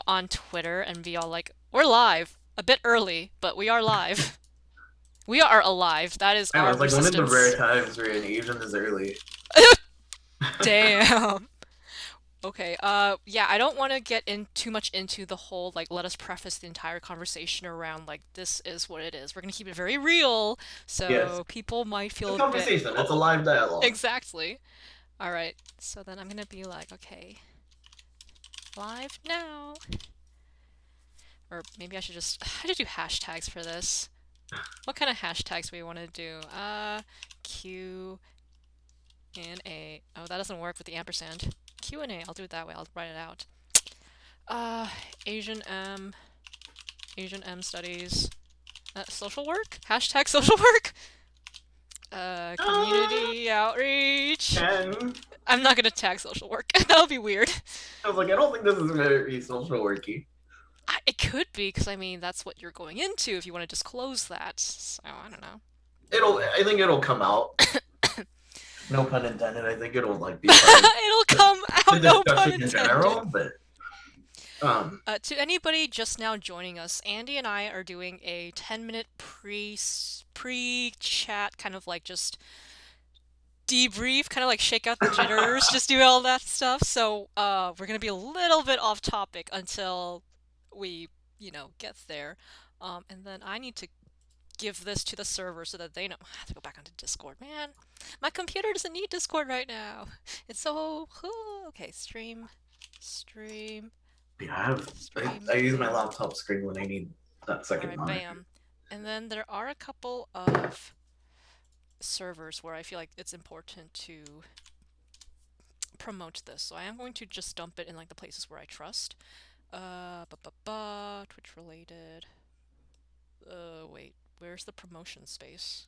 out on Twitter and be all like, we're live. A bit early, but we are live. We are alive. That is I know, our it's like one of the rare persistence. times where an Asian is early. Damn. Okay, yeah, I don't want to get in too much into the whole, like, let us preface the entire conversation around, like, this is what it is. We're gonna keep it very real, Yes. so people might It's feel a a bit, conversation. It's a oh, live dialogue. exactly. Alright, so then I'm gonna be like, okay, live now. Or maybe I should just, how to do hashtags for this? What kind of hashtags do we want to do? Q and A. Oh, that doesn't work with the ampersand. Q and A, I'll do it that way. I'll write it out. Uh, Asian M, Asian M studies. Social work? Hashtag social work? Community outreach. And I'm not gonna tag social work. That would be weird. I was like, I don't think this is very social worky. It could be, because I mean, that's what you're going into if you want to disclose that. So, I don't know. I think it'll come out. No pun intended. I think it'll like be part of It'll come the out, no pun discussion in intended. general. But To anybody just now joining us, Andy and I are doing a 10-minute pre-chat, kind of like just debrief, kind of like shake out the jitters, just do all that stuff. So we're gonna be a little bit off topic until we, get there. And then I need to give this to the server so that they know. I have to go back onto Discord, man. My computer doesn't need Discord right now. It's so okay. Stream, yeah, I have. stream. I use my laptop screen when I need that All second right, monitor. bam. And then there are a couple of servers where I feel like it's important to promote this. So I am going to just dump it in like the places where I trust. Twitch related. Wait, where's the promotion space?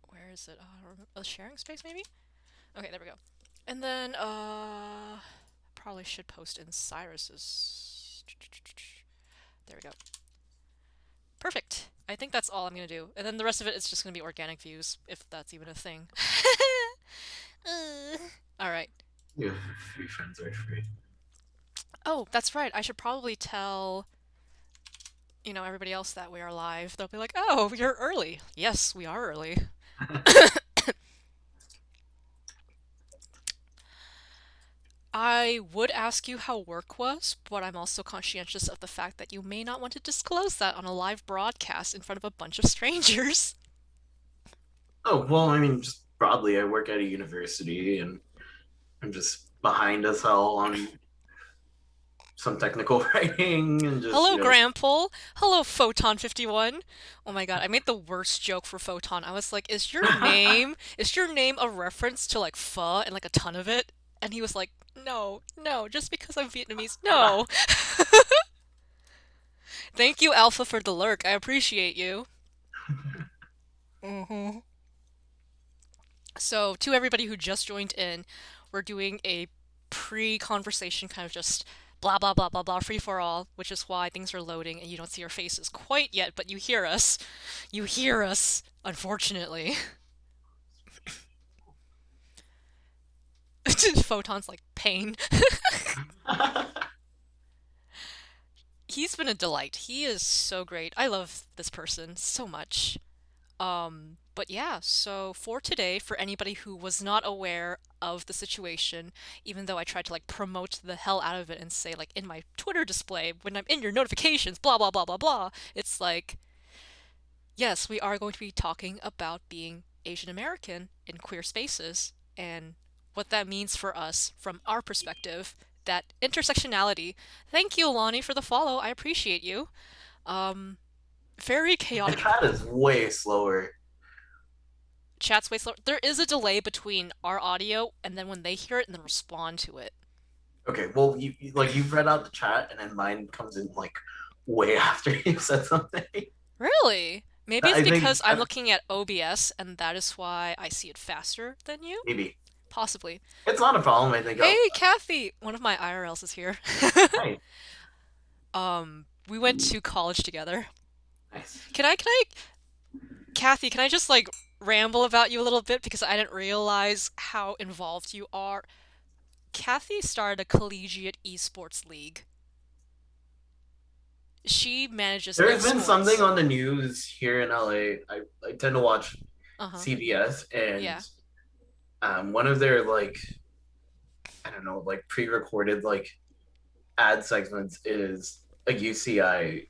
Where is it? I don't remember. A sharing space maybe? Okay, there we go. And then probably should post in Cyrus's. There we go. Perfect. I think that's all I'm gonna do. And then the rest of it is just gonna be organic views, if that's even a thing. Alright. You have a few friends are free. Oh, that's right. I should probably tell, everybody else that we are live. They'll be like, oh, you're early. Yes, we are early. I would ask you how work was, but I'm also conscientious of the fact that you may not want to disclose that on a live broadcast in front of a bunch of strangers. Oh well, I mean, just broadly, I work at a university, and I'm just behind as hell on some technical writing, and just Hello, Grample. Hello, Photon51. Oh my god, I made the worst joke for Photon. I was like, is your name a reference to like pho and like a ton of it? And he was like, no, no, just because I'm Vietnamese, no. Thank you, Alpha, for the lurk. I appreciate you. hmm So, to everybody who just joined in, we're doing a pre-conversation kind of just blah blah blah blah blah free for all, which is why things are loading and you don't see our faces quite yet, but you hear us. You hear us, unfortunately. Photon's like pain. He's been a delight. He is so great. I love this person so much. But yeah, so for today, for anybody who was not aware of the situation, even though I tried to like promote the hell out of it and say like in my Twitter display, when I'm in your notifications, blah blah blah blah blah, it's like, yes, we are going to be talking about being Asian American in queer spaces and what that means for us from our perspective, that intersectionality. Thank you, Lonnie, for the follow. I appreciate you. Um, Very My chaotic. chat is way slower. Chat's way slower. There is a delay between our audio and then when they hear it and then respond to it. Okay, well, you've read out the chat, and then mine comes in like way after you said something. Really? Maybe it's I think because I'm looking at OBS and that is why I see it faster than you? maybe Possibly. it's not a problem. I think Hey, Kathy! One of my IRLs is here. Hi, We went to college together. nice. Kathy, can I just like ramble about you a little bit because I didn't realize how involved you are? Kathy started a collegiate esports league. She manages There has been something esports. on the news here in LA. I tend to watch Uh-huh. CBS, and Yeah. one of their like I don't know like pre-recorded like ad segments is a UCI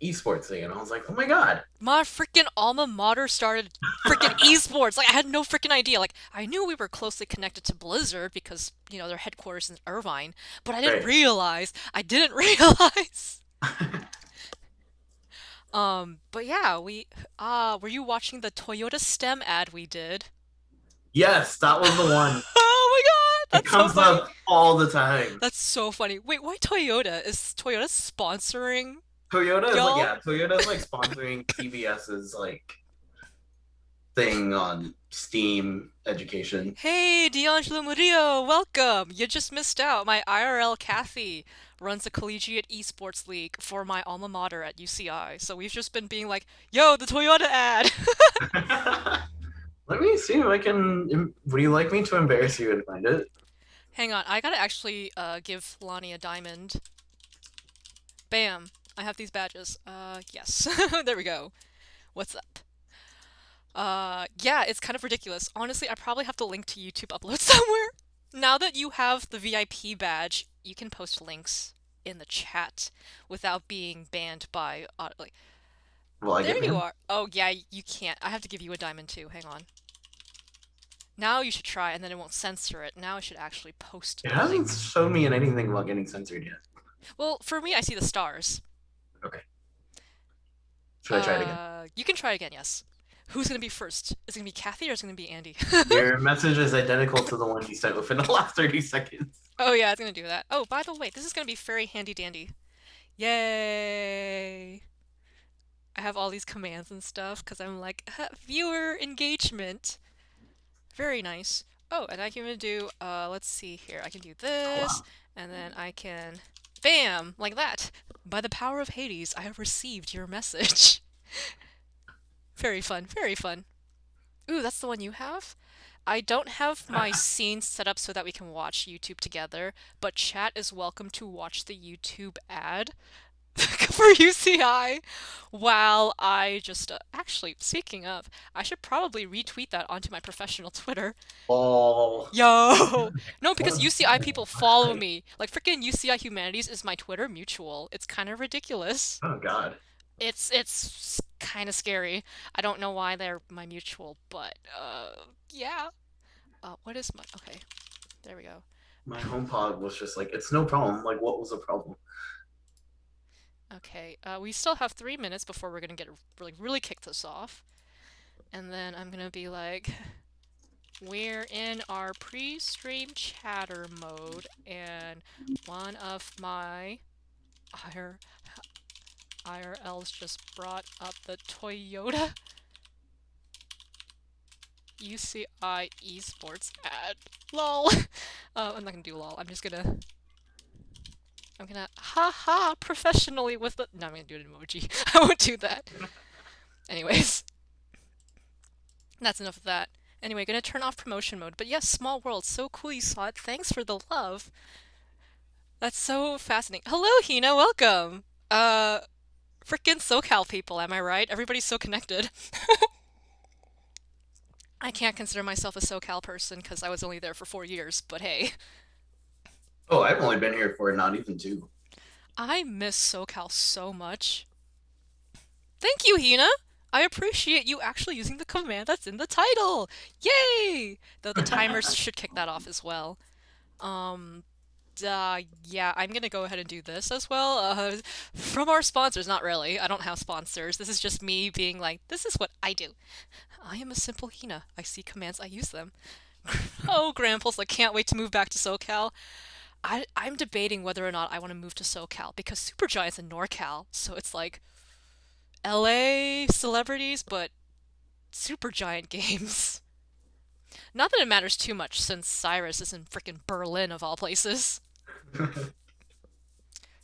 esports thing, and I was like, oh my god, My freaking alma mater started freaking esports. Like I had no freaking idea. Like I knew we were closely connected to Blizzard because, their headquarters in Irvine, but I didn't right? realize. I didn't realize. But yeah, were you watching the Toyota STEM ad we did? Yes, that was the one. Oh my god, It that's so comes funny. up all the time. That's so funny. Wait, why Toyota? Is Toyota sponsoring Toyota is like, y'all? yeah, Toyota is like sponsoring TBS's like thing on Steam education. Hey, D'Angelo Murillo, welcome. You just missed out. My IRL Kathy runs a collegiate esports league for my alma mater at UCI. So we've just been being like, yo, the Toyota ad. Let me see if I can. Would you like me to embarrass you and find it? Hang on, I gotta actually give Lonnie a diamond. Bam. I have these badges. Yes. There we go. What's up? Yeah, it's kind of ridiculous. Honestly, I probably have to link to YouTube upload somewhere. Now that you have the VIP badge, you can post links in the chat without being banned by like Will I there get you banned? are. Oh yeah, you can't. I have to give you a diamond too. Hang on. Now you should try and then it won't censor it. Now I should actually post It the hasn't link. shown me anything about getting censored yet. Well, for me I see the stars. Okay, should I try it again? You can try again, yes. Who's gonna be first? Is it gonna be Kathy or is it gonna be Andy? Your message is identical to the one you sent within the last 30 seconds. Oh yeah, it's gonna do that. Oh, by the way, this is gonna be very handy dandy. Yay! I have all these commands and stuff because I'm like, viewer engagement. Very nice. Oh, and I can do, let's see here. I can do Oh this, wow. and then I can, bam, like that. By the power of Hades, I have received your message. Very fun, very fun. Ooh, that's the one you have? I don't have my scene set up so that we can watch YouTube together, but chat is welcome to watch the YouTube ad for UCI while I just actually speaking of, I should probably retweet that onto my professional Twitter. Oh, Yo, no, because what? UCI people follow me. Like freaking UCI Humanities is my Twitter mutual. It's kind of ridiculous. Oh god. It's kind of scary. I don't know why they're my mutual, but yeah. What is my okay? There we go. My home pod was just like, it's no problem. Like, what was the problem? Okay, we still have 3 minutes before we're gonna get really kick this off, and then I'm gonna be like, we're in our pre-stream chatter mode, and one of my IR IRLs just brought up the Toyota UCI esports ad. Lol. I'm not gonna do lol. I'm gonna ha professionally with the. No, I'm gonna do an emoji. I won't do that. Anyways, that's enough of that. Anyway, gonna turn off promotion mode. But yes, small world. So cool you saw it. Thanks for the love. That's so fascinating. Hello, Hina. Welcome. Uh, Frickin' SoCal people, am I right? Everybody's so connected. I can't consider myself a SoCal person because I was only there for 4 years, but hey, Oh, I've only been here for not even two. I miss SoCal so much. Thank you, Hina! I appreciate you actually using the command that's in the title! Yay! Though the timers should kick that off as well. Um, yeah, I'm gonna go ahead and do this as well. From our sponsors, not really. I don't have sponsors. This is just me being like, this is what I do. I am a simple Hina. I see commands, I use them. Oh, Gramples, I can't wait to move back to SoCal. I'm debating whether or not I want to move to SoCal because Supergiant's in NorCal, so it's like LA celebrities, but Supergiant games. Not that it matters too much since Cyrus is in frickin' Berlin of all places.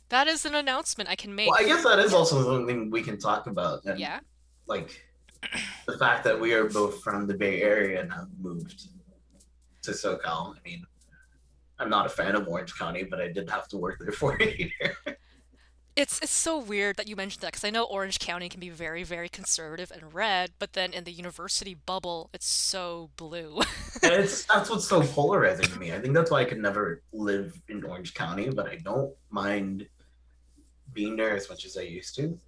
That is an announcement I can Well, make. I guess that is also something we can talk about, and Yeah? like the fact that we are both from the Bay Area and have moved to SoCal. I mean, I'm not a fan of Orange County, but I did have to work there for a year. It's so weird that you mentioned that because I know Orange County can be very, very conservative and red, but then in the university bubble, it's so blue. And that's what's so polarizing to me. I think that's why I could never live in Orange County, but I don't mind being there as much as I used to.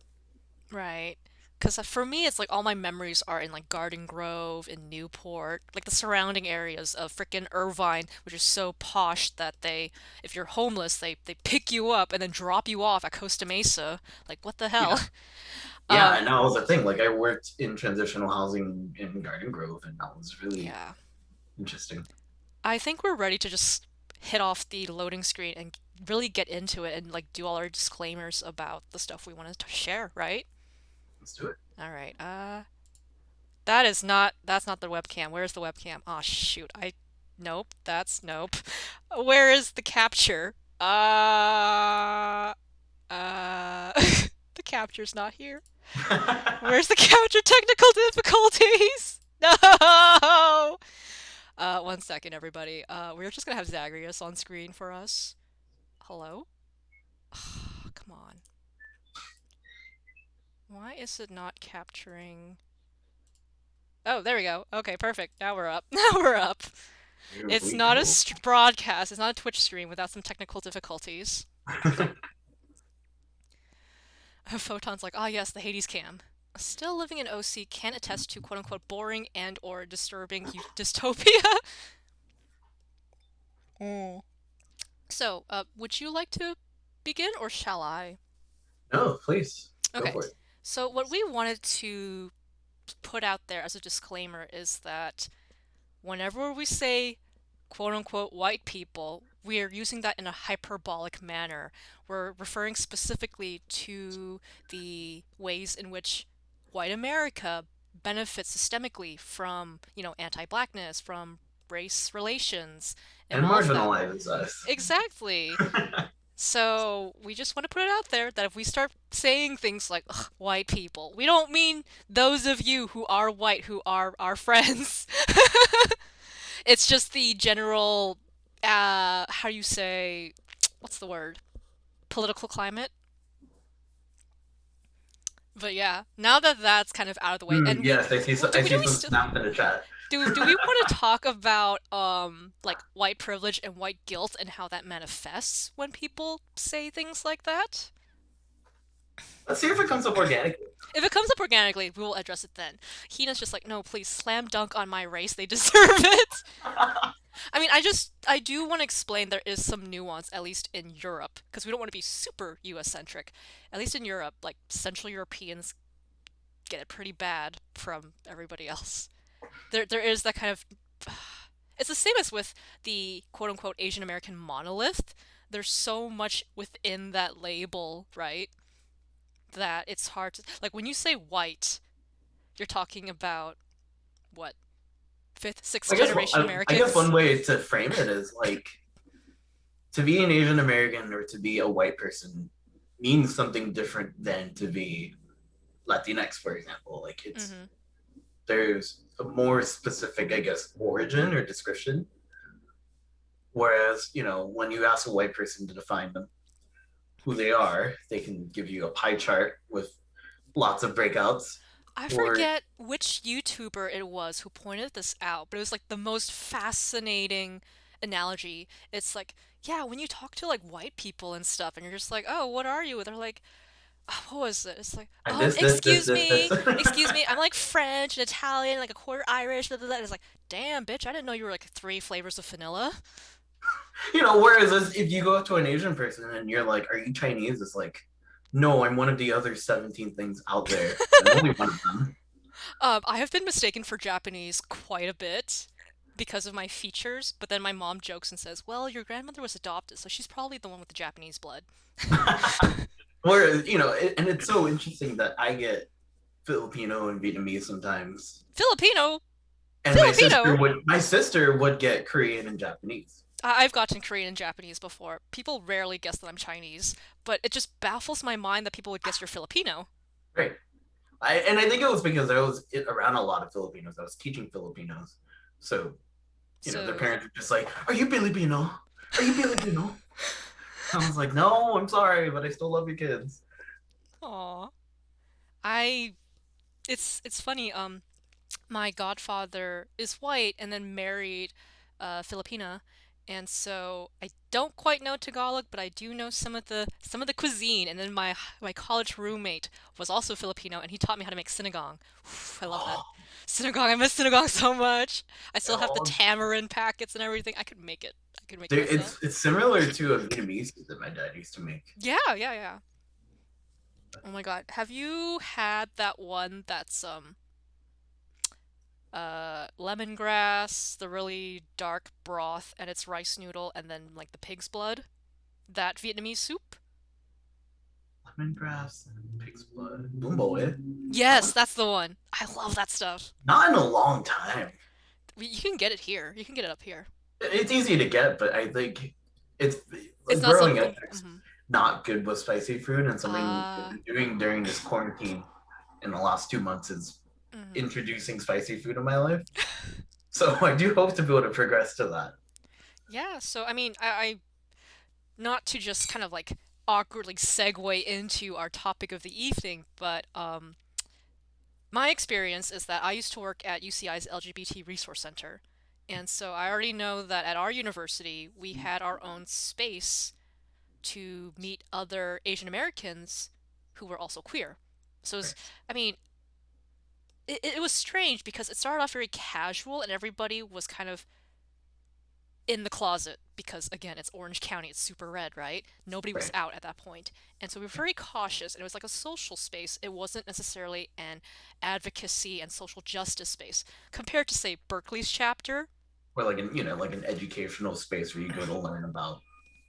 Right. Because for me, it's like all my memories are in like Garden Grove and Newport, like the surrounding areas of frickin' Irvine, which is so posh that if you're homeless, they pick you up and then drop you off at Costa Mesa. Like, what the hell? Yeah. Yeah, Um, and that was the thing. Like I worked in transitional housing in Garden Grove, and that was really yeah. interesting. I think we're ready to just hit off the loading screen and really get into it and like do all our disclaimers about the stuff we want to share, right? Let's do it. All right. That's not the webcam. Where's the webcam? Oh shoot. Nope, that's nope. Where is the capture? The capture's not here. Where's the capture? Technical difficulties. No. One second, everybody. We're just gonna have Zagreus on screen for us. Hello? Come on. Why is it not capturing? Oh, there we go. Okay, perfect. Now we're up. Now we're up. Here It's we not a go. broadcast. It's not a Twitch stream without some technical difficulties. Photon's like, ah, yes, the Hades cam. Still living in OC can attest to quote unquote boring and or disturbing dystopia. Mm. So, would you like to begin or shall I? No, please go Okay. for it. So, what we wanted to put out there as a disclaimer is that whenever we say quote unquote white people, we are using that in a hyperbolic manner. We're referring specifically to the ways in which white America benefits systemically from, anti-blackness, from race relations, and And all of that. marginalizes us. Exactly. So we just want to put it out there that if we start saying things like "Ugh, white people, we don't mean those of you who are white who are our friends. It's just the general, how do you say, what's the word? Political climate. But yeah, now that that's kind of out of the way, and Yes, I see. do I we do see we some still snaps in the chat. do we want to talk about like white privilege and white guilt and how that manifests when people say things like that? Let's see if it comes up organically. If it comes up organically, we will address it then. Hina's just like, no, please slam dunk on my race. They deserve it. I mean, I do want to explain there is some nuance, at least in Europe, because we don't want to be super US centric. At least in Europe, like Central Europeans get it pretty bad from everybody else. There is that kind of. It's the same as with the quote unquote Asian American monolith. There's so much within that label, right? That it's hard to. Like, when you say white, you're talking about what? Fifth, sixth generation I guess Americans? one way to frame it is like to be an Asian American or to be a white person means something different than to be Latinx, for example. Like it's Mm-hmm. there's a more specific, I guess, origin or description. Whereas, when you ask a white person to define them, who they are, they can give you a pie chart with lots of breakouts. I Or forget which YouTuber it was who pointed this out, but it was like the most fascinating analogy. It's like, yeah, when you talk to like white people and stuff, and you're just like, oh, what are you? They're like, oh, what was it? It's like, excuse me, I'm like French and Italian, like a quarter Irish, blah, blah, blah. It's like, damn, bitch, I didn't know you were like three flavors of vanilla. whereas if you go up to an Asian person and you're like, "Are you Chinese?" It's like, "No, I'm one of the other 17 things out there. I'm only one of them." I have been mistaken for Japanese quite a bit because of my features, but then my mom jokes and says, well, your grandmother was adopted, so she's probably the one with the Japanese blood. Whereas, and it's so interesting that I get Filipino and Vietnamese sometimes, Filipino! and Filipino! my sister would get Korean and Japanese. I've gotten Korean and Japanese before. People rarely guess that I'm Chinese, but it just baffles my mind that people would guess you're Filipino. Right. And I think it was because I was around a lot of Filipinos. I was teaching Filipinos, so their So, parents were just like, "Are you Filipino? Are you Filipino?" I was like, "No, I'm sorry, but I still love your kids." Aw. I it's funny. My godfather is white and then married a Filipina, and so I don't quite know Tagalog, but I do know some of the cuisine. And then my college roommate was also Filipino, and he taught me how to make sinigang. I love that. Oh, Sinigang, I miss sinigang so much. I still have the oh. tamarind packets and everything. I could make it. I could make it myself. It's similar to a Vietnamese food that my dad used to make. Yeah, yeah, yeah. Oh my God. Have you had that one that's lemongrass, the really dark broth, and it's rice noodle, and then like the pig's blood? That Vietnamese soup? Lemongrass and pig's blood. Bumbo, Yes, that's the one. I love that stuff. not in a long time. You can get it here. You can get it up here. It's easy to get, but I think it's It's like not growing up. something. Not good with spicy food, and something I've Uh, been doing during this quarantine in the last 2 months is mhm. introducing spicy food in my life. So I do hope to be able to progress to that. Yeah, so I mean, I not to just kind of like awkwardly segue into our topic of the evening, but my experience is that I used to work at UCI's LGBT Resource Center. And so I already know that at our university, we had our own space to meet other Asian Americans who were also queer. So it was, I mean, it was strange because it started off very casual and everybody was kind of in the closet because, again, it's Orange County, it's super red, right? Nobody was Right. out at that point. And so we were very cautious, and it was like a social space. It wasn't necessarily an advocacy and social justice space compared to, say, Berkeley's chapter. Or like like an educational space where you go to learn about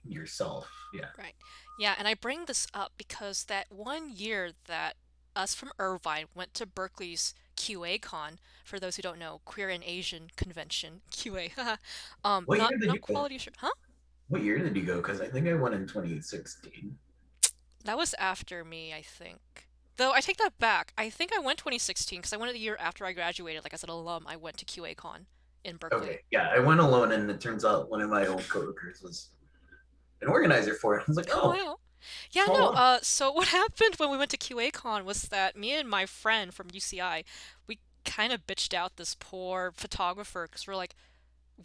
yourself. Yeah. Right. Yeah, and I bring this up because that one year that us from Irvine went to Berkeley's QA for those who don't know, Queer and Asian Convention, QA, What not year did not you go? quality assurance, huh? What year did you go? Because I think I went in 2016. That was after me, I think. Though I take that back. I think I went 2016 because I went the year after I graduated. Like as an alum, I went to QACon in Okay, Berkeley. yeah, I went alone, and it turns out one of my old coworkers was an organizer for it. I was like, Oh oh, wow. Yeah, small no. world. So what happened when we went to QACon was that me and my friend from UCI, we kind of bitched out this poor photographer because we're like,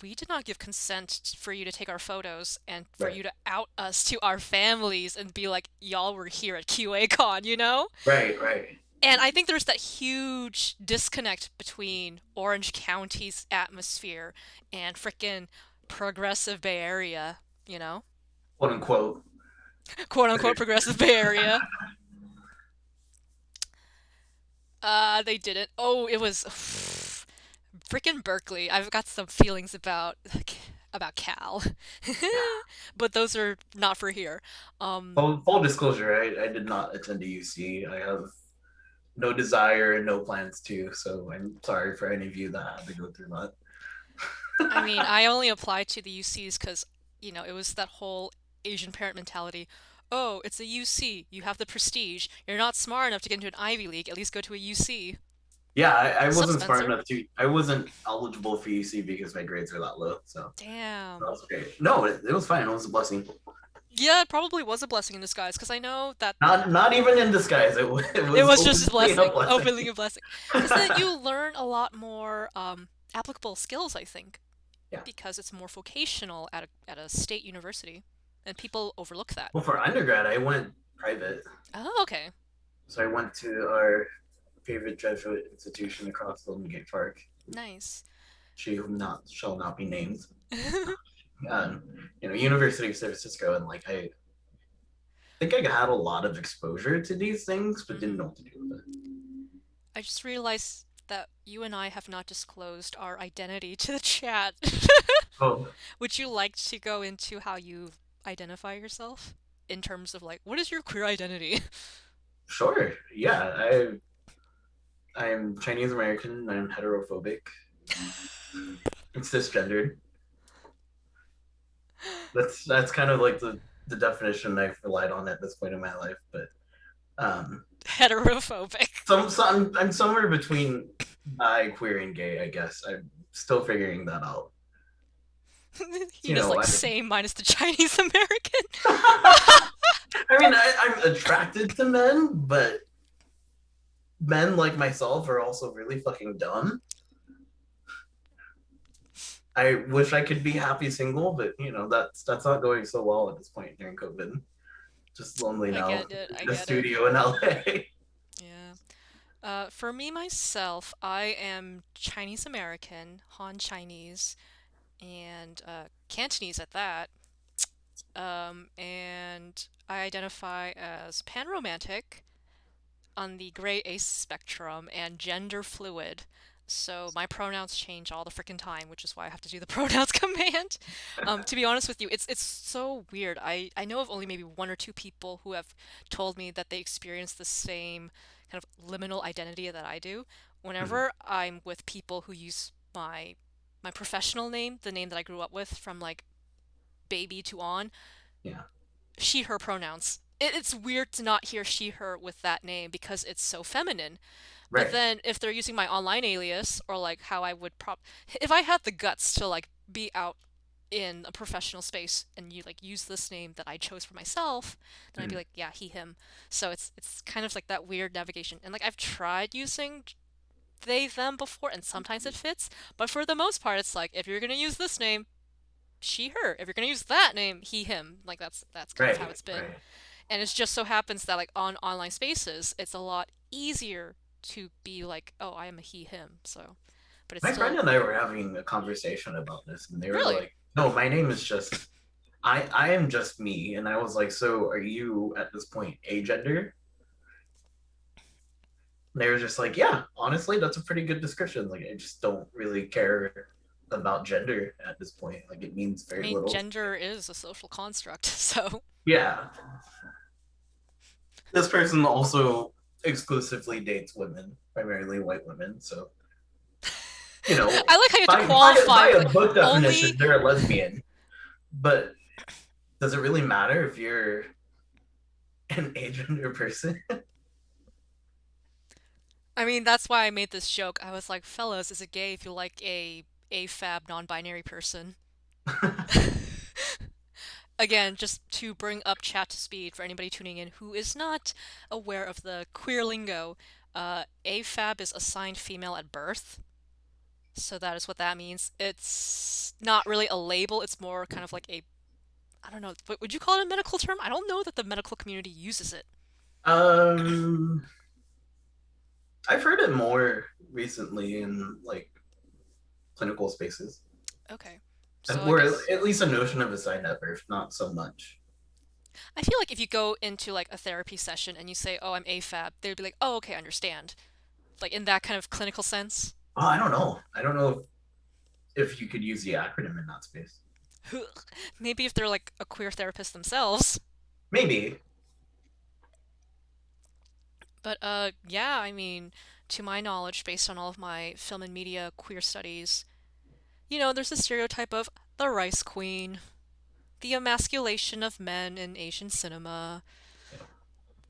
we did not give consent for you to take our photos and for Right, you to out us to our families and be like, y'all were here at QACon, you know? right, right. And I think there's that huge disconnect between Orange County's atmosphere and frickin' progressive Bay Area, you know? Quote unquote. Quote unquote progressive Bay Area. They didn't. Oh, it was frickin' Berkeley. I've got some feelings about Cal. Yeah. But those are not for here. Um, Full disclosure, I did not attend a UC. I have no desire and no plans to, so I'm sorry for any of you that had to go through that. I mean, I only applied to the UCs because, it was that whole Asian parent mentality. Oh, it's a UC. You have the prestige. You're not smart enough to get into an Ivy League. At least go to a UC. Yeah, I Sup, wasn't smart Spencer? enough to. I wasn't eligible for UC because my grades were that low. So that Damn. was great. No, it was fine. It was a blessing. Yeah, it probably was a blessing in disguise because I know that Not even in disguise. It it was was just a openly a blessing, blessing. openly a blessing. Because then you learn a lot more applicable skills, I think, Yeah. because it's more vocational at a state university, and people overlook that. Well, for undergrad, I went private. Oh, okay. So I went to our favorite Jesuit institution across Golden Gate Park. Nice. She whom not shall not be named. University of San Francisco, and like I think I had a lot of exposure to these things, but didn't Mhm. know what to do with it. I just realized that you and I have not disclosed our identity to the chat. Oh, Would you like to go into how you identify yourself in terms of like what is your queer identity? sure. Yeah, I'm Chinese American. I'm heterophobic. I'm cisgendered. That's kind of like the definition I've relied on at this point in my life. But um, Heterophobic. I'm somewhere between bi, queer, and gay. I guess I'm still figuring that out. You're You just know, like I same minus the Chinese American. I mean, I'm attracted to men, but men like myself are also really fucking dumb. I wish I could be happy single, but that's not going so well at this point during COVID. Just lonely I now get it. I in a get it. studio in LA. Yeah. For me myself, I am Chinese American, Han Chinese, and Cantonese at that. And I identify as panromantic on the gray ace spectrum and gender fluid. So my pronouns change all the freaking time, which is why I have to do the pronouns command. To be honest with you, it's so weird. I know of only maybe one or two people who have told me that they experience the same kind of liminal identity that I do. Whenever I'm with people who use my professional name, the name that I grew up with from like baby to on, Yeah, she her pronouns. It's weird to not hear she her with that name because it's so feminine. But right. then if they're using my online alias or like how I would if I had the guts to like be out in a professional space and you like use this name that I chose for myself, then I'd be Mm, like, yeah, he him. So it's kind of like that weird navigation. And like I've tried using they them before and sometimes it fits, but for the most part it's like if you're going to use this name, she her. If you're going to use that name, he him. Like that's kind of how right, it's been. right. And it just so happens that like on online spaces, it's a lot easier to be like, oh, I am a he him. So, but it's My friend still and I were having a conversation about this, and they were really. like, "No, my name is just I am just me." And I was like, "So are you at this point agender?" And they were just like, "Yeah, honestly, that's a pretty good description. Like, I just don't really care about gender at this point. Like, it means I very mean, little to me." gender is a social construct, so Yeah, this person also exclusively dates women, primarily white women. So I like how you have to by qualify a like book only. definition, they're a lesbian. But does it really matter if you're an agender person? I mean, that's why I made this joke. I was like, fellas, is it gay if you like a fab non-binary person? Again, just to bring up chat to speed for anybody tuning in who is not aware of the queer lingo, AFAB is assigned female at birth. So that is what that means. It's not really a label, it's more kind of like a, I don't know, would you call it a medical term? I don't know that the medical community uses it. um, I've heard it more recently in like clinical spaces, Okay. So I or guess at least a notion of assigned at birth, not so much. I feel like if you go into like a therapy session and you say, "Oh, I'm AFAB," they'd be like, "Oh, okay, I understand." Like in that kind of clinical sense. Oh, I don't know. I don't know if you could use the acronym in that space. Maybe if they're like a queer therapist themselves. Maybe. But yeah, I mean, to my knowledge, based on all of my film and media queer studies, there's a stereotype of the rice queen, the emasculation of men in Asian cinema,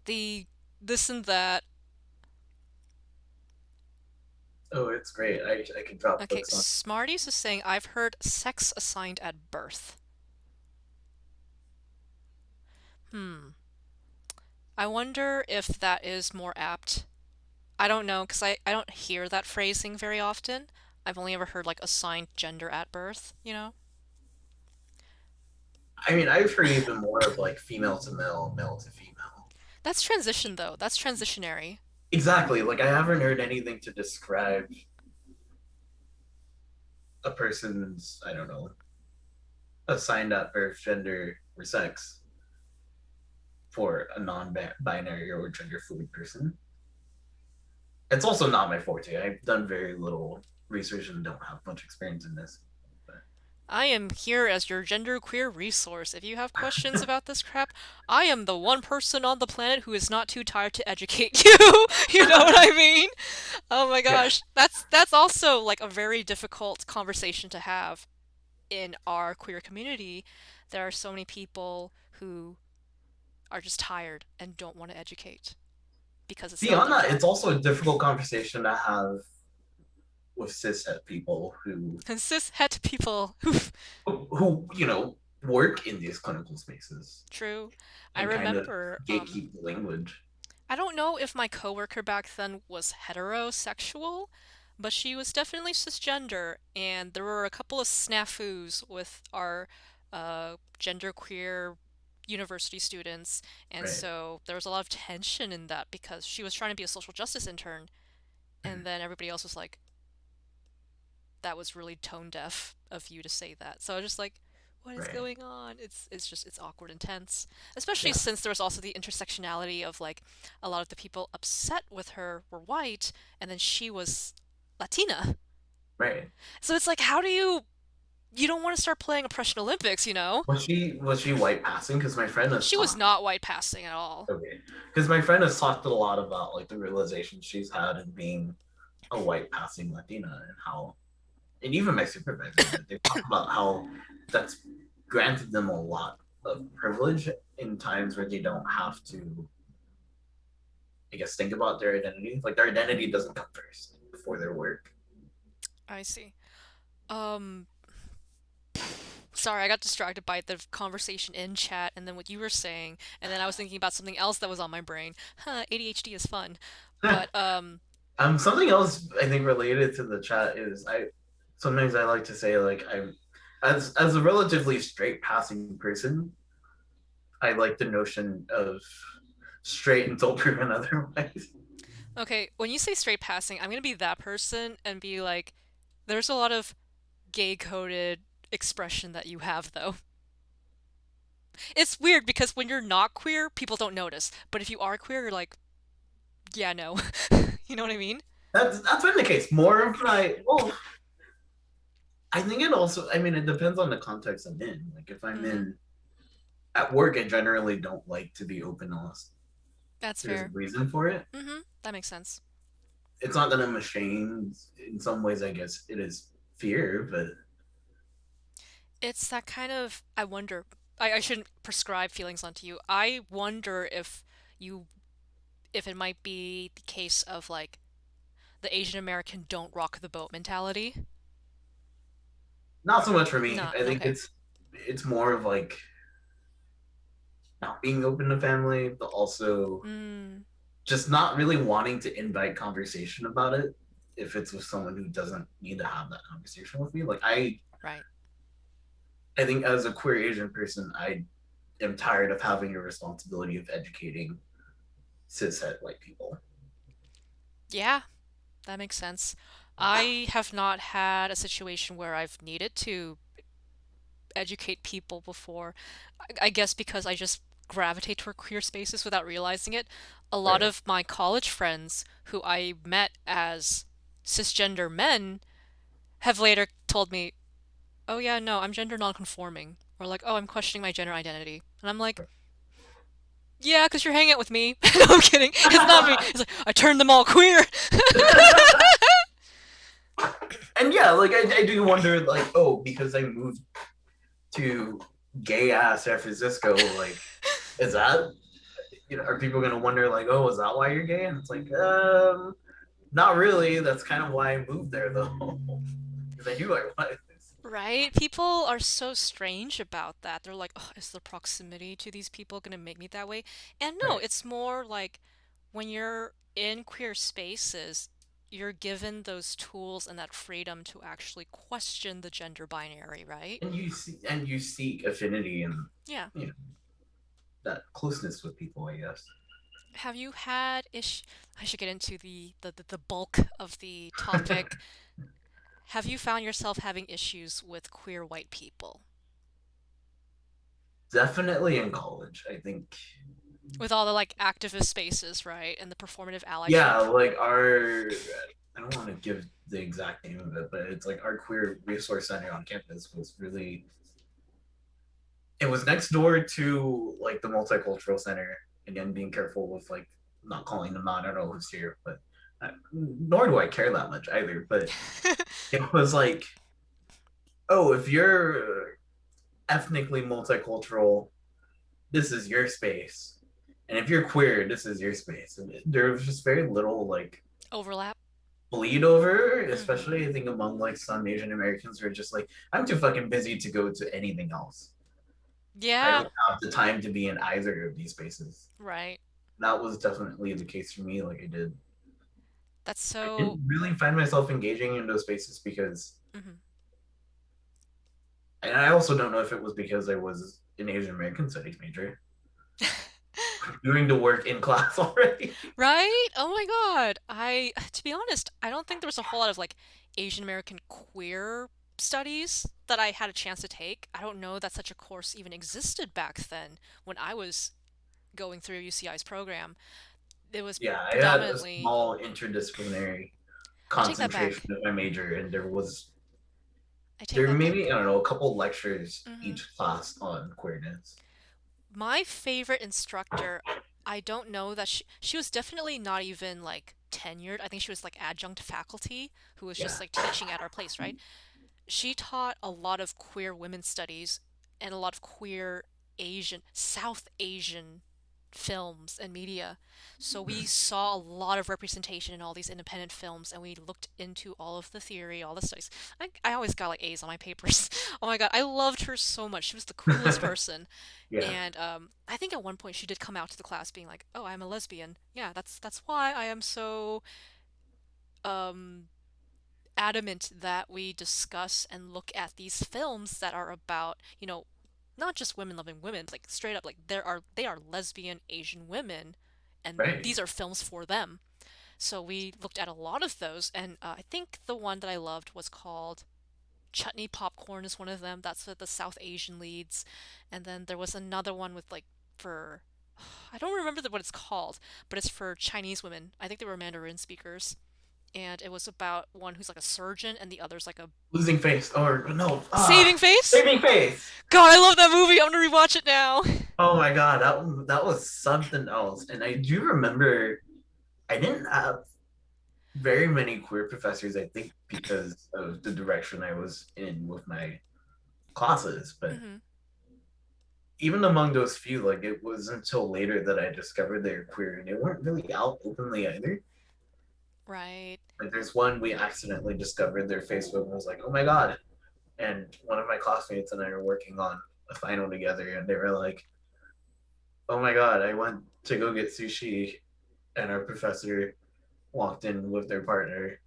the this and that. Oh, it's great. I could drop Okay, books on. Smarties is saying I've heard sex assigned at birth. Hmm. I wonder if that is more apt. I don't know, because I don't hear that phrasing very often. I've only ever heard like assigned gender at birth. I mean, I've heard even more of like female to male, male to female. That's transition though. That's transitionary. Exactly. Like I haven't heard anything to describe a person's, I don't know, assigned at birth gender or sex for a non-binary or gender fluid person. It's also not my forte. I've done very little research and don't have much experience in this. But I am here as your genderqueer resource. If you have questions about this crap, I am the one person on the planet who is not too tired to educate you. You know what I mean? Oh my yeah, gosh. That's also like a very difficult conversation to have in our queer community. There are so many people who are just tired and don't want to educate because it's not beyond their that, job. it's also a difficult conversation to have with cishet people And cis het people who who work in these clinical spaces True. I and kind of remember, gatekeep the language. I don't know if my coworker back then was heterosexual, but she was definitely cisgender, and there were a couple of snafus with our genderqueer university students, and Right. so there was a lot of tension in that because she was trying to be a social justice intern, and then everybody else was like, that was really tone deaf of you to say that. So I was just like, what is Right. going on? It's awkward and tense. Especially Yeah. since there was also the intersectionality of like a lot of the people upset with her were white and then she was Latina. Right. So it's like how do you don't want to start playing Oppression Olympics, you know? Was she white passing? Because my friend has She was talked. not white passing at all. Okay. Because my friend has talked a lot about like the realization she's had in being a white passing Latina and how, and even my supervisor, they talk about how that's granted them a lot of privilege in times where they don't have to, I guess, think about their identity. Like their identity doesn't come first before their work. I see. Um Sorry, I got distracted by the conversation in chat and then what you were saying, and then I was thinking about something else that was on my brain. Huh, ADHD is fun. But Something else I think related to the chat is I sometimes I like to say like I'm as a relatively straight passing person, I like the notion of straight until proven otherwise. okay, when you say straight passing, I'm gonna be that person and be like, there's a lot of gay coded expression that you have though. It's weird because when you're not queer, people don't notice. But if you are queer, you're like, yeah, no. You know what I mean? That's been the case. More of my well, I think it also. I mean, it depends on the context I'm in. Like if I'm Mm-hmm. in at work, I generally don't like to be open unless That's there's a fair. reason for it. Mm-hmm. That makes sense. It's not that I'm ashamed. In some ways, I guess it is fear, but It's that kind of, I wonder, I shouldn't prescribe feelings onto you. I wonder you, if it might be the case of like the Asian American don't rock the boat mentality. not so much for me. Not, I think okay. it's more of like not being open to family, but also Mm, just not really wanting to invite conversation about it if it's with someone who doesn't need to have that conversation with me. Like right. I think as a queer Asian person, I am tired of having a responsibility of educating cishet white people. Yeah, that makes sense. I have not had a situation where I've needed to educate people before. I guess because I just gravitate toward queer spaces without realizing it. A lot Right. of my college friends who I met as cisgender men have later told me, "Oh yeah, no, I'm gender nonconforming," or like, "Oh, I'm questioning my gender identity," and I'm like, "Yeah, because you're hanging out with me." No, I'm kidding. It's not me. It's like I turned them all queer. And yeah, like I do wonder, like, oh, because I moved to gay ass San Francisco, like, is that are people gonna wonder like, oh, is that why you're gay? And it's like, not really. That's kind of why I moved there though, because I knew I was. Right? People are so strange about that. They're like, oh, is the proximity to these people gonna make me that way? And no, Right. it's more like when you're in queer spaces, you're given those tools and that freedom to actually question the gender binary, right? And you seek affinity and Yeah. you know that closeness with people, I guess. Have you had ish I should get into the bulk of the topic. Have you found yourself having issues with queer white people? Definitely in college, I think. With all the like activist spaces, right? And the performative Yeah, allyship. like our I don't want to give the exact name of it, but it's like our queer resource center on campus was really it was next door to like the multicultural center. Again, being careful with like not calling them out. I don't know who's here, but nor do I care that much either. But it was like, oh, if you're ethnically multicultural, this is your space, and if you're queer, this is your space. And there was just very little like Overlap. bleed over, Mm-hmm. especially I think among like some Asian Americans who are just like, I'm too fucking busy to go to anything else. I Yeah, don't have the time to be in either of these spaces. right. That was definitely the case for me. Like That's I so. didn't really find myself engaging in those spaces because, Mhm. and I also don't know if it was because I was an Asian American studies major doing the work in class already. Right? Oh my God. To be honest, I don't think there was a whole lot of like Asian American queer studies that I had a chance to take. I don't know that such a course even existed back then when I was going through UCI's program. It was Yeah, I had a predominantly, small interdisciplinary I take that concentration back. of my major, and I take there that maybe back. I don't know a couple lectures Hmm. each class on queerness. My favorite instructor, I don't know that she was definitely not even like tenured. I think she was like adjunct faculty who was Yeah, just like teaching at our place, right? She taught a lot of queer women's studies and a lot of queer South Asian films and media. So we saw a lot of representation in all these independent films and we looked into all of the theory, all the studies. I always got like A's on my papers. Oh my God, I loved her so much. She was the coolest person. yeah, And I think at one point she did come out to the class being like, "Oh, I'm a lesbian." Yeah, that's why I am so um adamant that we discuss and look at these films that are about, not just women loving women, like straight up like they are lesbian Asian women and right. these are films for them. So we looked at a lot of those and I think the one that I loved was called Chutney Popcorn is one of them. That's with the South Asian leads. And then there was another one with like for I don't remember what it's called, but it's for Chinese women. I think they were Mandarin speakers and it was about one who's like a surgeon and the other's like a Losing face or no, saving face. saving face. God, I love that movie. I'm gonna rewatch it now. Oh my god, that was something else. And I do remember I didn't have very many queer professors. I think because of the direction I was in with my classes, but Hmm. even among those few, like it was until later that I discovered they're queer, and they weren't really out openly either. Right. Like there's one we accidentally discovered their Facebook and was like, oh my god. And one of my classmates and I were working on a final together, and they were like, oh my god, I went to go get sushi, and our professor walked in with their partner.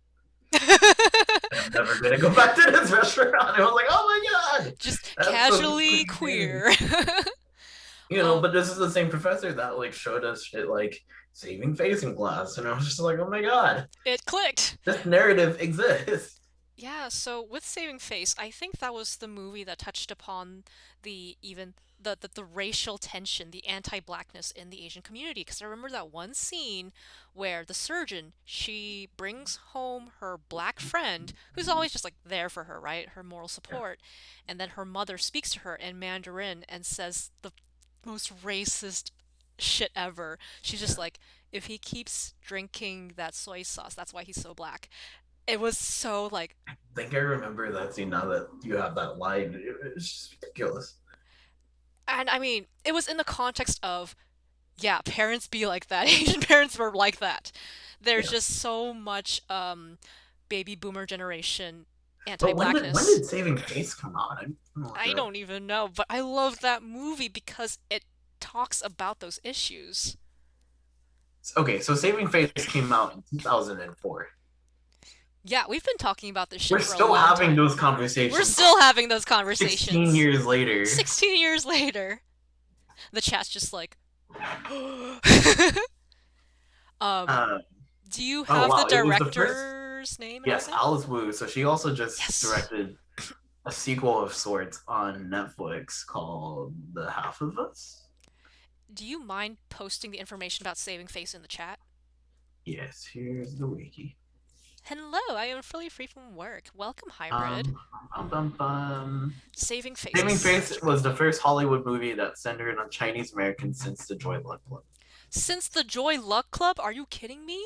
And I'm never gonna go back to this restaurant. I was like, oh my god, Just that's so casually weird. queer. um, But this is the same professor that like showed us shit like saving face in class, and I was just like, oh my god, it clicked. this narrative exists. Yeah, so with Saving Face, I think that was the movie that touched upon the even the racial tension, the anti-blackness in the Asian community. Because I remember that one scene where the surgeon, she brings home her black friend, who's always just like there for her, right? Her moral Yeah, support. And then her mother speaks to her in Mandarin and says the most racist shit ever. She's yeah. just like, if he keeps drinking that soy sauce, that's why he's so black. It was so like, I think I remember that scene now that you have that line. It's just ridiculous. and I mean, it was in the context of, yeah, parents be like that. Asian parents were like that. There's Yeah. just so much baby boomer generation But when anti-blackness. did Saving Face come out? I'm gonna look it I up. don't even know, but I love that movie because it talks about those issues. Okay, so Saving Face came out in 2004. Yeah, we've been talking about this We're shit for a still long having time. those We're conversations still having those 16 conversations. years later. 16 years later, the chat's just like, um, Uh, do you oh have the wow, it was the first. director's name and Yes, everything? Alice Wu. So she also just Yes. directed a sequel of sorts on Netflix called The Half of Us. Do you mind posting the information about saving face in the chat? Yes, here's the wiki. Hello, I am fully free from work. Welcome, hybrid. Bum, bum, bum. Saving Saving face. Face was the first Hollywood movie that centered on Chinese Americans since The Joy Luck Club. Since the Joy Luck Club, are you kidding me?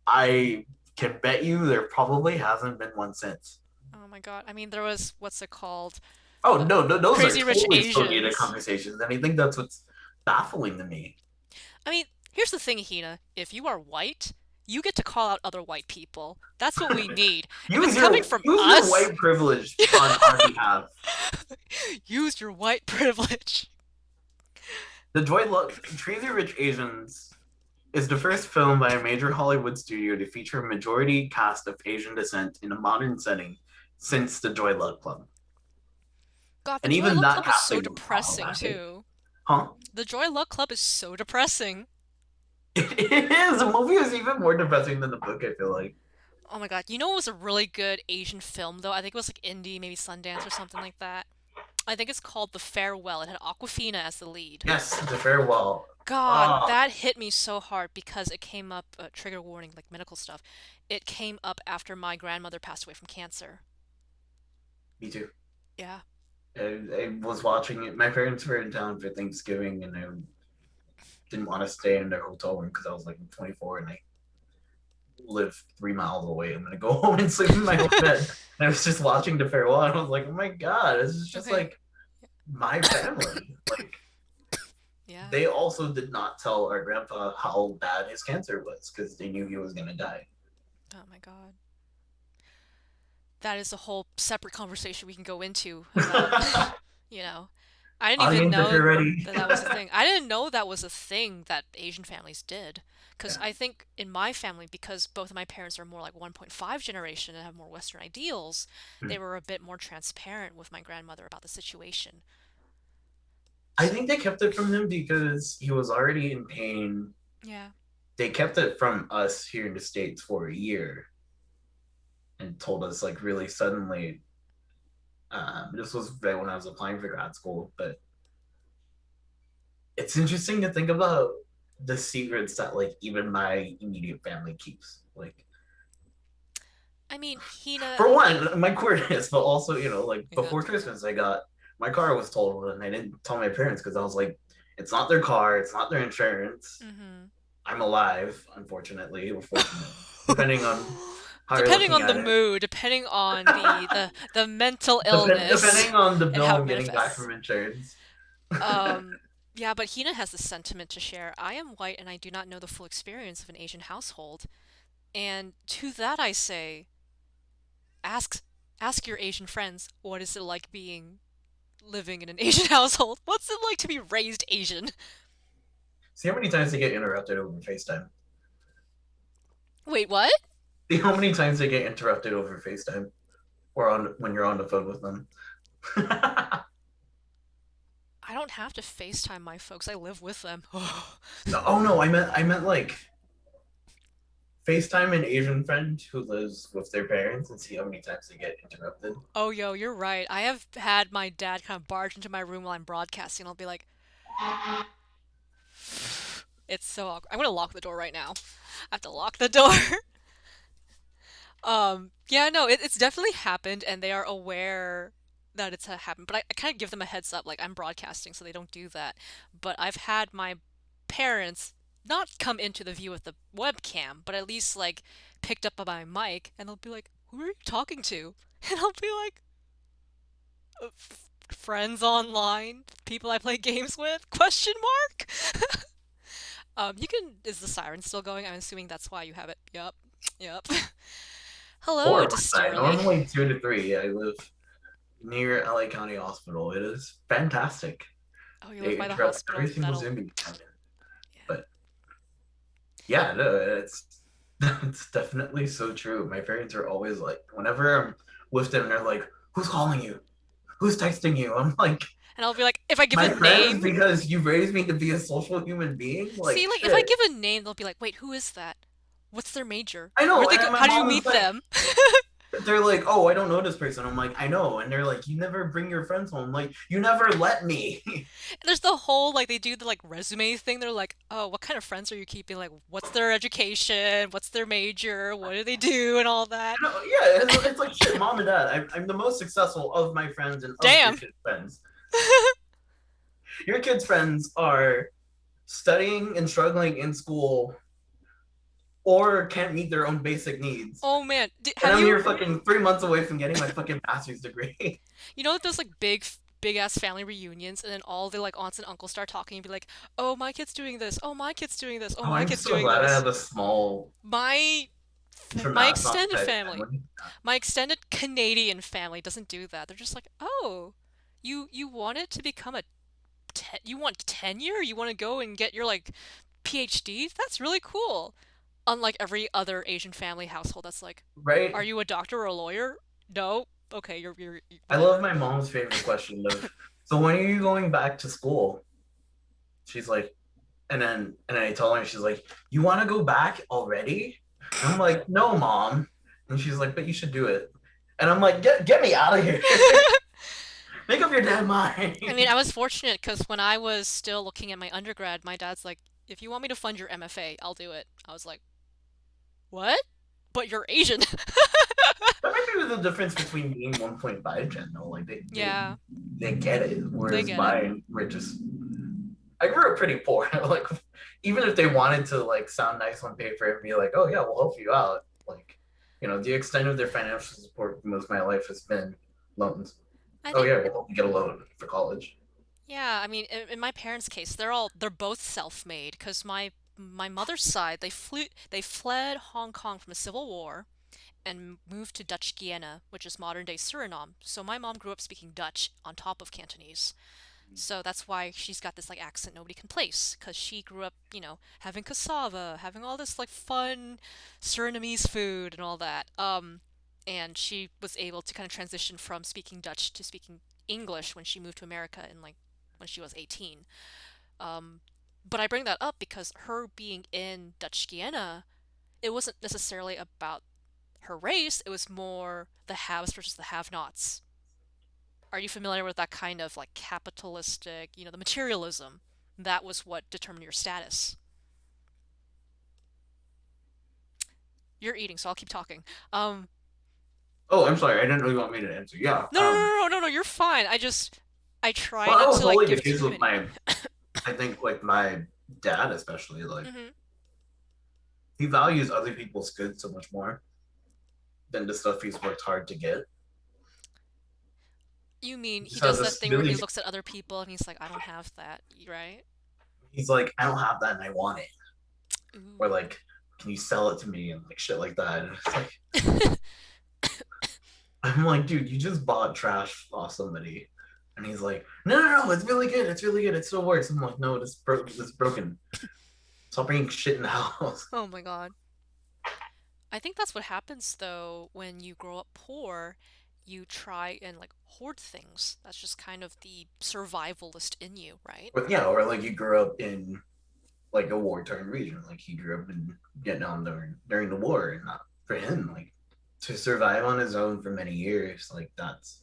I can bet you there probably hasn't been one since. Oh my god. I mean, there was, what's it called? Oh no, no, those are Crazy Rich totally associated Asians. conversations, and I think that's what's baffling to me. I mean, here's the thing, Hina. If you are white, you get to call out other white people. That's what we need. If it's coming from use your us, white privilege on our behalf. Use your white privilege. The Crazy Rich Asians is the first film by a major Hollywood studio to feature a majority cast of Asian descent in a modern setting since the Joy Luck Club. God, the And Joy even Luck that Club is so casting was depressing problematic. too. Huh? The Joy Luck Club is so depressing. It is. The movie is even more depressing than the book, I feel like. Oh my god, you know what was a really good Asian film though? I think it was like indie, maybe Sundance or something like that. I think it's called The Farewell. It had Aquafina as the lead. Yes, The Farewell. God, Ah, that hit me so hard because it came up, trigger warning, like medical stuff. It came up after my grandmother passed away from cancer. me too. Yeah. I was watching it. My parents were in town for Thanksgiving, and I didn't want to stay in their hotel room because I was like 24 and I live 3 miles away. I'm gonna go home and sleep in my own bed. And I was just watching The Farewell, and I was like, oh my god, this is just Okay. like my family. Like Yeah. they also did not tell our grandpa how bad his cancer was because they knew he was gonna die. Oh my god. That is a whole separate conversation we can go into about, you know, I didn't even Audience, if know you're ready. that that was a thing. I didn't know that was a thing that Asian families did. Because Yeah. I think in my family, because both of my parents are more like 1.5 generation and have more Western ideals, they were a bit more transparent with my grandmother about the situation. I So, think they kept it from him because he was already in pain. yeah. They kept it from us here in the States for a year and told us like really suddenly. This was right when I was applying for grad school, but it's interesting to think about the secrets that like even my immediate family keeps. Like I mean, Hina, for one, my queerness, but also like yeah. before Christmas, I got my car was totaled, and I didn't tell my parents because I was like, it's not their car, it's not their insurance. Mm-hmm. I'm alive, unfortunately, or fortunate, depending on how you're Depending looking on the at it. mood, depending on the mental illness Depending on the and bill how it I'm getting back manifests. from insurance. Um, yeah, but Hina has this sentiment to share. I am white and I do not know the full experience of an Asian household. And to that I say, ask ask your Asian friends, what is it like being living in an Asian household? What's it like to be raised Asian? See how many times they get interrupted over FaceTime. Wait, what? See how many times they get interrupted over FaceTime or on when you're on the phone with them. I don't have to FaceTime my folks. I live with them. No, oh no, I meant like FaceTime an Asian friend who lives with their parents and see how many times they get interrupted. Oh, yo, you're right. I have had my dad kind of barge into my room while I'm broadcasting. I'll be like, it's so awkward. I'm gonna lock the door right now. I have to lock the door. Yeah, no, it's definitely happened, and they are aware that it's happened. But I kind of give them a heads up, like I'm broadcasting, so they don't do that. But I've had my parents not come into the view of the webcam, but at least like picked up by my mic, and they'll be like, "Who are you talking to?" And I'll be like, "Friends online, people I play games with?" Question mark. You can. Is the siren still going? I'm assuming that's why you have it. Yup. Yup. Hello, Or my side, Disterly. normally 2 to 3. I live near LA County Hospital. It is fantastic. Oh, you live They by the interrupt every hospital. single That'll. Zoom meeting I'm in. Yeah. But yeah, no, it's definitely so true. My parents are always like, whenever I'm with them, they're like, "Who's calling you? Who's texting you?" I'm like, And I'll be like, if I give a "My friends, name, because you raised me to be a social human being." see, Like like if I shit. give a name, they'll be like, wait, who is that? What's their major? I Where'd know, they go? and my How did you mom is meet like, them? they're like, "Oh, I don't know this person." I'm like, "I know," and they're like, "You never bring your friends home." Like, you never let me. There's the whole like they do the like resume thing. They're like, oh, what kind of friends are you keeping? Like, what's their education? What's their major? What do they do? And all that. You know, yeah, it's like shit, mom and dad. I'm the most successful of my friends and of your Damn. kids' friends. Your kids' friends are studying and struggling in school or can't meet their own basic needs. Oh man, And have I'm you here fucking 3 months away from getting my fucking master's degree. you know those like big ass family reunions, and then all the like aunts and uncles start talking and be like, oh my kid's doing this. Oh my kid's doing this. Oh Oh, my I'm kid's so doing glad I this. have a small, My my extended not tight family, family. my extended Canadian family doesn't do that. They're just like, oh, You wanted to become a you want tenure? You want to go and get your like PhD? That's really cool. Unlike every other Asian family household that's like, right? are you a doctor or a lawyer? No. Okay, you're I love whatever. my mom's favorite question of, so when are you going back to school? She's like, and I told her, she's like, you want to go back already? And I'm like, no, mom. And she's like, but you should do it. And I'm like, get me out of here. Make up your damn I mean, mind. I was fortunate because when I was still looking at my undergrad, my dad's like, if you want me to fund your MFA, I'll do it. I was like, what? But you're Asian. That might be the difference between being 1.5 Gen though. Like Yeah, they get it. they Whereas get it. mine we're just I grew up pretty poor. Like even if they wanted to like sound nice on paper and be like, oh yeah, we'll help you out. Like, the extent of their financial support for most of my life has been loans. I Oh think, yeah, we'll help you get a loan for college. yeah, I mean, in my parents' case, they're both self-made because my mother's side, they fled Hong Kong from a civil war and moved to Dutch Guiana, which is modern-day Suriname. So my mom grew up speaking Dutch on top of Cantonese. So that's why she's got this like accent nobody can place because she grew up, having cassava, having all this like fun Surinamese food and all that. And she was able to kind of transition from speaking Dutch to speaking English when she moved to America in like when she was 18. Um, but I bring that up because her being in Dutch Guiana, it wasn't necessarily about her race, it was more the haves versus the have-nots. Are you familiar with that kind of like capitalistic, the materialism? That was what determined your status. You're eating, so I'll keep talking. Um, Oh, I'm sorry. I didn't really want me to answer. Yeah. no, no, no, no, no, no, you're fine. I try Well, that not was to like totally the give case too with many. I think like my dad especially. Like Hmm. he values other people's good so much more than the stuff he's worked hard to get. You mean He he just has does that this thing where he really. looks at other people and he's like, I don't have that, right? He's like, I don't have that and I want it. Or Ooh. like, can you sell it to me and like shit like that. And it's like I'm like, dude, you just bought trash off somebody. And he's like, no, no, no, it's really good. It's really good. It still works. I'm like, no, it's broken. Stop bringing shit in the house. Oh my God. I think that's what happens though when you grow up poor. You try and like hoard things. That's just kind of the survivalist in you, right? But yeah, or like you grew up in like a war torn region. Like he grew up in Vietnam during the war, and not for him, like to survive on his own for many years, like that's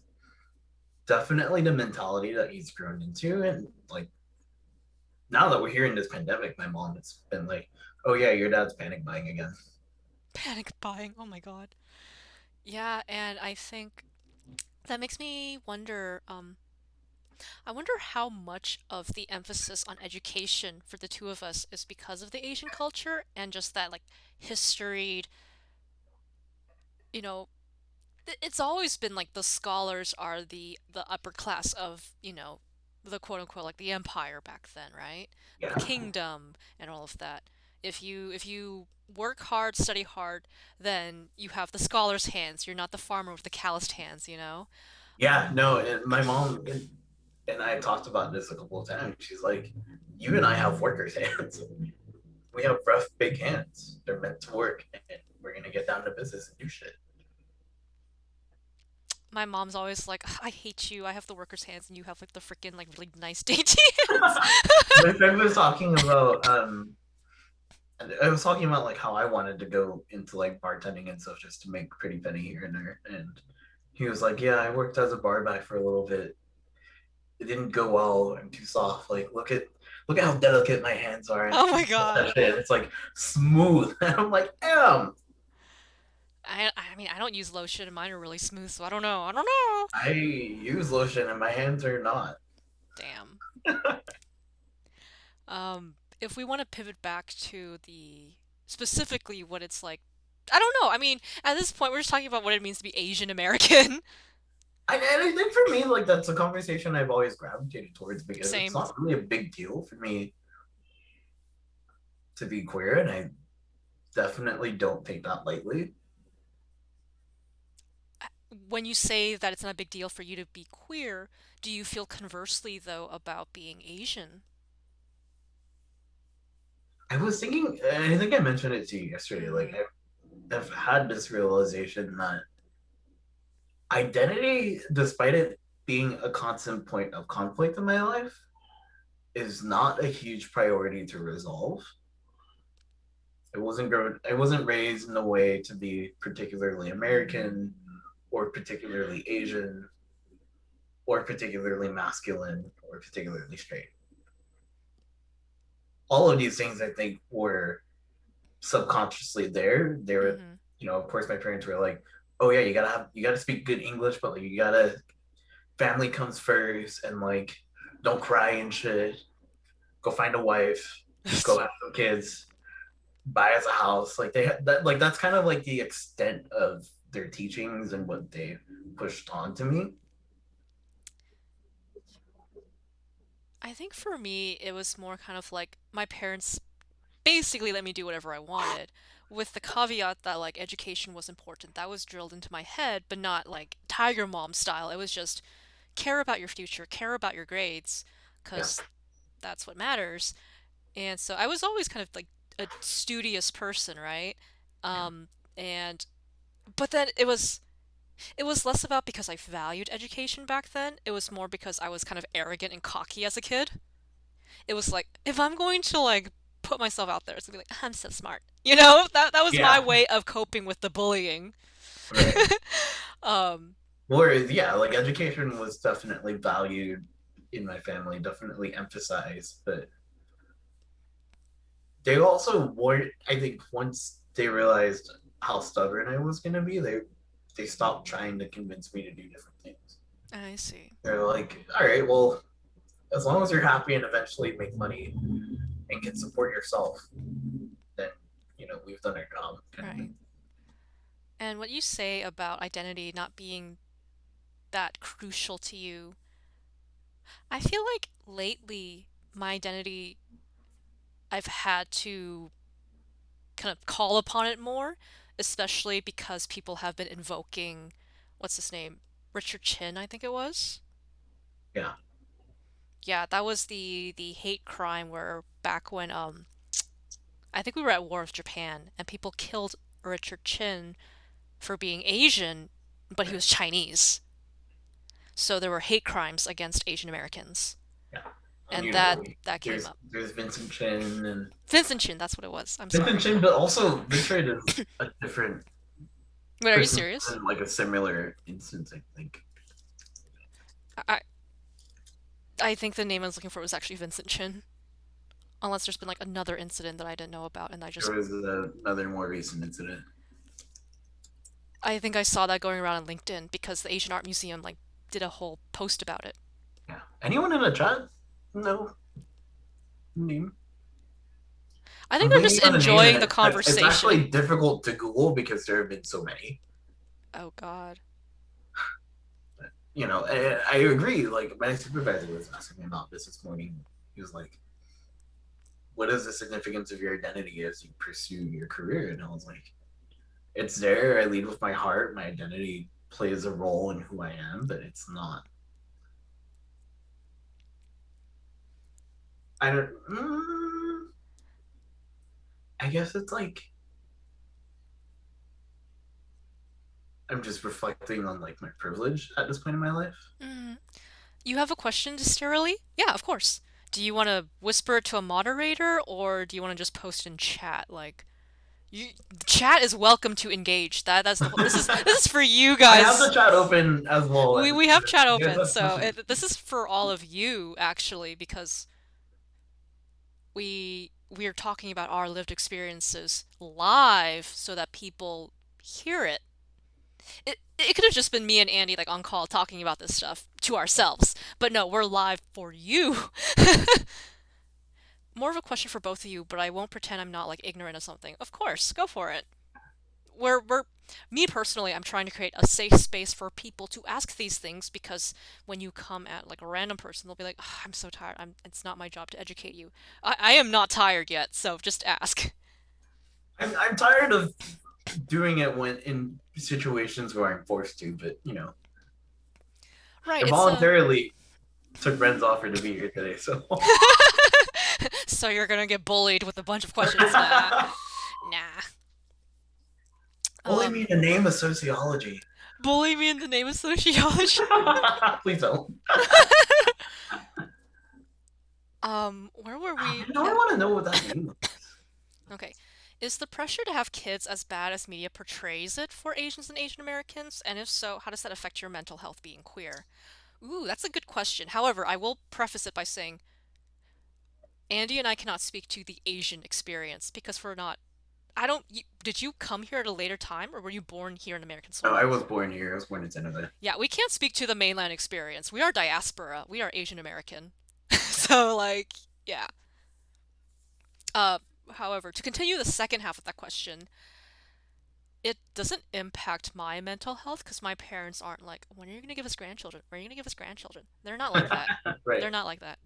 definitely the mentality that he's grown into. And like now that we're here in this pandemic, my mom has been like, oh yeah, your dad's panic buying again. Panic buying. Oh my God. Yeah, and I think that makes me wonder, I wonder how much of the emphasis on education for the two of us is because of the Asian culture and just that like history, you know, it's always been like the scholars are the upper class of, the quote unquote like the empire back then, right? The Yeah, kingdom and all of that. If you work hard, study hard, then you have the scholar's hands. You're not the farmer with the calloused hands, you know? yeah, no, and my mom and I talked about this a couple of times. She's like, you and I have workers' hands. We have rough, big hands. They're meant to work, and we're gonna get down to business and do shit. My mom's always like, I hate you. I have the worker's hands and you have like the freaking like really nice dainty hands. My friend was talking about I was talking about like how I wanted to go into like bartending and stuff just to make a pretty penny here and there. And he was like, yeah, I worked as a bar back for a little bit. It didn't go well. I'm too soft. Like look at how delicate my hands are. And Oh my God. it's like smooth. And I'm like, damn. I mean, I don't use lotion and mine are really smooth, so I don't know. I don't know. I use lotion and my hands are not. Damn. If we want to pivot back to the specifically what it's like, I don't know. I mean, at this point, we're just talking about what it means to be Asian American. And I think for me, like that's a conversation I've always gravitated towards because it's Same. not really a big deal for me to be queer, and I definitely don't take that lightly. when you say that it's not a big deal for you to be queer, do you feel conversely though about being Asian? I was thinking, I think I mentioned it to you yesterday. Like, Mm-hmm. I've had this realization that identity, despite it being a constant point of conflict in my life, is not a huge priority to resolve. I wasn't raised in a way to be particularly American or particularly Asian or particularly masculine or particularly straight. All of these things I think were subconsciously there. They were, Mm-hmm. of course my parents were like, "Oh yeah, you gotta speak good English, but like you gotta family comes first and like don't cry and shit. Go find a wife, go have some kids, buy us a house." Like that's kind of like the extent of their teachings and what they pushed on to me. I think for me, it was more kind of like my parents basically let me do whatever I wanted, with the caveat that like education was important. That was drilled into my head, but not like Tiger Mom style. It was just care about your future, care about your grades, Yeah, because that's what matters. And so I was always kind of like a studious person, right? yeah, Um, and but then it was less about because I valued education back then. It was more because I was kind of arrogant and cocky as a kid. It was like if I'm going to like put myself out there, it's gonna be like I'm so smart. That was my yeah. way of coping with the bullying. Right. um, Whereas, yeah, like education was definitely valued in my family, definitely emphasized, but they also were, I think, once they realized how stubborn I was going to be, they stopped trying to convince me to do different things. I see. They're like, all right, well, as long as you're happy and eventually make money and can support yourself, then we've done our job, kind of Right. thing. And what you say about identity not being that crucial to you, I feel like lately my identity I've had to kind of call upon it more, especially because people have been invoking what's his name? Richard Chin, I think it was. Yeah, Yeah, that was the hate crime where back when I think we were at war with Japan and people killed Richard Chin for being Asian, but he right. was Chinese. So there were hate crimes against Asian Americans. Yeah, and And that came there's up. there's Vincent Chin and Vincent Chin, that's what it was. I'm Vincent sorry. Chin, but also Richard is a different Wait, are you person serious? in like a similar instance, I think. I I think the name I was looking for was actually Vincent Chin. Unless there's been like another incident that I didn't know about and There was another more recent incident. I think I saw that going around on LinkedIn because the Asian Art Museum like did a whole post about it. Yeah. Anyone in the chat? No name. I think I'm they're blanking just on the name, and enjoying the it's actually conversation. difficult to Google because there have been so many. Oh God. I agree. Like my supervisor was asking me about this morning. He was like, "What is the significance of your identity as you pursue your career?" And I was like, "It's there. I lead with my heart. My identity plays a role in who I am, but it's not. I don't. I guess it's like I'm just reflecting on like my privilege at this point in my life. Mm. You have a question, Dysterily? Yeah, of course. Do you want to whisper it to a moderator or do you want to just post in chat? Like, you, the chat is welcome to engage. That's the whole, this is for you I have the guys. chat open as well. We have chat You guys open, have so questions? this is for all of you actually because we are talking about our lived experiences live so that people hear it. It could have just been me and Andy like on call talking about this stuff to ourselves, but no, we're live for you. More of a question for both of you, but I won't pretend I'm not like ignorant of something. Of course, go for it. We're me personally, I'm trying to create a safe space for people to ask these things because when you come at like a random person, they'll be like, "Oh, I'm so tired. It's not my job to educate you." I am not tired yet, so just ask. I'm tired of doing it when in situations where I'm forced to, but Right, I it's a voluntarily took Ren's offer to be here today, so so you're gonna get bullied with a bunch of questions. Nah. Nah. bully me Um, in the name of sociology. bully me in the name of sociology. Please don't. Where were we? Now I want to know what that name was. Okay. Is the pressure to have kids as bad as media portrays it for Asians and Asian Americans? And if so, how does that affect your mental health being queer? Ooh, that's a good question. However, I will preface it by saying Andy and I cannot speak to the Asian experience because we're not. I don't. Did you come here at a later time or were you born here in American No, I soil? was born here. I was born in Canada. Yeah, we can't speak to the mainland experience. We are diaspora. We are Asian American. So, like, yeah. Uh, However, to continue the second half of that question, it doesn't impact my mental health because my parents aren't like, when are you going to give us grandchildren? When are you going to give us grandchildren? They're not like that. Right. They're not like that.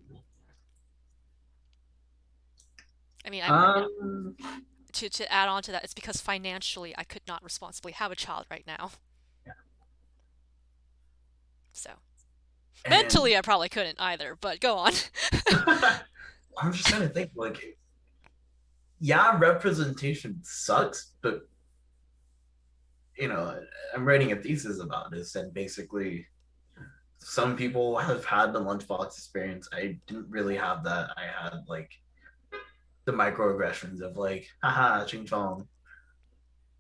I mean, Um, to add on to that, it's because financially I could not responsibly have a child right now. So and mentally I probably couldn't either, but go on. I'm just trying to think, like, yeah, representation sucks, but you know, I'm writing a thesis about this, and basically, some people have had the lunchbox experience. I didn't really have that. I had like the microaggressions of like, haha, ching chong.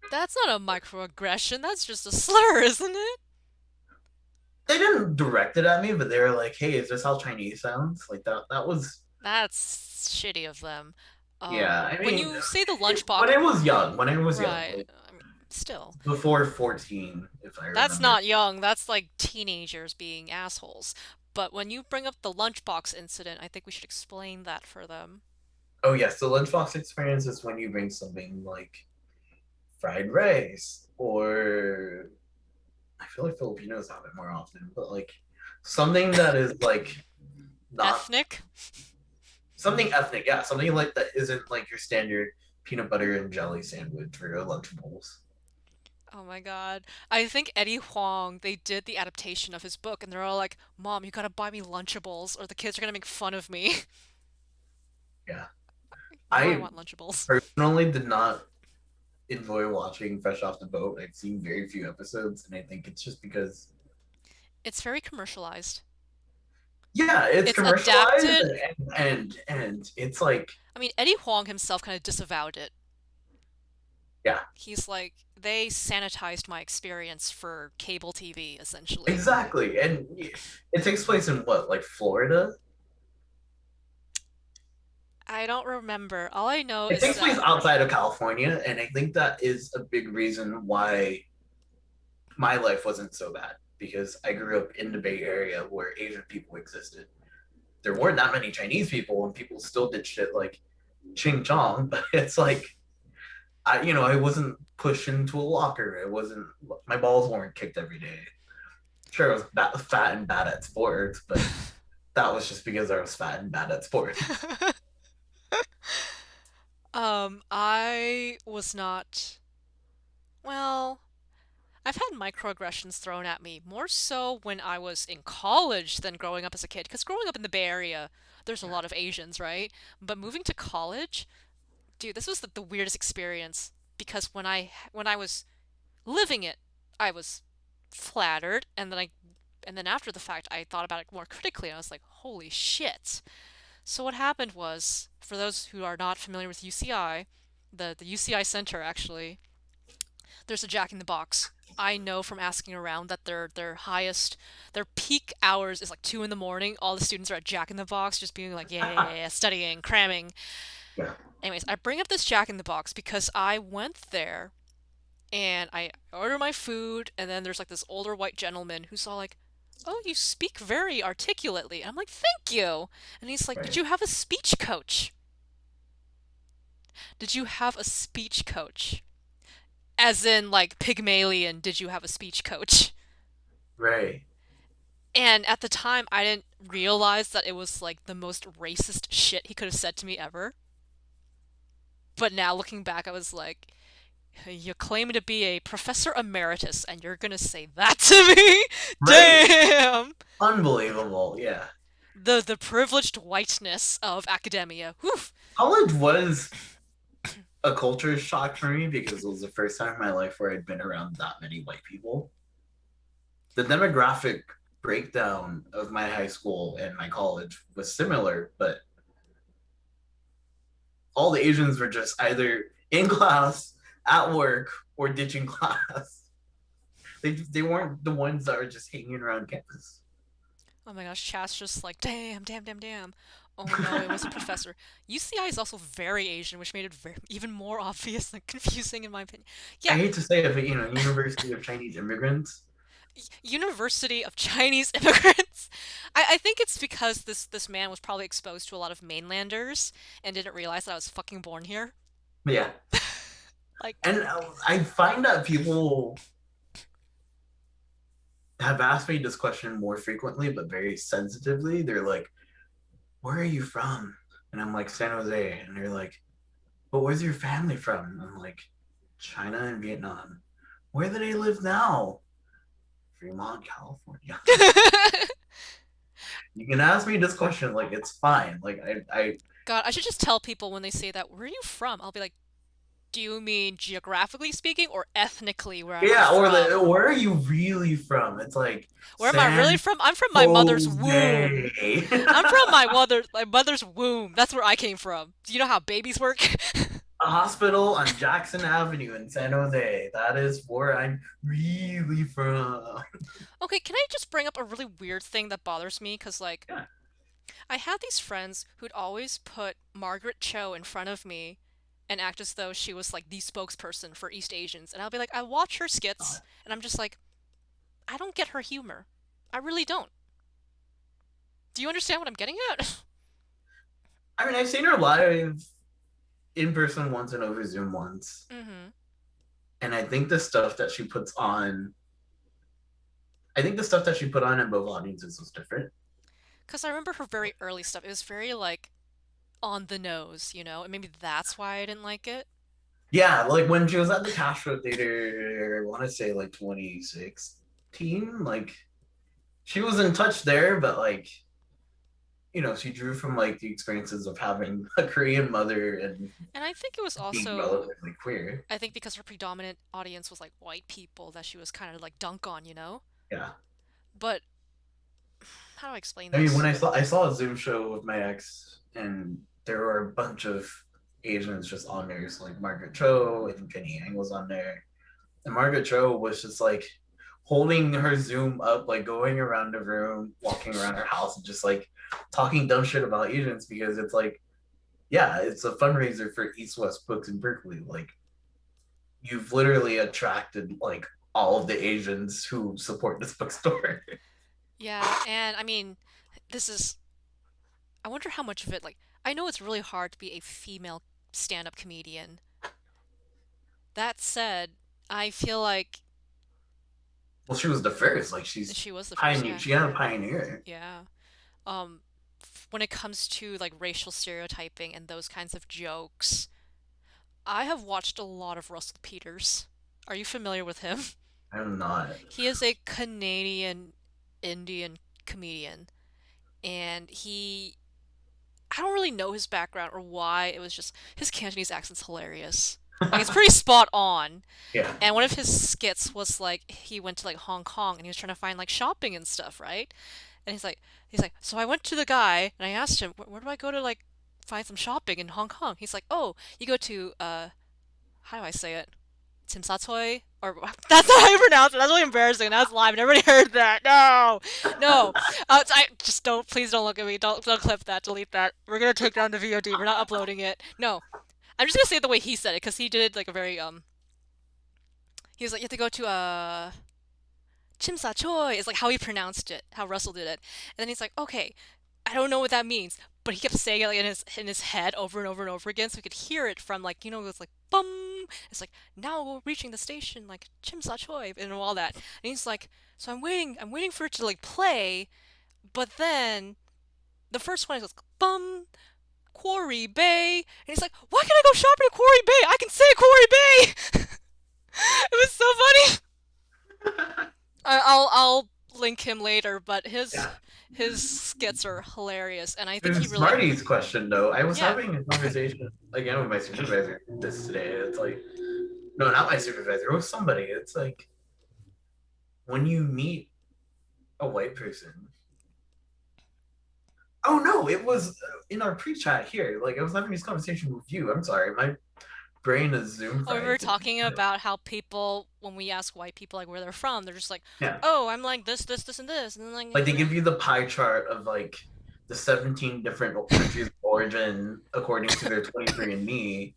That's not a microaggression, that's just a slur, isn't it? They didn't direct it at me, but they were like, hey, is this how Chinese sounds? Like that was That's shitty of them. yeah. I When mean, you say the when lunchbox, I was young, right? like I mean, still, before 14, if I that's remember. not young. That's like teenagers being assholes. But when you bring up the lunchbox incident, I think we should explain that for them. Oh yes, the lunchbox experience is when you bring something like fried rice, or I feel like Filipinos have it more often, but like something that is like not Ethnic? something ethnic, yeah, something like that isn't like your standard peanut butter and jelly sandwich for your Lunchables. Oh my God. I think Eddie Huang, they did the adaptation of his book and they're all like, Mom, you gotta buy me Lunchables or the kids are gonna make fun of me. Yeah, Now I I want Lunchables. personally did not enjoy watching Fresh Off the Boat. I've seen very few episodes, and I think it's just because It's very commercialized. yeah, it's It's commercialized adapted. and it's like I mean, Eddie Huang himself kind of disavowed it. yeah, He's like, they sanitized my experience for cable TV, essentially. exactly. And it takes place in what, like Florida? I don't remember. All I know It is takes place that outside of California, and I think that is a big reason why my life wasn't so bad because I grew up in the Bay Area where Asian people existed. There yeah. weren't that many Chinese people, and people still did shit like ching chong, but it's like I wasn't pushed into a locker. It wasn't my balls weren't kicked every day. Sure, I was fat and bad at sports, but that was just because I was fat and bad at sports. I was not. Well, I've had microaggressions thrown at me, more so when I was in college than growing up as a kid. Because growing up in the Bay Area, there's a lot of Asians, right? But moving to college, dude, this was the weirdest experience. Because when I was living it, I was flattered, and then after the fact, I thought about it more critically, and I was like, holy shit. So what happened was, for those who are not familiar with UCI, the UCI Center actually, there's a Jack in the Box. I know from asking around that their peak hours is like 2 in the morning. All the students are at Jack in the Box, just being like, yeah, yeah, yeah, studying, cramming. Yeah, Anyways, I bring up this Jack in the Box because I went there and I order my food, and then there's like this older white gentleman who's all like, "Oh, you speak very articulately." And I'm like, "Thank you." And he's like, "Did right, you have a speech coach? Did you have a speech coach?" As in, like, Pygmalion, did you have a speech coach? right. And at the time, I didn't realize that it was like the most racist shit he could have said to me ever. But now looking back, I was like, You claim to be a professor emeritus, and you're gonna say that to me? Right? Damn! Unbelievable. Yeah. The privileged whiteness of academia. Whew. College was a culture shock for me because it was the first time in my life where I'd been around that many white people. The demographic breakdown of my high school and my college was similar, but all the Asians were just either in class, at work, or ditching class. They weren't the ones that were just hanging around campus. Oh my gosh, chat's just like, damn, damn, damn, damn. Oh no, it was a professor. UCI is also very Asian, which made it even more obvious and confusing in my opinion. I Yeah, hate to say it, but University of Chinese Immigrants. University of Chinese Immigrants. I think it's because this man was probably exposed to a lot of mainlanders and didn't realize that I was fucking born here. Yeah, Like, and I find that people have asked me this question more frequently, but very sensitively. They're like, "Where are you from?" And I'm like, "San Jose," and they're like, "But where's your family from?" And I'm like, "China and Vietnam." Where do they live now? Fremont, California. You can ask me this question, like it's fine. Like I God, I should just tell people when they say that, where are you from? I'll be like, do you mean geographically speaking or ethnically where am I yeah, or from? where are you really from? It's like Where am I really San from? I'm from my mother's womb. Jose. I'm from my mother's womb. That's where I came from. Do you know how babies work? A hospital on Jackson Avenue in San Jose. That is where I'm really from. Okay, can I just bring up a really weird thing that bothers me? Because, like, Yeah. I had these friends who'd always put Margaret Cho in front of me and act as though she was, like, the spokesperson for East Asians. And I'll be like, I watch her skits, and I'm just like, I don't get her humor. I really don't. Do you understand what I'm getting at? I mean, I've seen her live in person once and over Zoom once. Mm-hmm. And I think the stuff that she put on in both audiences was different. Because I remember her very early stuff. It was very, like, on the nose, you know? And maybe that's why I didn't like it. Yeah, like when she was at the Castro Theater, I want to say like 2016, like she was in touch there, but like, she drew from like the experiences of having a Korean mother and And I think it was being also, relatively queer. I think because her predominant audience was, like, white people that she was kind of, like, dunk on, you know? Yeah. But, how do I explain I mean, when this? I saw a Zoom show with my ex, and there were a bunch of Asians just on there, so like Margaret Cho, I think Jenny Yang was on there, and Margaret Cho was just like holding her Zoom up, like going around the room, walking around her house, and just like talking dumb shit about Asians because it's like, yeah, it's a fundraiser for East West Books in Berkeley. Like, you've literally attracted like all of the Asians who support this bookstore. Yeah, and I mean, this is, I wonder how much of it, like, I know it's really hard to be a female stand up comedian. That said, I feel like Well, she was the first. Like, she's she was the first, pioneer. yeah. She had a pioneer. Yeah. Um, when it comes to, like, racial stereotyping and those kinds of jokes, I have watched a lot of Russell Peters. Are you familiar with him? I'm not. He is a Canadian Indian comedian, and I don't really know his background or why. It was just his Cantonese accent's hilarious. Like, it's pretty spot on. Yeah. And one of his skits was like he went to, like, Hong Kong and he was trying to find, like, shopping and stuff, right? And he's like, so I went to the guy and I asked him, where do I go to, like, find some shopping in Hong Kong? He's like, oh, you go to how do I say it? Tim Satoy? Or that's not how you pronounce it. That's really embarrassing. That's live, and everybody heard that. No, no. I just don't. Please don't look at me. Don't clip that. Delete that. We're gonna take down the VOD. We're not uploading it. No, I'm just gonna say it the way he said it because he did it like a very. He was like, you have to go to Chimsa Choi is like how he pronounced it, how Russell did it. And then he's like, okay, I don't know what that means, but he kept saying it, like, in his head over and over and over again, so we could hear it from, like, it was like bum. It's like, now we're reaching the station, like Chimsa Choi and all that. And he's like, so I'm waiting for it to, like, play, but then the first one goes bum. Quarry Bay, and he's like, "Why can't I go shopping at Quarry Bay? I can say Quarry Bay." I'll link him later, but his Yeah. his skits are hilarious, and I think To he really, Smarty's question though, I was yeah. having a conversation again with my supervisor this today. It's like, no, not my supervisor, it was somebody. It's like when you meet a white person. Oh no, it was in our pre-chat here. Like I was having this conversation with you. I'm sorry, my brain is Zoom Oh, we fried were today. talking about how people, when we ask white people like where they're from, they're just like, Yeah, "Oh, I'm like this, and this," and then like like they give you the pie chart of like the 17 different countries of origin according to their 23andMe.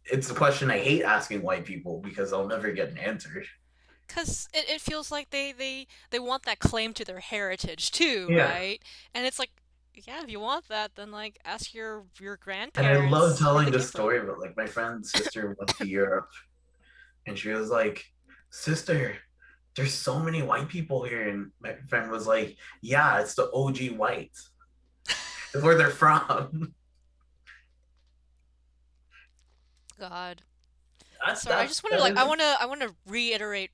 It's a question I hate asking white people because I'll never get an answer. because it feels like they want that claim to their heritage too, Yeah, right? And it's like, yeah, if you want that, then like ask your and I love grandparents where telling they this came from. story, but like my friend's sister went to Europe and she was like, "Sister, there's so many white people here," and my friend was like, "Yeah, it's the OG whites. It's where they're from." God. That's Sorry, I that just wanted to that like is I want to reiterate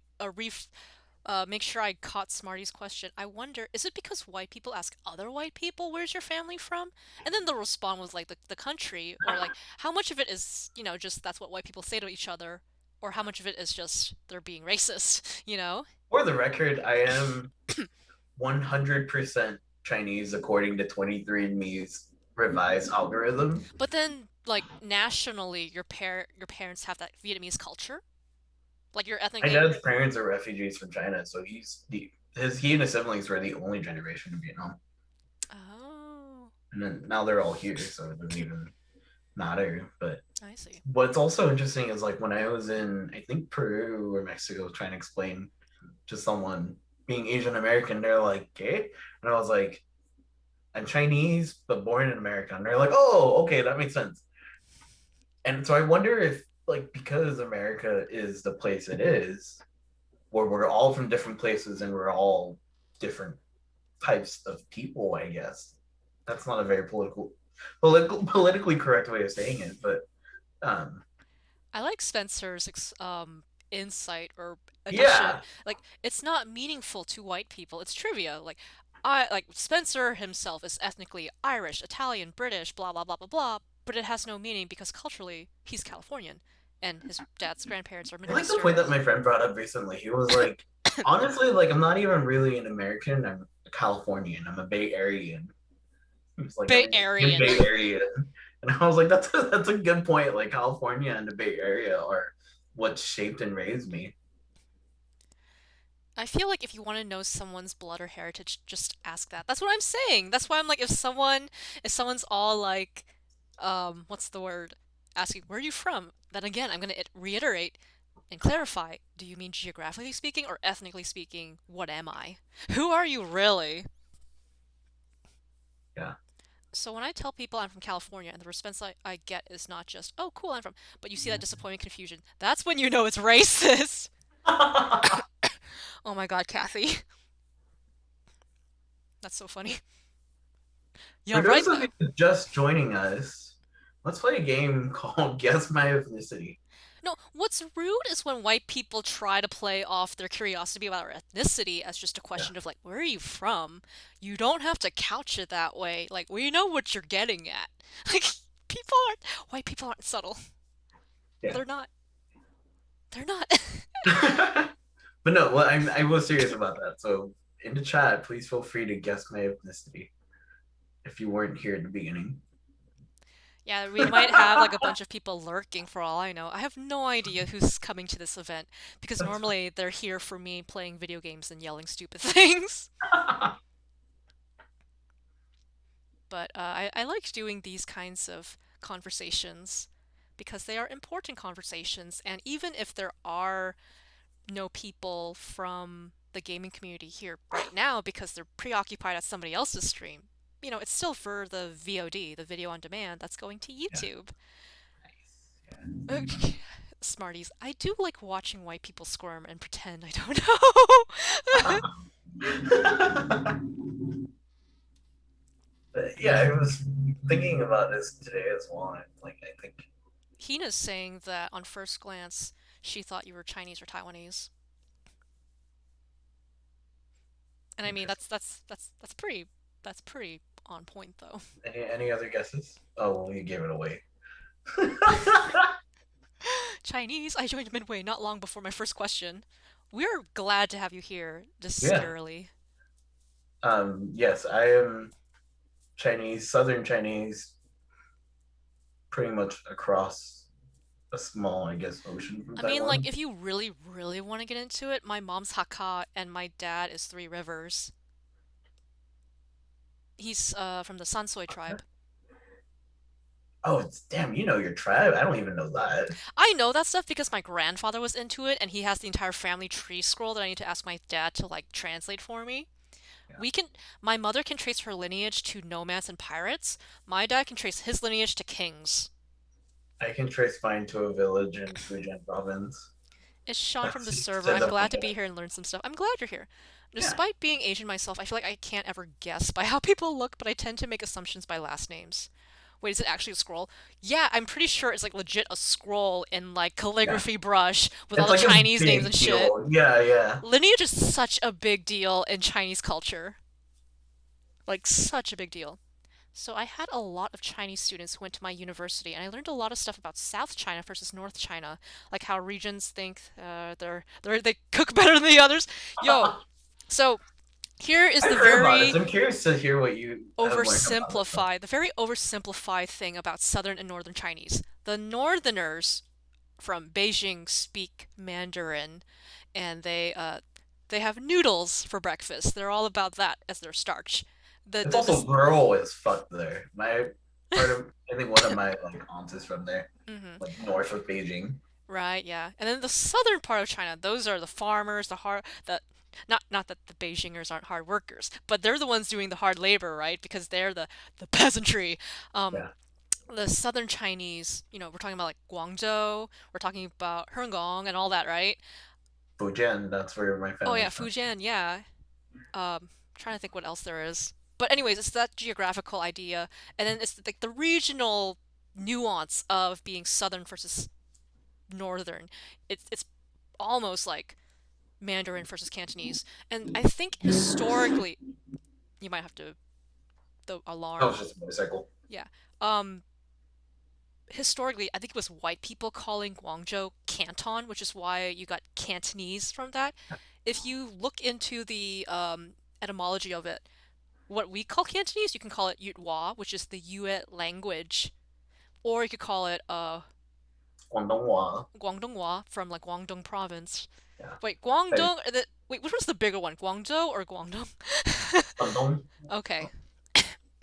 make sure I caught Smarty's question. I wonder, is it because white people ask other white people, where's your family from? And then they'll respond with like the country, or like how much of it is, just that's what white people say to each other, or how much of it is just they're being racist, you know? for the record. I am 100% Chinese according to 23andMe's revised algorithm. But then like nationally, your parents have that Vietnamese culture? Like your ethnic My dad's parents are refugees from China, so he and his siblings were the only generation in Vietnam, Oh, and then now they're all here, so it doesn't even matter. But I see. what's also interesting is like when I was in, I think Peru or Mexico, trying to explain to someone being Asian American, they're like, "Okay," and I was like, "I'm Chinese, but born in America," and they're like, "Oh, okay, that makes sense." And so I wonder if like because America is the place it is, where we're all from different places and we're all different types of people, I guess. That's not a very politically correct way of saying it, but um, I like Spencer's insight or addition. yeah, Like it's not meaningful to white people. It's trivia. Like I like Spencer himself is ethnically Irish, Italian, British, blah blah blah blah blah, but it has no meaning because culturally he's Californian and his dad's grandparents are I Middle like the point Eastern. that my friend brought up recently. He was like, honestly, like I'm not even really an American. I'm a Californian. I'm a Bay Arean. It's like Bay I'm in Aryan. Bay Area, and I was like, that's a good point. Like California and the Bay Area are what shaped and raised me. I feel like if you want to know someone's blood or heritage, just ask that. That's what I'm saying. That's why I'm like, if someone's all like, what's the word? Asking, where are you from? Then again, I'm gonna reiterate and clarify. Do you mean geographically speaking or ethnically speaking? What am I? Who are you really? Yeah. So when I tell people I'm from California and the response I get is not just, oh, cool, I'm from, but you see that disappointment, confusion, that's when you know it's racist. Oh my God, Kathy. That's so funny. For Yeah, right. those of you just joining us, let's play a game called Guess My Ethnicity. No, what's rude is when white people try to play off their curiosity about our ethnicity as just a Yeah. question of like, where are you from? You don't have to couch it that way. Like, we know what you're getting at. Like, white people aren't subtle. Yeah. They're not. They're not. But no, well, I was serious about that. So in the chat, please feel free to guess my ethnicity if you weren't here at the beginning. Yeah, we might have like a bunch of people lurking for all I know. I have no idea who's coming to this event because That's fine. normally they're here for me playing video games and yelling stupid things. But I like doing these kinds of conversations because they are important conversations. And even if there are no people from the gaming community here right now because they're preoccupied at somebody else's stream, it's still for the VOD, the video on demand, that's going to Yeah. YouTube. Nice. Uh, Smarties, I do like watching white people squirm and pretend I don't know. Yeah. But yeah, I was thinking about this today as well. And like, I think Hina's saying that on first glance, she thought you were Chinese or Taiwanese. And I mean Interesting. that's pretty on point though. Any other guesses? Oh, well, you gave it away. Chinese. I joined Midway not long before my first question. We're glad to have you here this Yeah. early. Yes, I am Chinese, Southern Chinese, pretty much across a small, I guess, ocean from I mean, like, Taiwan. if you really, really want to get into it, my mom's Hakka and my dad is Three Rivers. He's from the Sansoi tribe. Oh, it's, damn, you know your tribe. I don't even know that. I know that stuff because my grandfather was into it, and he has the entire family tree scroll that I need to ask my dad to like translate for me. Yeah. We can. My mother can trace her lineage to nomads and pirates. My dad can trace his lineage to kings. I can trace mine to a village in Fujian province. It's Sean from That's the server. said I'm the glad to be here and learn some stuff. I'm glad you're here. Yeah. Despite being Asian myself, I feel like I can't ever guess by how people look, but I tend to make assumptions by last names. Wait, is it actually a scroll? Yeah, I'm pretty sure it's like legit a scroll in like Yeah. calligraphy brush with all It's the like a Chinese names and big shit. deal. Yeah, yeah. Lineage is such a big deal in Chinese culture. Like, such a big deal. So I had a lot of Chinese students who went to my university, and I learned a lot of stuff about South China versus North China, like how regions think they cook better than the others. Yo, so here is I've the heard about it. very So I'm curious to hear what you have learned about it, though. the very oversimplified thing about Southern and Northern Chinese. The Northerners from Beijing speak Mandarin, and they have noodles for breakfast. They're all about that as their starch. The It's the also this. rural as fuck there. My part of I think one of my like aunts is from there, Mhm. like north of Beijing. Right, yeah. And then the southern part of China, those are the farmers, the not that the Beijingers aren't hard workers, but they're the ones doing the hard labor, right? Because they're the peasantry. Um, Yeah. the southern Chinese, we're talking about like Guangzhou, we're talking about Hengong and all that, right? Fujian, that's where my Oh yeah, family's from. Fujian, yeah. Trying to think what else there is. But anyways, it's that geographical idea, and then it's like the regional nuance of being southern versus northern. It's almost like Mandarin versus Cantonese. And I think historically, you might have to the That was alarm. just a motorcycle. Yeah. Um, historically, I think it was white people calling Guangzhou Canton, which is why you got Cantonese from that. If you look into the etymology of it, what we call Cantonese, you can call it Yutwa, which is the Yue language, or you could call it Guangdonghua. Guangdonghua from like Guangdong province. Yeah. Wait, Hey, wait, which one's the bigger one, Guangzhou or Guangdong? Guangdong. Okay,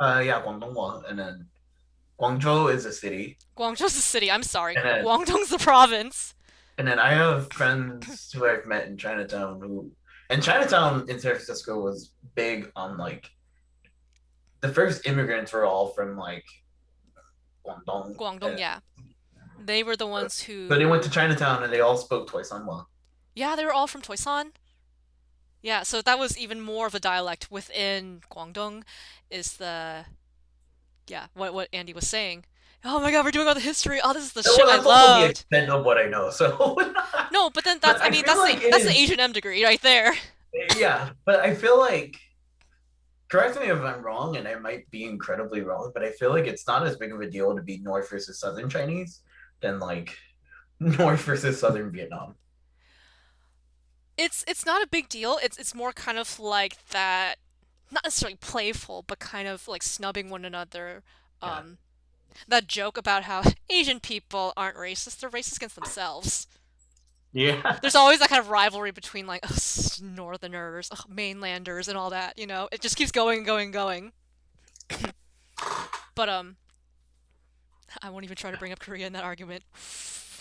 Yeah, Guangdonghua, and then Guangzhou is a city, Guangzhou's the city. I'm sorry, and then Guangdong's the province. I have friends who I've met in Chinatown and Chinatown in San Francisco was big on like the first immigrants were all from like Guangdong. Guangdong, yeah, they were the ones So they who, went to Chinatown and they all spoke twice on one. yeah, they were all from Toisan. Yeah, so that was even more of a dialect within Guangdong, is the yeah what Andy was saying. Oh my God, we're doing all the history. Oh, this is the shit Well, I that's also the loved. extent of what I know. So, No, but then but I I mean, feel like it that's the is, Asian M degree right there. yeah. But I feel like, correct me if I'm wrong, and I might be incredibly wrong, but I feel like it's not as big of a deal to be North versus Southern Chinese than like North versus Southern Vietnam. It's not a big deal. It's more kind of like that, not necessarily playful, but kind of like snubbing one another. Yeah. Um, that joke about how Asian people aren't racist; they're racist against themselves. Yeah. There's always that kind of rivalry between like Northerners, mainlanders, and all that. It just keeps going and going and going. But I won't even try to bring up Korea in that argument.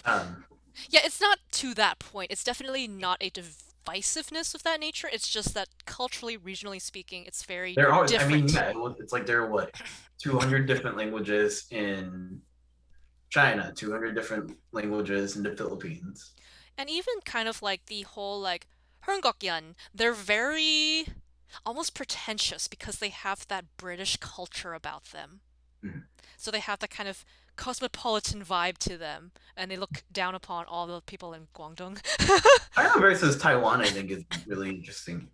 Um, Yeah, it's not to that point. It's definitely not a divisiveness of that nature. It's just that culturally, regionally speaking, it's very there are, I mean, different. yeah, it's like there are what, 200 different languages in China, 200 different languages in the Philippines. And even kind of like the whole like Hungokyan, they're very almost pretentious because they have that British culture about them. Mhm. So they have that kind of cosmopolitan vibe to them, and they look down upon all the people in Guangdong. China versus Taiwan, I think, is really interesting.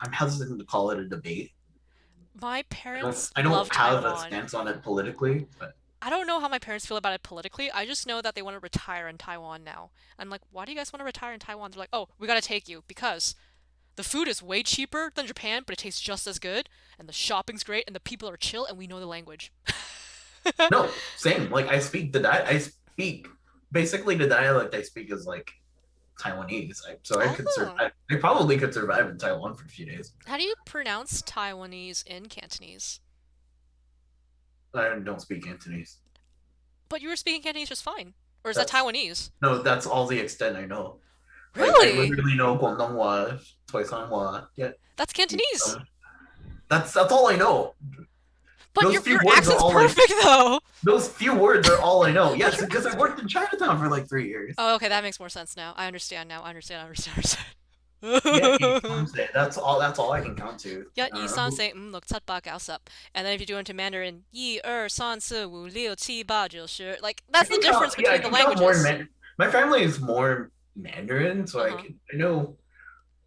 I'm hesitant to call it a debate. My parents I love don't have a Taiwan. stance on it politically, but I don't know how my parents feel about it politically. I just know that they want to retire in Taiwan now. I'm like, why do you guys want to retire in Taiwan? They're like, oh, we gotta take you because the food is way cheaper than Japan, but it tastes just as good, and the shopping's great, and the people are chill, and we know the language. no, same. Like I speak basically the dialect I speak is like Taiwanese. So I could Oh. I probably could survive in Taiwan for a few days. How do you pronounce Taiwanese in Cantonese? I don't speak Cantonese. But you were speaking Cantonese just fine. Or is that That's Taiwanese? no, that's all the extent I know. Like I Really? literally know Guangdonghua, Toisanhua. Yeah, That's Cantonese. that's all I know. But Those your few your words are accent's all I perfect though. those few words are all I know. But Yes, your because I accent's worked in perfect. Chinatown for like 3 years. Oh, okay, that makes more sense now. I understand now. I understand. I understand. I Yeah, understand. that's all. That's all I can count to. Yeah, I you don't sound know. say look 七八搞 up, and then if you do it into Mandarin, 1 2 3 4 5 6 7 8 9 10 like I that's the can count. difference Yeah, I between the can count more. languages. My family is more Mandarin, so Uh huh. I know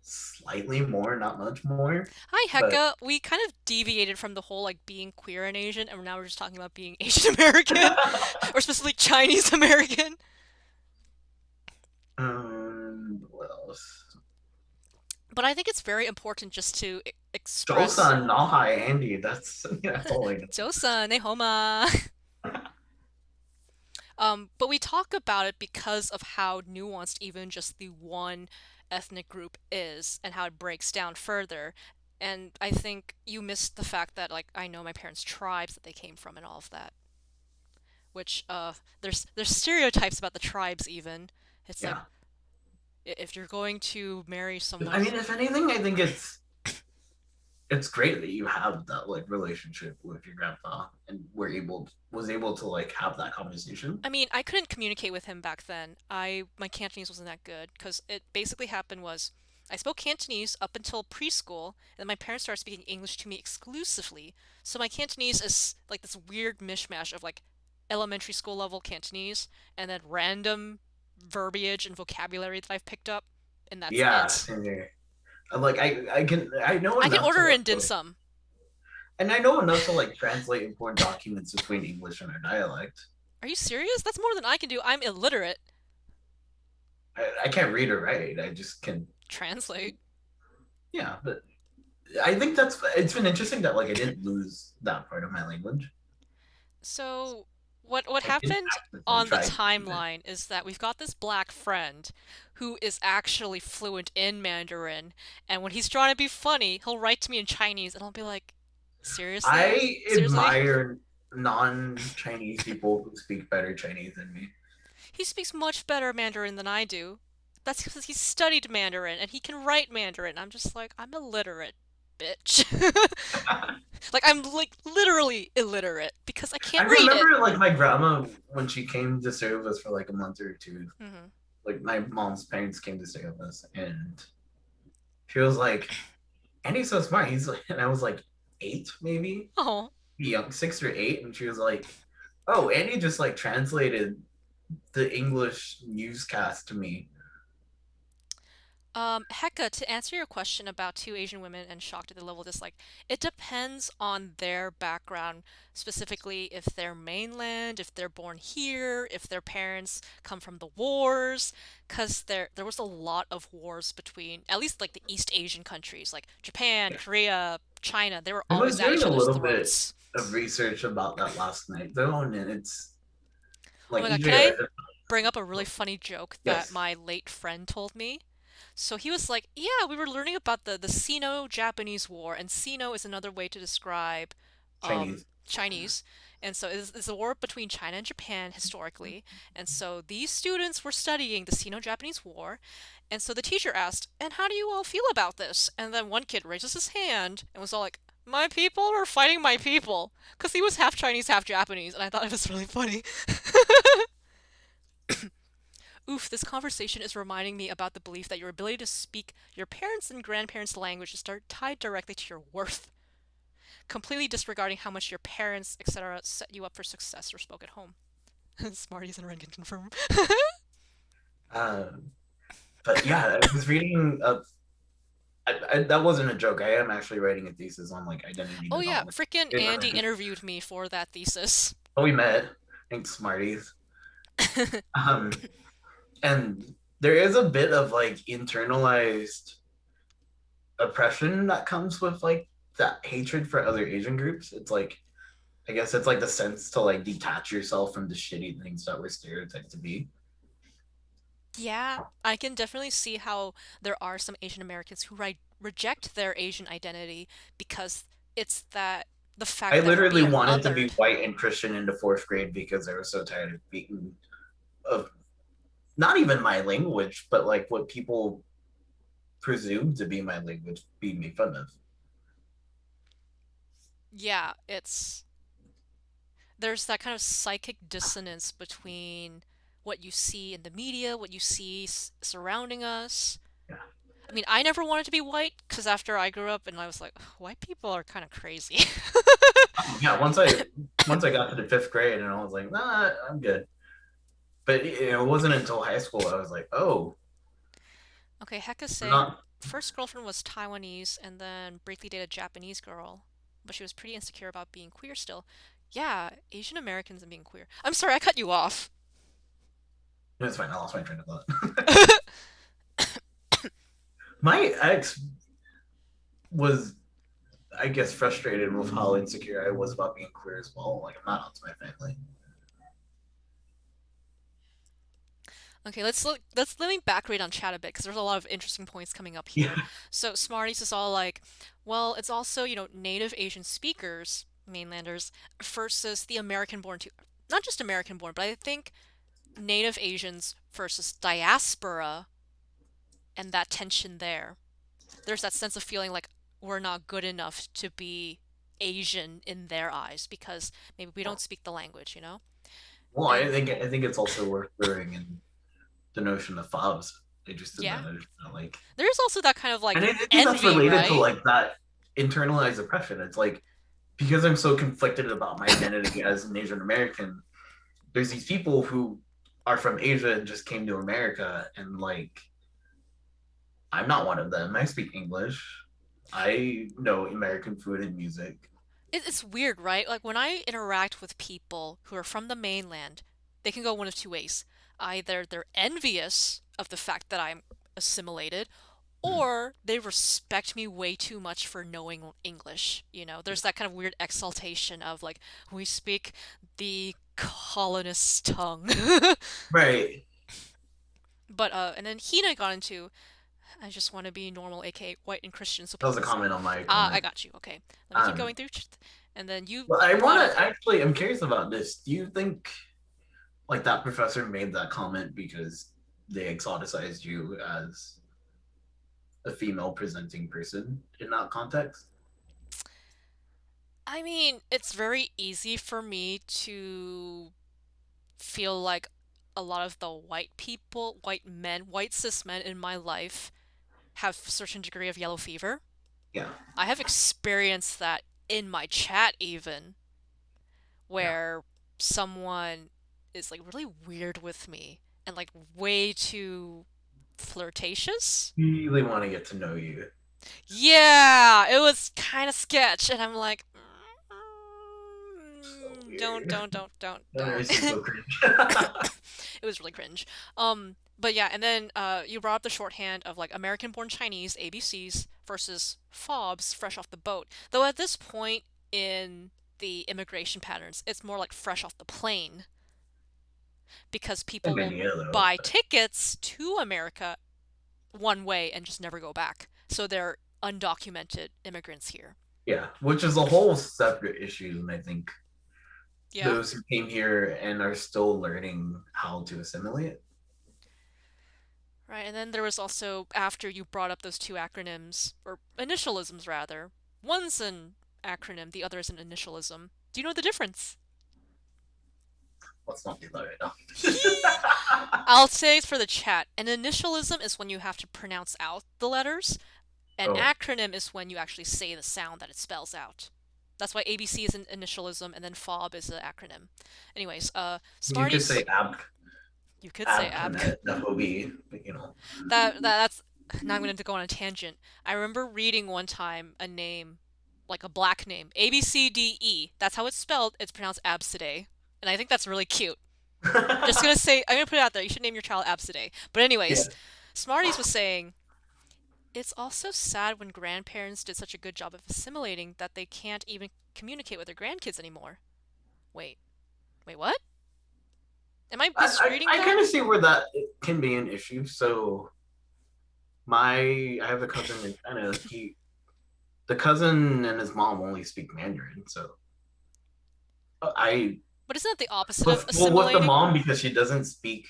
slightly more, not much more. Hi, But Hecka. We kind of deviated from the whole like being queer and Asian, and now we're just talking about being Asian American, or specifically Chinese American. what else? But I think it's very important just to express Joseon, Nahai, Andy. That's yeah, that's all I know. 早晨, 네 homa. But we talk about it because of how nuanced even just the one ethnic group is and how it breaks down further. And I think you missed the fact that like I know my parents' tribes that they came from and all of that. Which there's stereotypes about the tribes even. It's like Yeah. if you're going to marry I someone. mean, if anything, I think it's great that you have that like relationship with your grandpa and was able to like have that conversation. I mean, I couldn't communicate with him back then. I my Cantonese wasn't that good because it basically happened was I spoke Cantonese up until preschool, and then my parents started speaking English to me exclusively. So my Cantonese is like this weird mishmash of like elementary school level Cantonese and then random verbiage and vocabulary that I've picked up, and that's Yeah, it. same here. Like I know I can enough to order like in dim sum. and I know enough to like translate important documents between English and our dialect. Are you serious? That's more than I can do. I'm illiterate. I can't read or write. I just can. Translate. Yeah, but I think that's it's been interesting that like I didn't lose that part of my language. So, what I didn't happened actively on the try to keep it. timeline is that we've got this black friend who is actually fluent in Mandarin, and when he's trying to be funny, he'll write to me in Chinese, and I'll be like, "Seriously? I Seriously?" admire non-Chinese people who speak better Chinese than me. He speaks much better Mandarin than I do. That's because he studied Mandarin and he can write Mandarin. I'm just like, I'm illiterate, bitch. Like I'm like literally illiterate because I I can't read it. remember like my grandma when she came to stay with us for like a month or two. Hmm. Like my mom's parents came to stay with us, and she was like, "Andy's so smart." He's like, and I was like 8, maybe Oh, young, 6 or 8, and she was like, "Oh, Andy just like translated the English newscast to me." Hecka, to answer your question about two Asian women and shocked at the level of dislike, it depends on their background, specifically if they're mainland, if they're born here, if their parents come from the wars, because there was a lot of wars between at least like the East Asian countries, like Japan, Yeah. Korea, China. They were I was always at doing each a other's little bit throats. of research about that last night, though, and it's Oh like my God, can I EJ. bring up a really funny joke that Yes, my late friend told me? So he was like, "Yeah, we were learning about the Sino-Japanese War, and Sino is another way to describe Chinese. Chinese. And so it's a war between China and Japan historically. And so these students were studying the Sino-Japanese War. And so the teacher asked, 'And how do you all feel about this?' And then one kid raises his hand and was all like, 'My people are fighting my people,' because he was half Chinese, half Japanese, and I thought it was really funny. Oof, this conversation is reminding me about the belief that your ability to speak your parents' and grandparents' language is tied directly to your worth, completely disregarding how much your parents, etc., set you up for success or spoke at home. Smarties and Ren can confirm. Um, but yeah, I was reading. that wasn't a joke. I am actually writing a thesis on like identity Oh yeah, development. freaking Asian Andy American. interviewed me for that thesis. Oh, we met. Thanks, Smarties. Um, and there is a bit of like internalized oppression that comes with like that hatred for other Asian groups. It's like I guess it's like the sense to like detach yourself from the shitty things that we're stereotyped to be. Yeah, I can definitely see how there are some Asian Americans who reject their Asian identity because it's that the I fact that we're literally being wanted to be othered. white and Christian into fourth grade because I was so tired of being of not even my language, but like what people presume to be my language being made fun of. Yeah, it's there's that kind of psychic dissonance between what you see in the media, what you see surrounding us. Yeah. I mean, I never wanted to be white because after I grew up and I was like, white people are kind of crazy. Yeah, once I got to the fifth grade and I was like, nah, I'm good. But it wasn't until high school I was like, oh, Okay, heck is say, not first girlfriend was Taiwanese and then briefly dated a Japanese girl, but she was pretty insecure about being queer still. Yeah, Asian Americans and being queer. I'm sorry, I cut you off. it's fine. I lost my train of thought. My ex was, I guess, frustrated with how insecure I was about being queer as well. Like, I'm not out to my family. Okay, let's let me backgrade on chat a bit because there's a lot of interesting points coming up Yeah. here. So Smarties is all like, well, it's also, native Asian speakers, mainlanders, versus the American-born too. Not just American-born, but I think native Asians versus diaspora and that tension there. There's that sense of feeling like we're not good enough to be Asian in their eyes because maybe we don't speak the language, you know? Well, And I think it's also worth throwing in the notion of fobs. I just did yeah, that. Like, there's also that kind of and like I think that's envy, related to right? like that internalized oppression. It's like because I'm so conflicted about my identity as an Asian American, there's these people who are from Asia and just came to America, and like I'm not one of them. I speak English. I know American food and music. It's weird, right? Like when I interact with people who are from the mainland, they can go one of two ways. Either they're envious of the fact that I'm assimilated, Hmm. or they respect me way too much for knowing English. There's that kind of weird exaltation of like, we speak the colonist tongue. Right. But, and then Hina got into, I just want to be normal, aka white and Christian, so That was a people say, comment on my ah, I comment. got you. Okay, let me keep Um, going through. And then you but I want brought up, to actually. I'm curious about this. Do you think like that professor made that comment because they exoticized you as a female presenting person in that context? I mean, it's very easy for me to feel like a lot of the white people, white men, white cis men in my life have a certain degree of yellow fever. Yeah. I have experienced that in my chat even, Yeah. where someone is like really weird with me and like way too flirtatious. Really want to get to know you. Yeah, it was kind of sketch, and I'm like, So don't, weird. don't, don't, don't, That don't. makes me so cringe. It was really cringe. But yeah, and then you brought up the shorthand of like American-born Chinese ABCs versus FOBs, fresh off the boat. Though at this point in the immigration patterns, it's more like fresh off the plane because Same people will idea though. buy But tickets to America one way and just never go back. So they're undocumented immigrants here. yeah, which is a whole separate issue, and I think Yeah. those who came here and are still learning how to assimilate. Right, and then there was also, after you brought up those two acronyms, or initialisms rather, one's an acronym, the other is an initialism. Do you know the difference? Let's not do that right Hee. now. I'll say it for the chat. An initialism is when you have to pronounce out the letters. An Oh, acronym is when you actually say the sound that it spells out. That's why ABC is an initialism and then FOB is an acronym. Anyways, you could say Smarties, you could say AB. abconet, FOB, but you know. That's now I'm going to go on a tangent. I remember reading one time a name, like a black name, ABCDE. That's how it's spelled. It's pronounced Absidae. And I think that's really cute. Just gonna say, I'm gonna put it out there. You should name your child Absidae. But Yeah. anyways, Smarties was saying it's also sad when grandparents did such a good job of assimilating that they can't even communicate with their grandkids anymore. Wait, wait, what? Am I misreading I that? kind of see where that can be an issue. So I have a cousin in China. The cousin and his mom only speak Mandarin. So I, But isn't that the opposite of with the assimilating? mom, because she doesn't speak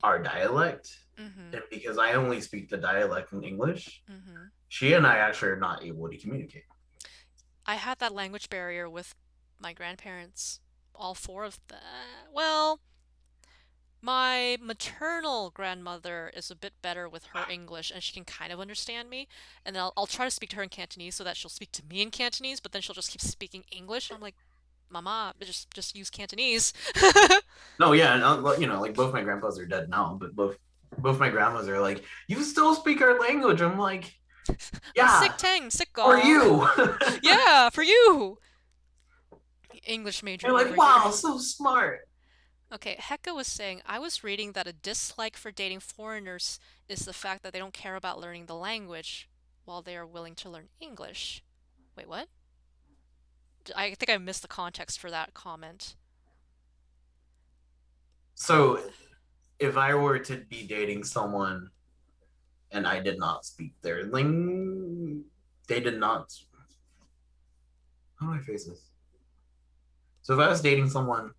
our dialect, Mm-hmm. and because I only speak the dialect in English, Mm-hmm. she and I actually are not able to communicate. I had that language barrier with my grandparents. All four of them. Well, my maternal grandmother is a bit better with her English and she can kind of understand me. And then I'll try to speak to her in Cantonese so that she'll speak to me in Cantonese, but then she'll just keep speaking English. And I'm like, Mama, just use Cantonese. No, yeah, and, like both my grandpas are dead now, but both my grandmas are like, "You still speak our language." I'm like, Sick "Yeah, tang, sick for gong. you." Yeah, for you. English major They're like, over here. "Wow, so smart." Okay, Hecka was saying, I was reading that a dislike for dating foreigners is the fact that they don't care about learning the language while they are willing to learn English. Wait, what? I think I missed the context for that comment. So if I were to be dating someone and I did not speak their they did not. How do I phrase this? So if I was dating someone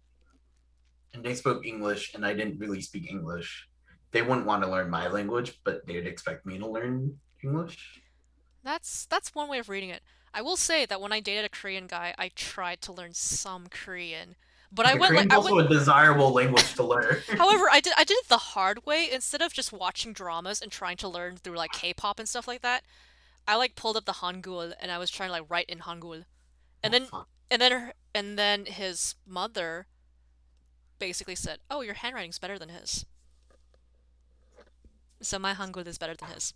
and they spoke English and I didn't really speak English, they wouldn't want to learn my language, but they'd expect me to learn English. That's one way of reading it. I will say that when I dated a Korean guy, I tried to learn some Korean. But Okay, Korean's I also went a desirable language to learn. however, I did it the hard way. Instead of just watching dramas and trying to learn through like K-pop and stuff like that, I like pulled up the Hangul and I was trying to like write in Hangul. And Oh, then fuck. and then his mother basically said, "Oh, your handwriting's better than his." So my Hangul is better than his.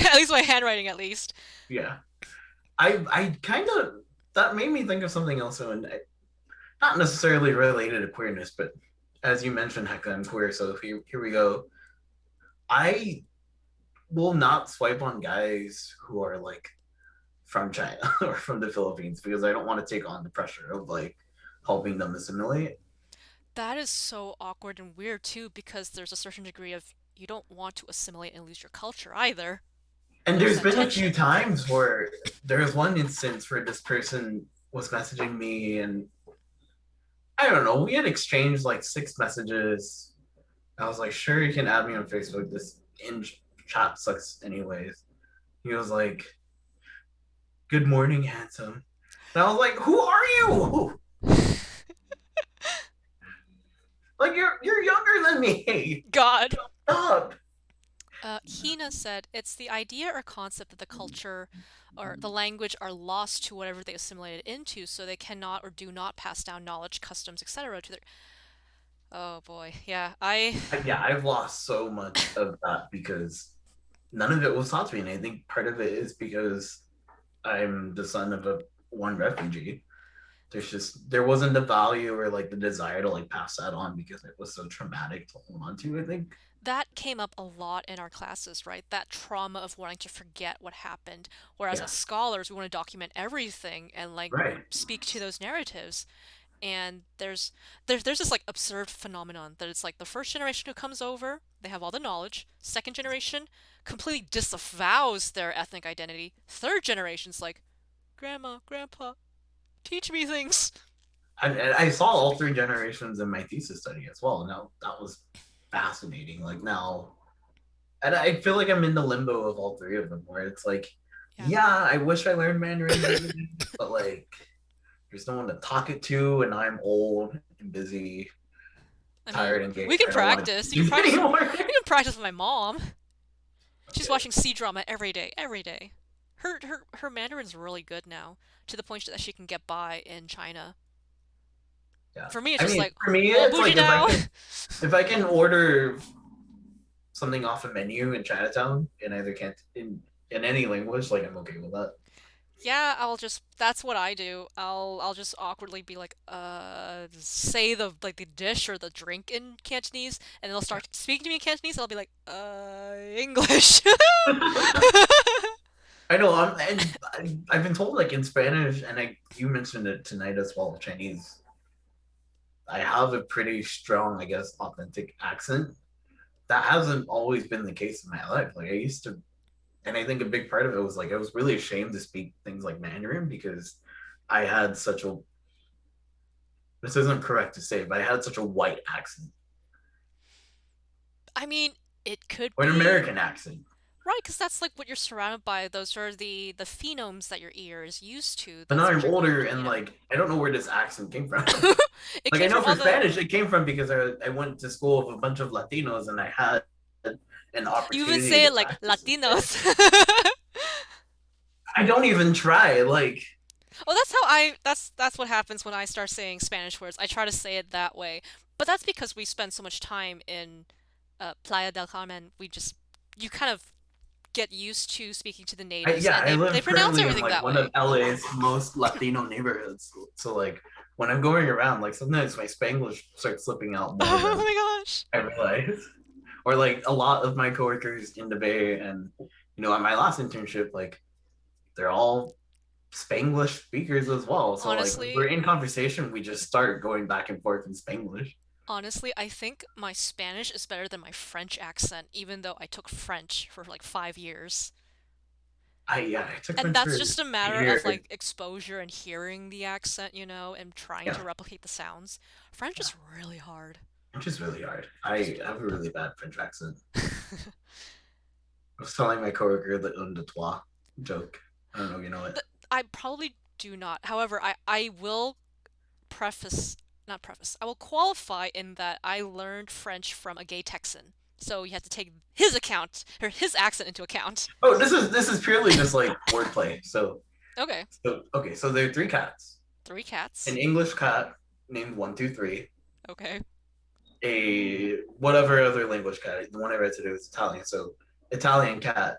At least my handwriting, at least. Yeah. I kind of, that made me think of something else, and not necessarily related to queerness, but as you mentioned, Hecka, I'm queer, so here we go. I will not swipe on guys who are like from China or from the Philippines because I don't want to take on the pressure of like helping them assimilate. That is so awkward and weird too, because there's a certain degree of you don't want to assimilate and lose your culture either. And There's there's that been a few tension. times where there's one instance where this person was messaging me, and I don't know, we had exchanged like 6 messages. I was like, sure, you can add me on Facebook. This in chat sucks anyways. He was like, good morning, handsome. And I was like, who are you? Like you're younger than me. God. Stop. Hina said it's the idea or concept that the culture or the language are lost to whatever they assimilated into, so they cannot or do not pass down knowledge, customs, etc. to their. Oh boy, yeah, I. Yeah, I've lost so much of that because none of it was taught to me. And I think part of it is because I'm the son of a one refugee. There wasn't the value or like the desire to like pass that on because it was so traumatic to hold on to, I think. That came up a lot in our classes, right? That trauma of wanting to forget what happened. Whereas Yeah. as scholars, we want to document everything and like Right. speak to those narratives. And there's this like absurd phenomenon that it's like the first generation who comes over, they have all the knowledge. Second generation completely disavows their ethnic identity. Third generation's like, Grandma, Grandpa, teach me things. I saw all 3 generations in my thesis study as well. Now that was fascinating. Like now, and I feel like I'm in the limbo of all 3 of them, where it's like, Yeah. yeah, I wish I learned Mandarin better, but like, there's no one to talk it to, and I'm old and busy, I mean, tired, and gay. we can I don't want to practice. do it anymore. You can practice with my mom. She's Okay. watching C drama every day, every day. Her Mandarin's really good now, to the point that she can get by in China. Yeah. For me, it's I just mean, like, for me, well, it's bougie like now. if I can order something off a menu in Chinatown in either can't in any language, like I'm okay with that. Yeah, that's what I do. I'll just awkwardly be like, say the like the dish or the drink in Cantonese, and they'll start speaking to me in Cantonese, and I'll be like, English. I know. And I've been told like in Spanish, and you mentioned it tonight as well. Chinese. I have a pretty strong, I guess, authentic accent. That hasn't always been the case in my life. Like I used to, and I think a big part of it was like I was really ashamed to speak things like Mandarin because I had such a. This isn't correct to say, but I had such a white accent I mean, it could or an be American accent. right, because that's like what you're surrounded by. Those are the phonemes that your ear is used to. But now That's what I'm you're going to older be, and like I don't know where this accent came from. It Like I came know from for all the. Spanish, it came from because I went to school with a bunch of Latinos and I had an You even opportunity say to it like practice in Latinos. Spanish. I don't even try. Like Oh, that's how I. That's what happens when I start saying Spanish words. I try to say it that way, but that's because we spend so much time in Playa del Carmen. You kind of get used to speaking to the natives, yeah, and I they live pronounce currently in everything like that one of way. LA's most Latino neighborhoods. So like when I'm going around, like sometimes my Spanglish starts slipping out more Oh than my gosh. I realize. Or like a lot of my coworkers in the Bay and at my last internship, like they're all Spanglish speakers as well. So like when we're Honestly, in conversation, we just start going back and forth in Spanglish. honestly, I think my Spanish is better than my French accent, even though I took French for like 5 years. I took And French that's for just a a matter of year. like exposure and hearing the accent, and trying Yeah, to replicate the sounds. French yeah. is really hard. French is really hard. It's I really have a really bad French accent. hard. I was telling my coworker the un de toi joke. I don't know if you know it. I probably do not. However, I will preface, not preface, I will qualify in that I learned French from a gay Texan. So you have to take his account, or his accent into account. Oh, this is purely just like wordplay. Okay. Okay, so there are three cats. Three An cats. English cat named 123. Okay. A whatever other language cat. The one I read today was Italian. So Italian cat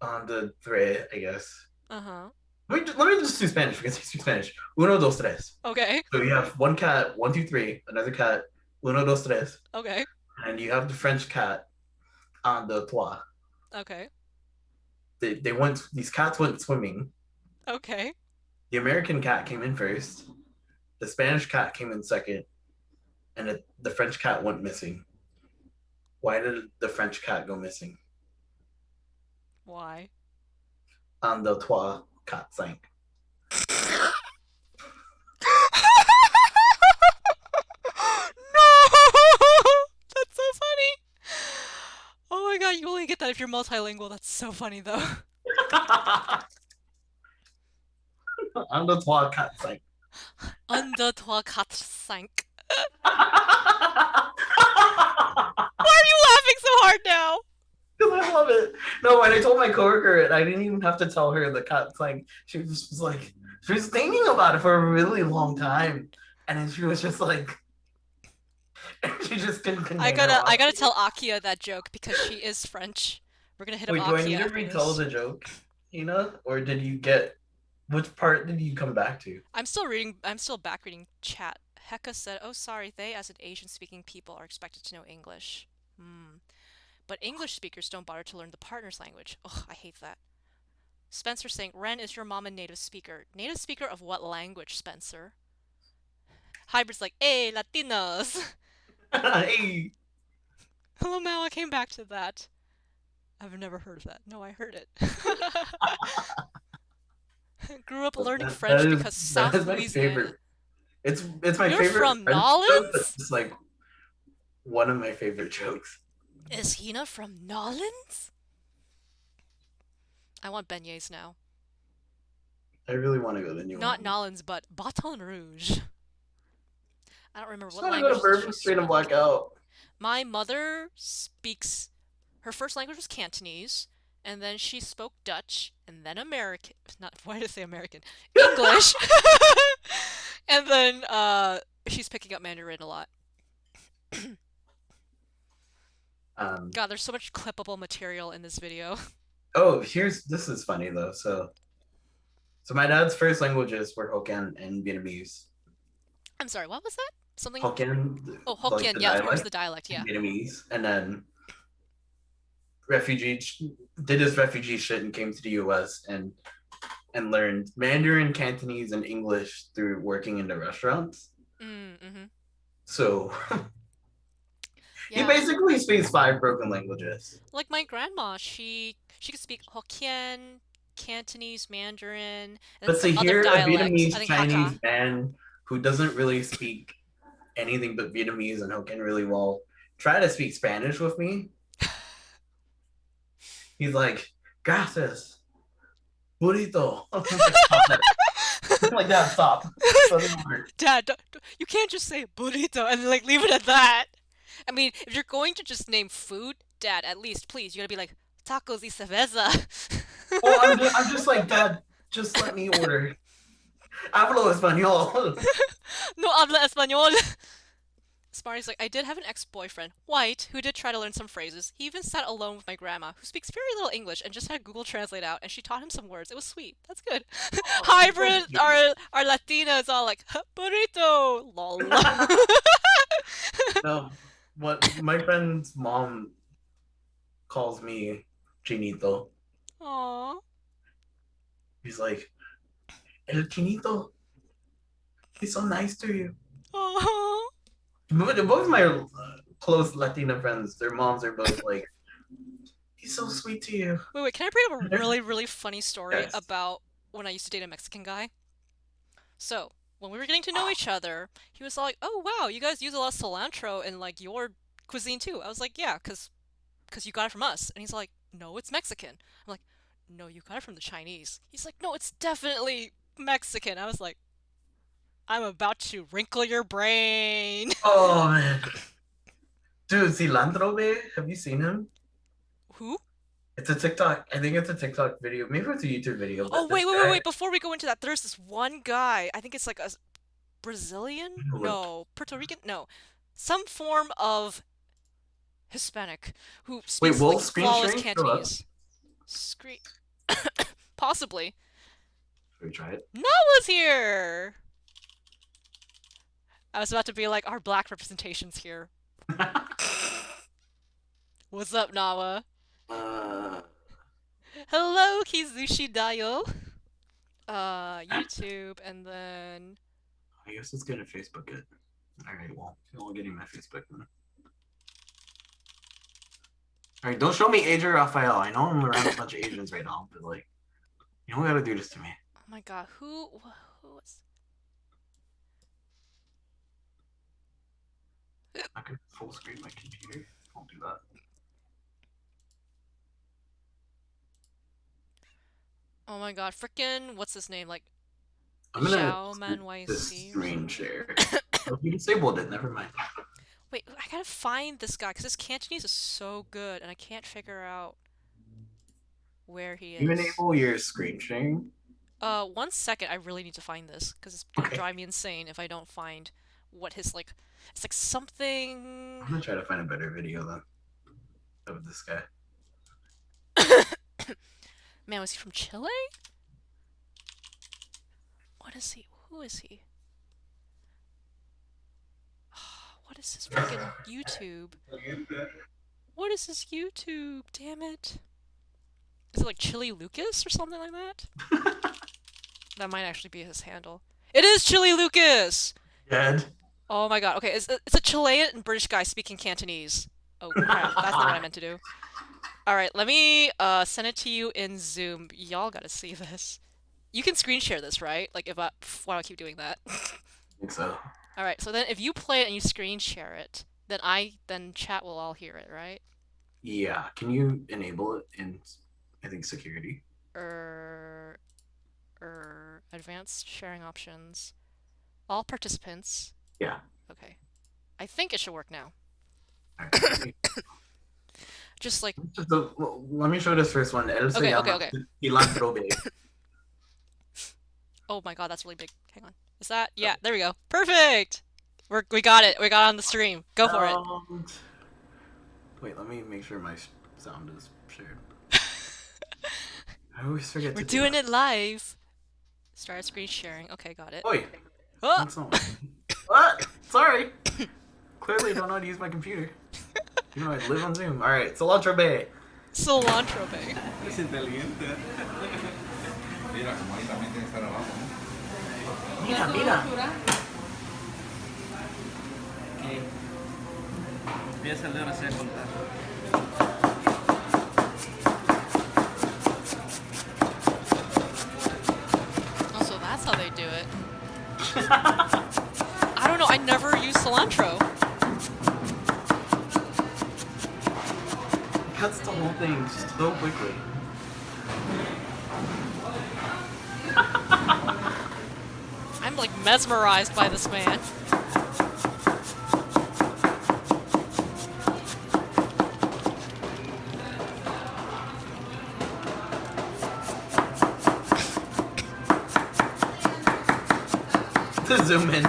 on the thread, I guess. Uh-huh. Let me just do Spanish because I speak Spanish. Uno, dos, tres. Okay. So you have one cat, 123, another cat, uno, dos, tres, Okay. and you have the French cat on the trois. Okay. These cats went swimming. Okay. The American cat came in first. The Spanish cat came in second, and the French cat went missing. Why did the French cat go missing? Why? On the trois, cat sank. No! That's so funny. Oh my god, you only get that if you're multilingual. That's so funny though. On the trois, cat sank. Under toi quatre cinq. Because Why are you laughing so hard now? I love it. No, when I told my coworker it, I didn't even have to tell her the cat sank. She just was like, she was thinking about it for a really long time, and then she was just like, she just couldn't I contain her gotta I laughter. gotta tell Akia that joke because she is French. We're gonna hit up Wait, do I Akia need to after retell this. the joke, Ina, or did you get which part did you come back to? I'm still back reading chat. Heka said, "Oh, sorry, they, as an Asian-speaking people, are expected to know English. Hmm. But English speakers don't bother to learn the partner's language. Ugh, I hate that." Spencer saying, "Ren, is your mom a native speaker? Native speaker of what language, Spencer?" Hybrid's like, "Hey, Latinos." Hey, Hello, Mal. I came back to that. I've never heard of that. No, I heard it. Grew up learning that, that French is because that South is my favorite. Louisiana. It's my You're favorite from French joke, but Nolans? it's like one of my favorite jokes. Is Hina from Nolans? I want beignets now. I really want to go to New Not Orleans. Nolans, but Baton Rouge. I don't remember Just what want to go to language does she Bourbon Street and speak. black out. My mother speaks. Her first language was Cantonese, and then she spoke Dutch, and then American. Not why did I say American? English, and then, she's picking up Mandarin a lot. Um, God, there's so much clippable material in this video. oh, here's this is funny though. So my dad's first languages were Hokkien and Vietnamese. I'm sorry, what was that? Something. Hokkien, Oh, like Hokkien. the Yeah, of course, dialect, the dialect. and Yeah. Vietnamese, and then refugee did his refugee shit and came to the U.S. and learned Mandarin, Cantonese, and English through working in the restaurants. Mm-hmm. So he Yeah. basically speaks five broken languages. Like my grandma, she could speak Hokkien, Cantonese, Mandarin, and then But some to other hear a dialect. I Vietnamese think Hakka. Chinese man who doesn't really speak anything but Vietnamese and Hokkien really well try to speak Spanish with me, he's like, gracias, burrito. I'm like, stop that. I'm like, Dad, stop. Doesn't work. Dad, you can't just say burrito and like leave it at that. I mean, if you're going to just name food, Dad, at least please, you gotta be like tacos y cerveza. Oh, I'm just like, Dad, just let me order. Hablo español. No habla español. Smarty's like, I did have an ex-boyfriend, white, who did try to learn some phrases. He even sat alone with my grandma, who speaks very little English, and just had Google Translate out, and she taught him some words. It was sweet. That's good. Oh, that's so Hybrid, cute. our Latina is all like, burrito, lol. No, what my friend's mom calls me Chinito. Aww. He's like, El Chinito, he's so nice to you. Aww. Both my close Latina friends, their moms are both like, he's so sweet to you. Wait, can I bring up a really, really funny story Yes. about when I used to date a Mexican guy? So, when we were getting to know each other, he was like, "Oh wow, you guys use a lot of cilantro in like your cuisine too." I was like, "Yeah, cause you got it from us." And he's like, "No, it's Mexican." I'm like, "No, you got it from the Chinese." He's like, "No, it's definitely Mexican." I was like, "I'm about to wrinkle your brain." Oh man, dude, cilantro babe, have you seen him? Who? It's a TikTok. I think it's a TikTok video. Maybe it's a YouTube video. Oh But wait, this wait, wait, guy, wait! Before we go into that, there's this one guy. I think it's like a Brazilian? look. No, Puerto Rican? No, some form of Hispanic who Wait, speaks will like screen flawless sharing show up? Cantonese. Scree Possibly. Should we try it? Nawa's here! I was about to be like, our black representation's here. What's up, Nawa? uh, Hello, Kizushi Dayo. YouTube, and then... I guess it's good to Facebook it. All right, well, we'll get him my Facebook then. All right, don't show me Adrian Raphael. I know I'm around a bunch of Asians right now, but like, you don't gotta do this to me. Oh my god, who was... I could full screen my computer. Won't do that. Oh my god, frickin' what's his name? Like, I'm gonna Zhao skip this ManYC or screen something? share. Oh, you disabled it. Never mind. Wait, I gotta find this guy, because his Cantonese is so good, and I can't figure out where he You is. enable your screen sharing. 1 second, I really need to find this, because it's gonna Okay. drive me insane if I don't find what his, like, it's like something... I'm gonna try to find a better video then of this guy. Man, was he from Chile? What is he? Who is he? What is his freaking YouTube? What is his YouTube? Damn it. Is it like Chilli Lucas or something like that? That might actually be his handle. It is Chilli Lucas! Dead. Oh my god. Okay, it's a Chilean and British guy speaking Cantonese. Oh crap, that's not what I meant to do. Alright, let me send it to you in Zoom. Y'all gotta see this. You can screen share this, right? Like if I why do I keep doing that? think so. Alright, so then if you play it and you screen share it, then chat will all hear it, right? Yeah. Can you enable it in, I think, security? Er advanced sharing options. All participants. Yeah. Okay. I think it should work now. All right. Just like Let me show this first one. Él se okay, okay, llama okay. cilantro babe. Oh my god, that's really big. Hang on. Is that? Yeah, there we go. Perfect. We got it. We got it on the stream. Go for it. Um, Wait, let me make sure my sound is shared. I always forget We're to do doing that. it live. Start screen sharing. Okay, got it. Oi, Oh! that's not working. What? Sorry. Clearly don't know how to use my computer. You know, I live on Zoom. Alright, cilantro bay. Cilantro bay. Es inteligente. Mira, como ahí también tiene que estar abajo, ¿no? Mira, mira. Ok. Empieza el ahora sí a contar. Oh, so that's how they do it. I don't know, I never use cilantro. Cuts the whole thing so quickly. I'm like mesmerized by this man. To zoom in.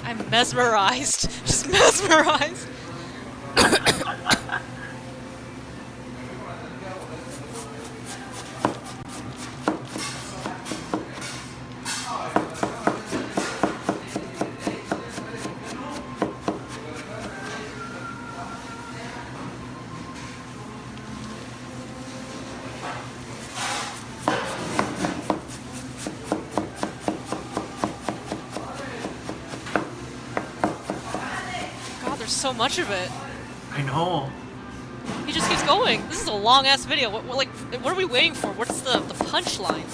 I'm mesmerized. Just mesmerized. God, there's so much of it. I know. He just keeps going. This is a long ass video. What are we waiting for? What's the punchline?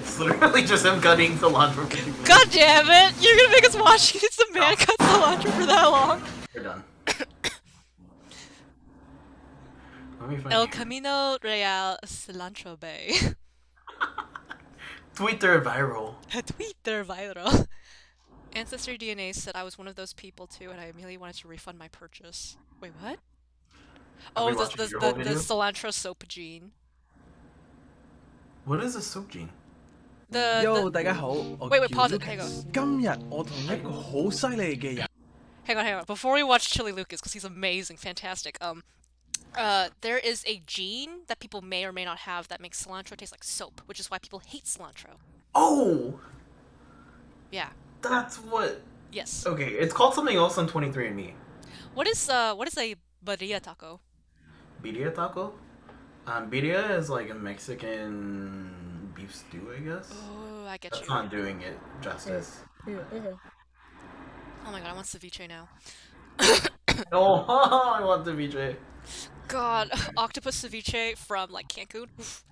It's literally just him cutting cilantro. God damn it! You're gonna make us watch the man cut cilantro for that long. We're done. Let me find El you. Camino Real Cilantro Bay. Twitter viral. Twitter viral. Ancestry DNA said I was one of those people too, and I immediately wanted to refund my purchase. Wait, what? Are we Oh, watching your whole the video? cilantro soap gene. What is a soap gene? Yo，大家好，我 Wait, 叫 pause it. Hang Lucas。on. 今日我同一個好犀利嘅人， Hang on. Before we watch Chilli Lucas, because he's amazing, fantastic. There is a gene that people may or may not have that makes cilantro taste like soap, which is why people hate cilantro. Oh, Yeah. that's what. Yes. Okay, it's called something else on 23andMe. What is a birria taco? Birria taco? Birria is like a Mexican beef stew, I guess. Oh, I get That's you. not doing it justice. Oh my god, I want ceviche now. Oh, I want the VJ. God, octopus ceviche from like Cancun. Oof.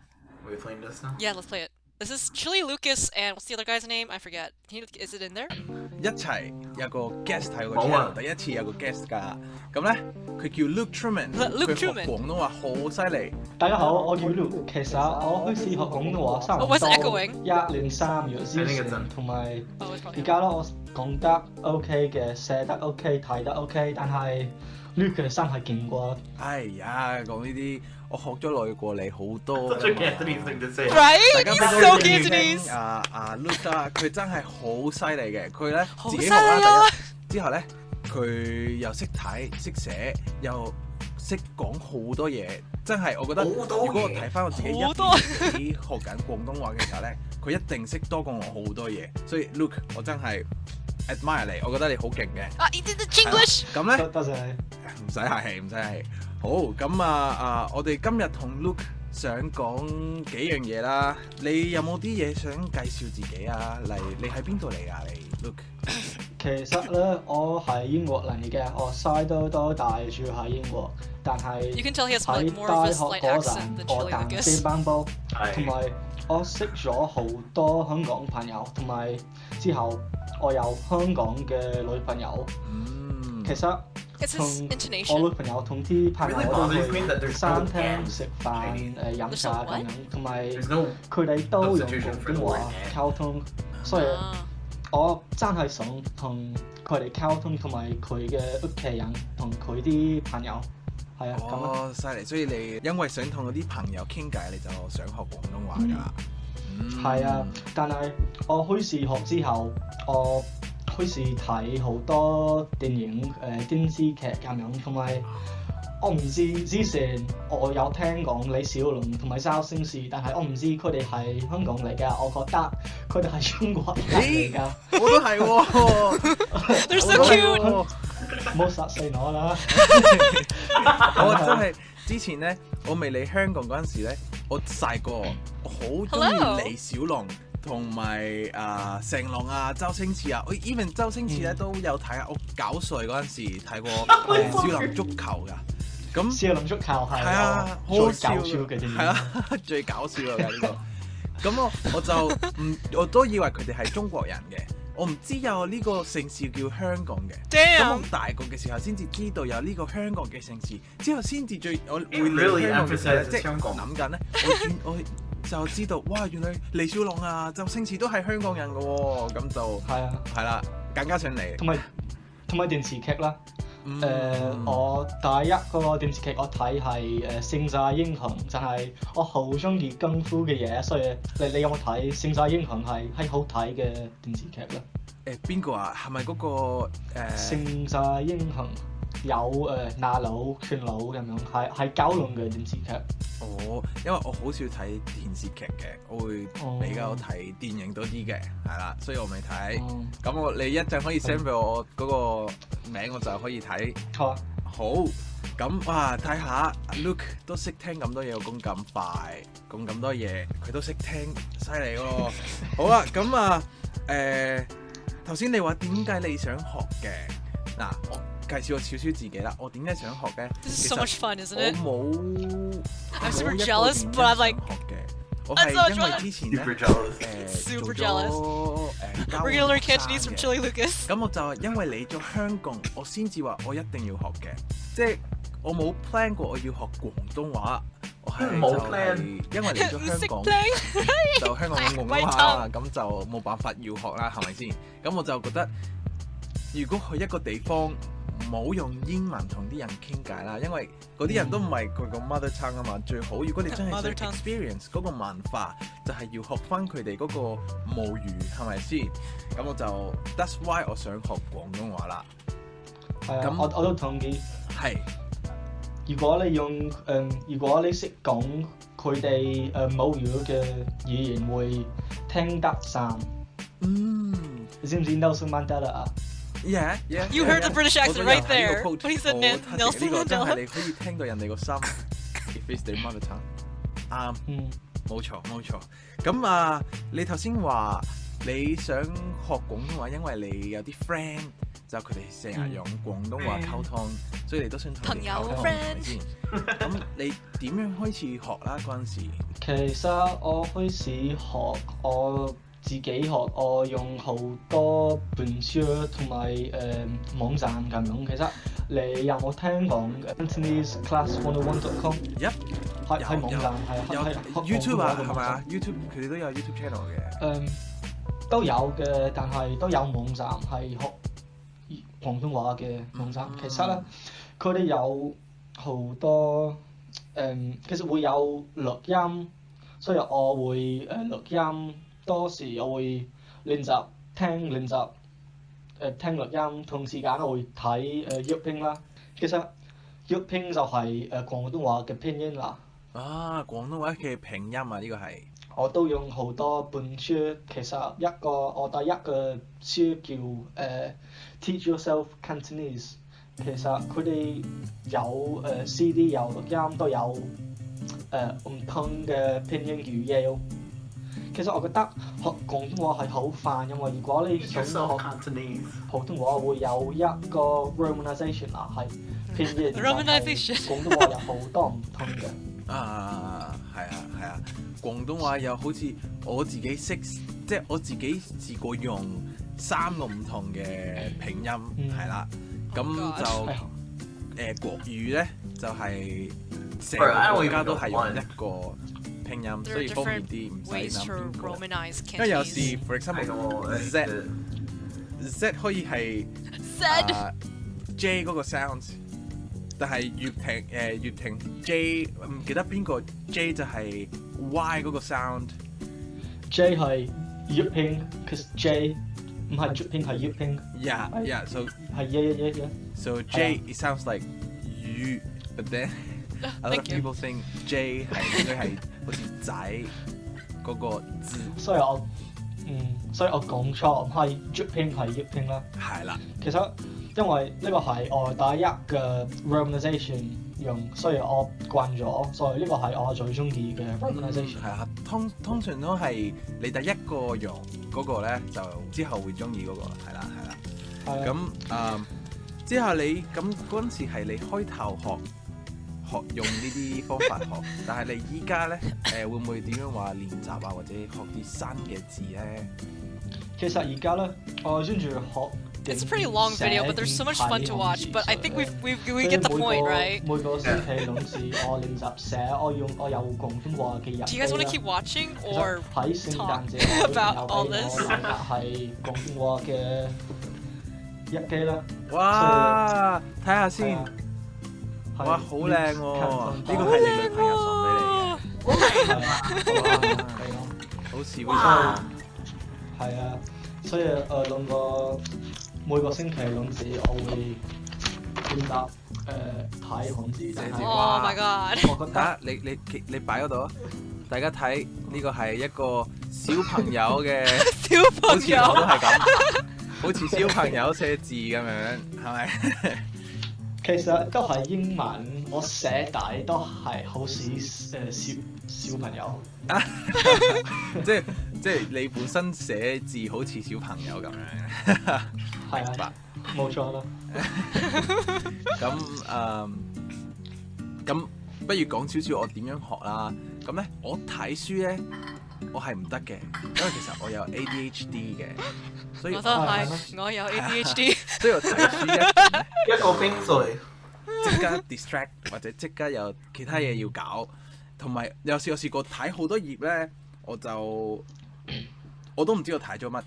Are we playing this now? Yeah, let's play it. This is Chilli Lucas and what's the other guy's name? I forget. Is it in there? 一齊有個 guest 喺個冇啊 channel，第一次有個 guest 㗎。咁咧，佢叫 Luke Luke Truman，佢學 Truman 廣東話好犀利。大家好，我叫 Luke。其實我開始學廣東話差唔 Oh, what's 多 echoing? 一年3月 I 之 think it's 前， on. 同埋 Oh, it's probably 而家咯，我講得 OK 嘅，寫得 OK，睇得 OK，但係 Luke 真係勁過。哎呀，講呢啲我學咗耐過你好多 Such a 㗎嘛。 Cantonese thing to say. Right? 大家 He's 俾 so 個意見 Cantonese. Luke 啊，佢真係好犀利嘅。佢咧好自己學犀利啊啦，第一之後咧佢又識睇識寫，又識講好多嘢。真係我覺得，好多嘢如果我睇翻我自己一好多年幾學緊廣東話嘅時候咧，佢一定識多過我好多嘢。所以 Luke，我真係 admire 你，我覺得你好勁嘅。You did the Chinglish. 咁咧。多謝你。唔使客氣，唔使客氣。好，咁我哋今日同 Luke 想講幾樣嘢啦。你有冇啲嘢想介紹自己啊？例如你喺邊度嚟㗎？你 Luke？其實咧，我係英國嚟嘅，我細都大住喺英國，但係 You can tell he has 喺 like more 大 of a 學 slight 嗰 accent 陣， than 我 Chilli 彈 Lucas. 乒乓波，係同埋我識咗好多香港朋友，同埋之後我有香港嘅女朋友。其實 It's 同 his 我 intonation. 女朋友同啲朋友 Really 都 bothers me that 去 there's 餐 no 廳 and 食飯 Chinese. 飲 There's 茶 no 咁樣，同埋 There's no 佢哋都用 substitution 廣 for the 東 word 話 and. 溝通，所以 Ah. 我真係想同佢哋溝通，同埋佢嘅屋企人，同佢啲朋友，係啊咁咯。哦，犀利！所以你因為想同嗰啲朋友傾偈，你就想學廣東話㗎啦。係啊，但係我開始學之後，我開始睇好多電影、電視劇咁樣，同埋我唔知之前我有聽講李小龍同埋周星馳，但係我唔知佢哋係香港嚟㗎，我覺得佢哋係中國人嚟㗎。我都係喎。They're so cute。唔好殺死我啦！我真係之前咧，我未嚟香港嗰陣時咧，我細個我好中意李小龍同埋成龍啊、周星馳啊。even 周星馳咧都有睇啊。我9歲嗰陣時睇過少林足球㗎。咁少林足球係啊，好最好笑搞笑嘅電影。係啊，最搞笑㗎呢個。咁我都以為佢哋係中國人嘅。我唔知有呢個城市叫香港嘅。咁我大個嘅時候先至知道有呢個香港嘅城市，之後先至我會嚟香港嘅時候即係諗緊咧，我就知道哇，原來李小龍啊、周星馳都係香港人嘅喎，咁就係啦，更加想嚟。同埋電視劇啦。我第一個電視劇我睇係《聖仔英雄》，就係我好中意功夫嘅嘢，所以你有冇睇《聖仔英雄》係好睇嘅電視劇咧？邊個啊？係咪嗰個聖仔英雄有拿佬、拳佬咁樣，係九龍嘅電視劇。哦，因為我好少睇電視劇嘅，我會比較睇電影多啲嘅，係啦，所以我未睇。咁你一陣可以 send 俾我嗰個名，我就可以睇。好啊。好，咁哇，睇下 Luke 都識聽咁多嘢，講咁快，講咁多嘢，佢都識聽，犀利喎。好啦，咁頭先你話點解你想學嘅？嗱，我介紹少少自己啦。我點解想學嘅？ This is so much fun, isn't it? I'm super jealous, but I'm like, 我係因為之前咧 super 做 jealous. 咗We're gonna learn Cantonese from Chilli Lucas. 咁我就係因為嚟咗香港，我先至話我一定要學嘅，即係我冇 plan 過我要學廣東話，我係冇就係因為嚟咗香港，就香港講廣東話啊，咁就冇辦法要學啦，係咪先？咁我就覺得，如果去一個地方，冇用英文同啲人傾偈啦，因為嗰啲人都唔係佢個 mother tongue 啊嘛。最好如果你真係想 experience 嗰個文化，就係要學翻佢哋嗰個母語，係咪先？咁我就 that's why 我想學廣東話啦。係啊，我都同意。係。如果你識講佢哋母語嘅語言，會聽得散。你知唔知 Nelson Mandela 啊？Yeah. You heard the British accent right there. When he said呢 Nelson 個真係 Mandela. 你可以聽到人哋個心。If it's their mother tongue. 冇錯。咁你頭先話你想學廣東話，因為你有啲 friend 就佢哋成日用廣東話溝通，所以你都想同佢哋溝通，係咪先？咁你點樣開始學啦？嗰陣時其實我開始學我自己學，我用好多本書同埋網站咁樣。其實你有冇聽講 Cantonese class101.com？係網站，係 YouTube 啊，係咪啊 ？YouTube 佢哋都有 YouTube channel 嘅。都有嘅，但係都有網站係學廣東話嘅網站。其實咧，佢哋有好多其實會有錄音，所以我會錄音。多時我會練習聽錄音，同時間我會睇粵拼啦。其實粵拼就係廣東話嘅拼音啦。廣東話嘅拼音啊，呢個係。我都用好多本書，其實我第一個書叫Teach Yourself Cantonese。其實佢哋有CD 有錄音，都有唔同嘅拼音語言。其實我覺得學廣東話係好煩，因為如果你想學普通話，會有一個 romanization 啊，係拼音。romanization 廣東話有好多唔同嘅。係啊，廣東話又好似我自己識，即係我自己試過用3個唔同嘅拼音，係啦，咁就國語咧就係成個國家都係用一個拼音，所以方便啲，唔使諗邊個。因為有時 for example Z 可以係 Said J 嗰個 sound，但係粵聽 J 唔記得邊個 J 就係 Y 嗰個 sound。J 係粵拼 ，cause J 唔係粵拼係粵拼。Yeah, so 係yeah. so J it sounds like 魚，but then a lot of Thank you. people think J 係應該係好似仔嗰個字。所以我講錯，唔係粵拼係粵拼啦。係啦，其實因為呢個係我第一嘅 romanization 用，所以我慣咗，所以呢個係我最中意嘅 romanization。係啊，通常都係你第一個用嗰個咧，就之後會中意嗰個，係啦。係啊。咁之後你咁嗰陣時係你開頭學用呢啲方法學，但係你依家咧會唔會點樣話練習啊，或者學啲新嘅字咧？其實而家咧，我專注學。It's a pretty long video, but there's so much fun to watch. But I think we get the point, right? 每個星期兩次我練習寫，我有廣東話嘅日記啦。Do you guys want to keep watching or 喺聖誕 talk 節 about all this? 係廣東話嘅日記啦。哇！睇下先，哇，好靚喎！呢個係你女朋友送俾你嘅，好似哇！係啊，所以兩個每個星期兩次我會練習睇漢字。Oh my god！我覺得你擺嗰度，大家睇呢個係一個小朋友嘅小好似我都朋友，係咁，好似小朋友寫字咁樣，係咪？其實都係英文，我寫底都係好似小朋友。即係你本身寫字好似小朋友咁樣，係啊，冇錯啦。咁不如講少少我點樣學啦。咁咧，我睇書咧，我係唔得嘅，因為其實我有 ADHD 嘅，所以我都係，我有 ADHD。所以我睇書咧一個冰水，即刻 distract 或者即刻有其他嘢要搞，同埋有試過睇好多頁咧，我都唔知我睇咗乜，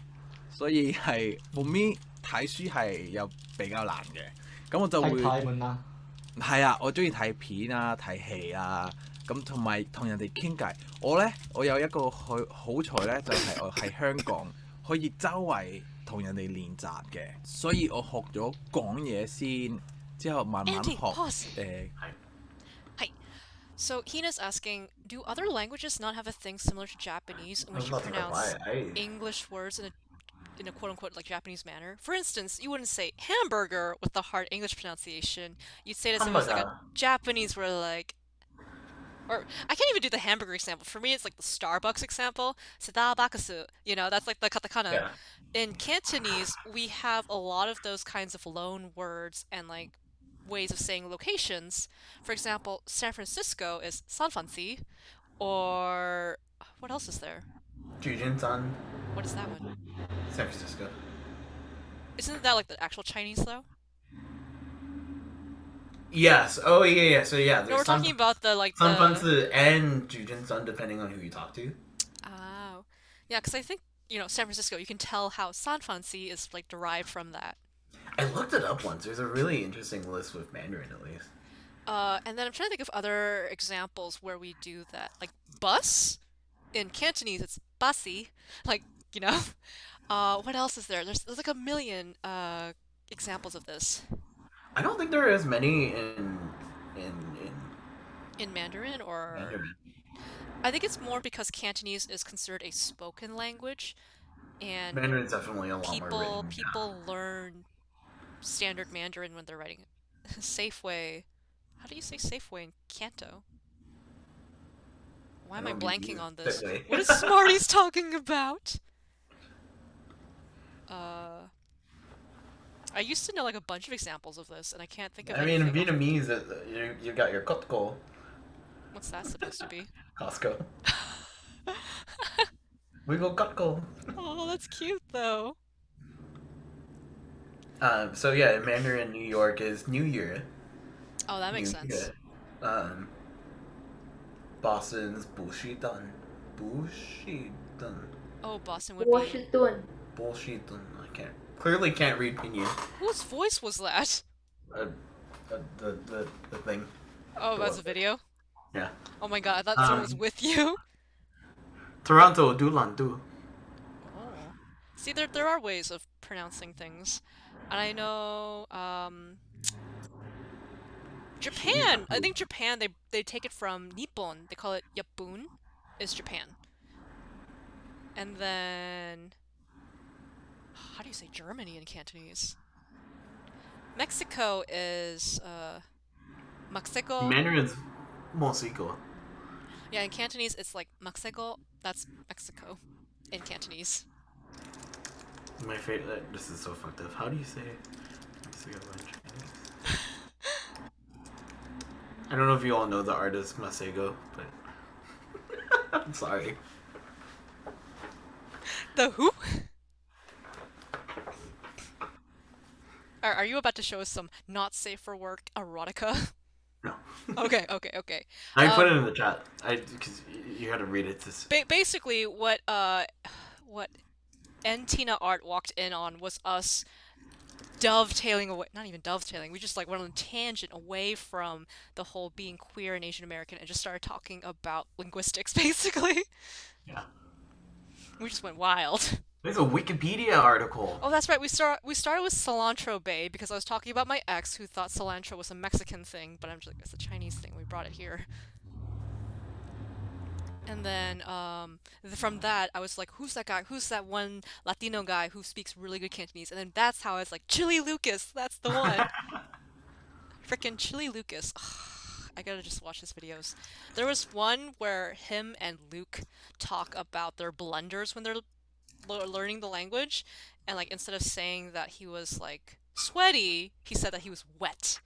所以係 for me 睇書係有比較難嘅，咁我就會係啊，我中意睇片啊、睇戲啊，咁同埋同人哋傾偈。我有一個好彩咧，就係我喺香港可以周圍同人哋練習嘅，所以我學咗講嘢先，之後慢慢 Andy, 學 pause. So Hina's asking, do other languages not have a thing similar to Japanese in which you pronounce English words in a quote-unquote like Japanese manner? For instance, you wouldn't say hamburger with the hard English pronunciation. You'd say it as if it was like a Japanese word, like, or I can't even do the hamburger example. For me, it's like the Starbucks example. Starbucks, that's like the katakana. Yeah. In Cantonese, we have a lot of those kinds of loan words and like ways of saying locations. For example, San Francisco is Sanfansi, or what else is there? Jujinsan, What is that one? San Francisco. Isn't that like the actual Chinese though? Yes. Oh yeah. So yeah, No, we're talking about the like the. Sanfansi and Jujinsan, depending on who you talk to. Oh, yeah, because I think San Francisco. You can tell how Sanfansi is like derived from that. I looked it up once. There's a really interesting list with Mandarin, at least. And then I'm trying to think of other examples where we do that. Like bus, in Cantonese it's basi. Like, what else is there? There's like a million examples of this. I don't think there are as many In Mandarin, or Mandarin. I think it's more because Cantonese is considered a spoken language, and Mandarin's definitely a lot more written. people learn standard Mandarin when they're writing Safeway. How do you say Safeway in Canto? Why am I blanking on this? What is Smarty's talking about? I used to know like a bunch of examples of this, and I can't think of I mean, in anything. Vietnamese, you got your Costco. What's that supposed to be? Costco. We go Costco. Oh, that's cute though. So yeah, in Mandarin, New York is New Year. Oh, that makes New sense. Year. Boston's Bullshitun. Bullshitun. Oh, Boston would be. Washington. Bullshitun. I can't. Clearly can't read pinyin. Whose voice was that? Uh, the thing. Oh, The that's a website. video. Yeah. Oh my god, I thought someone was Um, with you. Toronto Dulandu. Oh. See, there are ways of pronouncing things. And I know, Japan! I think Japan, they take it from Nippon. They call it Yapun, is Japan. And then, how do you say Germany in Cantonese? Mexico is, Mexico. Mandarin's Mosico. Yeah, in Cantonese, it's like Mexico. That's Mexico in Cantonese. My favorite. This is so fucked up. How do you say Mexico in Chinese? I don't know if you all know the artist Masego, but I'm sorry. The who? Are you about to show us some not safe for work erotica? No. Okay, okay, okay. I put it in the chat. Because you had to read it to. Basically, what Tina Art walked in on was us dovetailing away, not even dovetailing, we just like went on a tangent away from the whole being queer and Asian American and just started talking about linguistics, basically. Yeah. We just went wild. There's a Wikipedia article. Oh, that's right. We started with cilantro bay because I was talking about my ex who thought cilantro was a Mexican thing, but I'm just like, it's a Chinese thing. We brought it here. And then from that, I was like, who's that guy? Who's that one Latino guy who speaks really good Cantonese? And then that's how I was like, Chilli Lucas, that's the one. Frickin' Chilli Lucas. I gotta just watch his videos. There was one where him and Luke talk about their blunders when they're learning the language, and like instead of saying that he was like sweaty, he said that he was wet,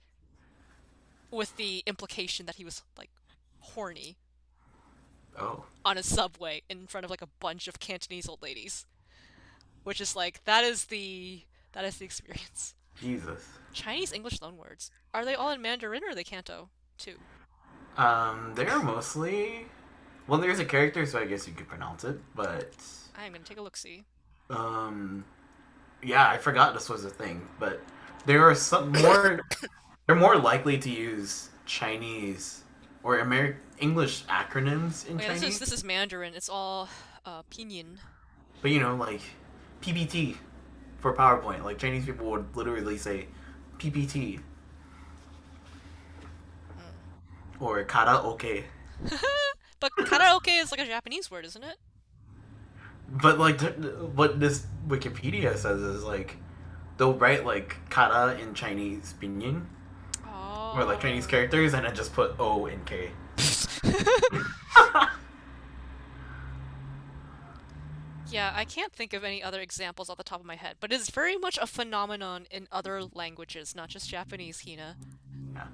with the implication that he was like horny Oh. on a subway in front of like a bunch of Cantonese old ladies, which is like that is the experience. Jesus. Chinese English loanwords, are they all in Mandarin or are they Canto too? They are mostly. Well, there's a character, so I guess you could pronounce it, but. I'm gonna take a look see. Um. Yeah, I forgot this was a thing, but there are some more. They're more likely to use Chinese or English acronyms in Oh yeah, this is Chinese. this is Mandarin. It's all pinyin. But like PPT for PowerPoint. Like Chinese people would literally say PPT or karaoke. But karaoke is like a Japanese word, isn't it? But like what this Wikipedia says is like they'll write like kara in Chinese pinyin or like Chinese Oh. characters and then just put O and K. Yeah, I can't think of any other examples off the top of my head, but it's very much a phenomenon in other languages, not just Japanese, Hina. Yeah.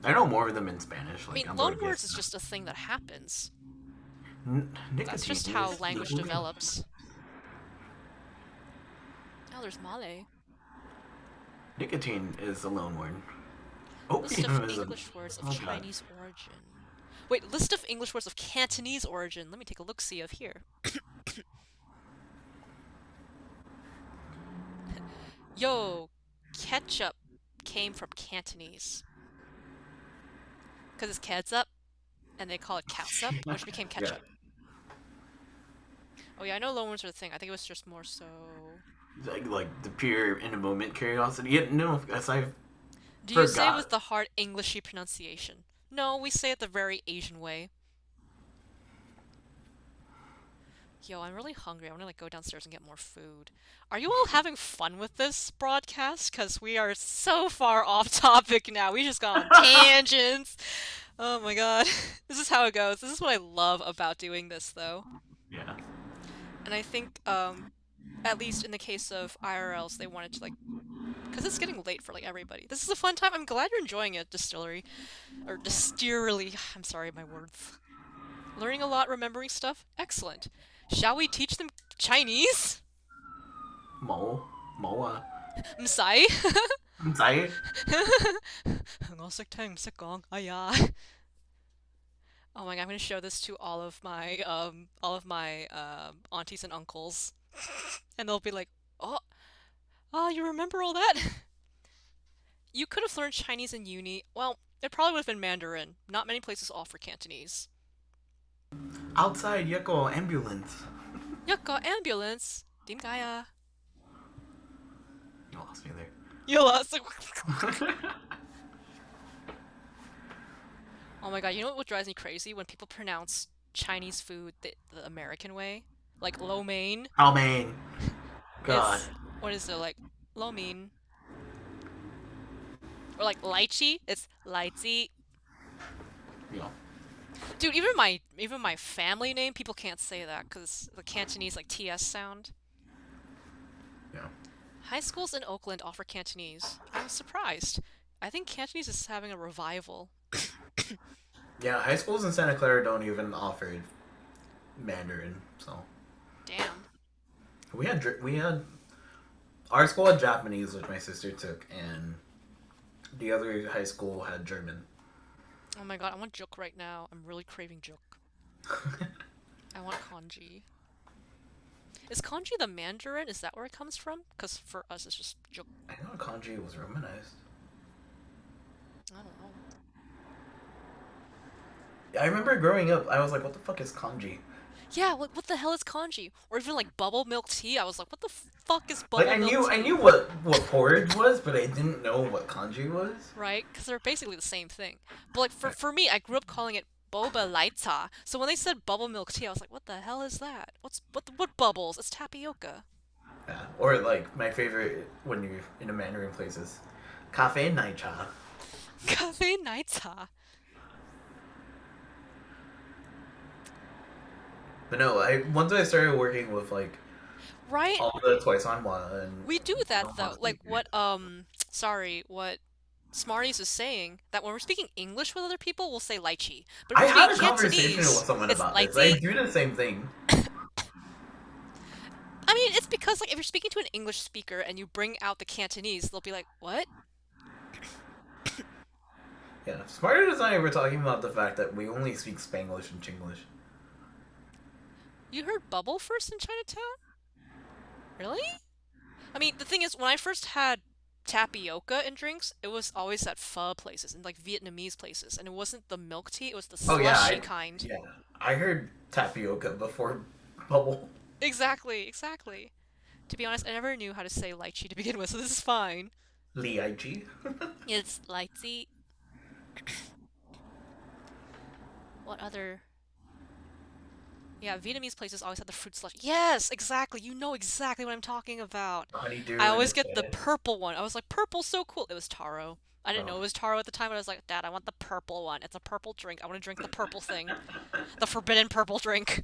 I know more of them in Spanish. I Like mean, I'm loanwords is just a thing that happens. That's nicotine just how is language illegal. develops. Oh, there's Malay. Nicotine is a loan word. List Opium of is a. English words of Oh, God. Chinese origin. Wait, list of English words of Cantonese origin. Let me take a look-see of here. Yo, ketchup came from Cantonese. Because it's ketchup, and they call it catsup, which became Yeah. ketchup. Oh yeah, I know loanwords are the thing. I think it was just more so... Like the pure in a moment curiosity. Yeah, no, as I've Do you say forgot. with the hard Englishy pronunciation? No, we say it the very Asian way. Yo, I'm really hungry. I want to like go downstairs and get more food. Are you all having fun with this broadcast? Because we are so far off topic now. We just got on tangents. Oh my god. This is how it goes. This is what I love about doing this, though. Yeah. And I think, at least in the case of IRLs, they wanted to like, because it's getting late for like everybody. This is a fun time. I'm glad you're enjoying it, distillery, or distillery. I'm sorry, my words. Learning a lot, remembering stuff. Excellent. Shall we teach them Chinese? Moa. Msai. 唔使 我識聽唔識講，哎呀。Oh my god, I'm gonna show this to all of my aunties and uncles, and they'll be like, "Oh, Oh, you remember all that? You could have learned Chinese in uni. Well, it probably would have been Mandarin. Not many places offer Cantonese. Outside, you go ambulance. Yucca ambulance. Dim kaya. You lost me there. You lost. Oh my god, you know what drives me crazy? When people pronounce Chinese food the American way? Like lo mein. Oh man, God. It's, what is it, like, lo mein? Or like lychee, it's lychee. Yeah. Dude, even my family name, people can't say that because the Cantonese like TS sound. Yeah. High schools in Oakland offer Cantonese. I was surprised. I think Cantonese is having a revival. Yeah, high schools in Santa Clara don't even offer Mandarin, so Damn. we had our school had Japanese, which my sister took, and the other high school had German. Oh my god, I want juk right now. I'm really craving juk. I want kanji. Is kanji the Mandarin? Is that where it comes from? Because for us, it's just juk. I know kanji was romanized. I don't know. I remember growing up, I was like, "What the fuck is kanji?" Yeah, what the hell is kanji? Or even like bubble milk tea. I was like, what the fuck is Like bubble I milk knew tea? I knew what porridge was, but I didn't know what kanji was. Right? Because they're basically the same thing. But like for me, I grew up calling it boba laita. So when they said bubble milk tea, I was like, what the hell is that? What bubbles? It's tapioca. Yeah. Or like my favorite when you're in a Mandarin place is cafe naicha. Cafe naita. But no, I once I started working with like Right? all the twice on one and We do that though. Omaha Like speakers. what Smarties is saying, that when we're speaking English with other people, we'll say lychee. But if I we're had speaking a conversation with Cantonese, someone it's about this. I lychee. do the same thing. I mean, it's because like if you're speaking to an English speaker and you bring out the Cantonese, they'll be like, "What? Yeah. Smarter than I were talking about the fact that we only speak Spanglish and Chinglish. You heard bubble first in Chinatown? Really?" I mean, the thing is, when I first had tapioca in drinks, it was always at pho places and like Vietnamese places, and it wasn't the milk tea; it was the Oh yeah, slushy kind. yeah. I heard tapioca before bubble. Exactly, exactly. To be honest, I never knew how to say lychee to begin with, so this is fine. Liaichi. It's lychee. What other? Yeah, Vietnamese places always have the fruit slush. Yes, exactly. You know exactly what I'm talking about. Honeydew I in always its get the head. purple one. I was like, purple's so cool. It was taro. I didn't know Oh. it was taro at the time, but I was like, Dad, I want the purple one. It's a purple drink. I want to drink the purple thing. The forbidden purple drink.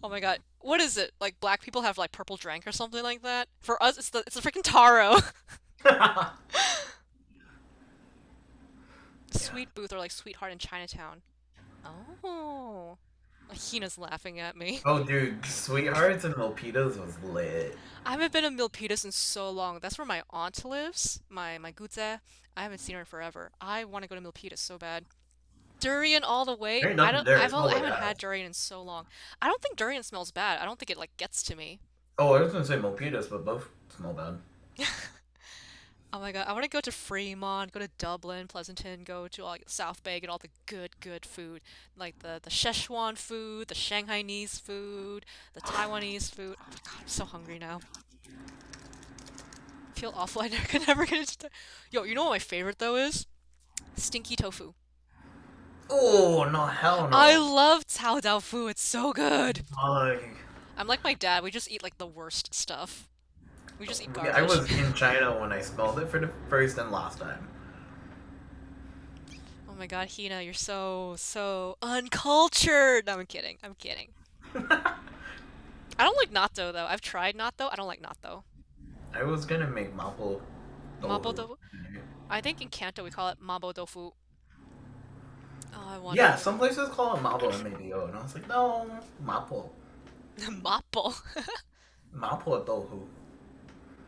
Oh my god. What is it? Like black people have like purple drink or something like that? For us it's the freaking taro. Yeah. Sweet Booth or like Sweetheart in Chinatown. Oh. Hina's laughing at me. Oh, dude, Sweethearts and Milpitas was lit. I haven't been to Milpitas in so long. That's where my aunt lives, my gutze. I haven't seen her in forever. I want to go to Milpitas so bad. Durian all the way. There ain't nothing there to smell I like haven't had that. durian in so long. I don't think durian smells bad. I don't think it like gets to me. Oh, I was gonna say Milpitas, but both smell bad. Oh my god, I want to go to Fremont, go to Dublin, Pleasanton, go to like South Bay, get all the good food, like the Szechuan food, the Shanghainese food, the Taiwanese food. Oh my god, I'm so hungry now. I feel awful. I could never get into. Yo, you know what my favorite though is? Stinky tofu. Oh, no, hell I no. love Cao Dao Fu. It's so good. Like, I'm like my dad. We just eat like the worst stuff. We just eat I garbage. was in China when I smelled it for the first and last time. Oh my god, Hina, you're so uncultured. No, I'm kidding. I'm kidding. I don't like natto though. I've tried natto. I don't like natto. I was gonna make mapo Mabo tofu. tofu. I think in Kanto we call it mabo tofu. Oh, I want Yeah, it. some places call it mapo MABO, and I was like, no, mapo. Mapo. Mapo tofu.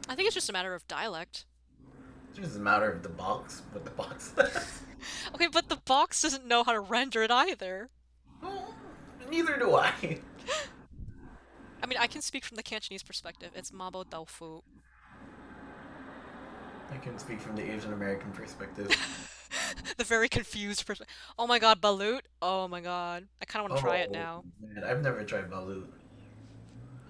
I think it's just a matter of dialect. It's just a matter of the box, what the box says. Okay, but the box doesn't know how to render it either. Well, neither do I. I mean, I can speak from the Cantonese perspective. It's mabo tofu. I can speak from the Asian American perspective. The very confused perspective. Oh my god, balut. Oh my god. I kind of want to try it Oh now. man, I've never tried balut.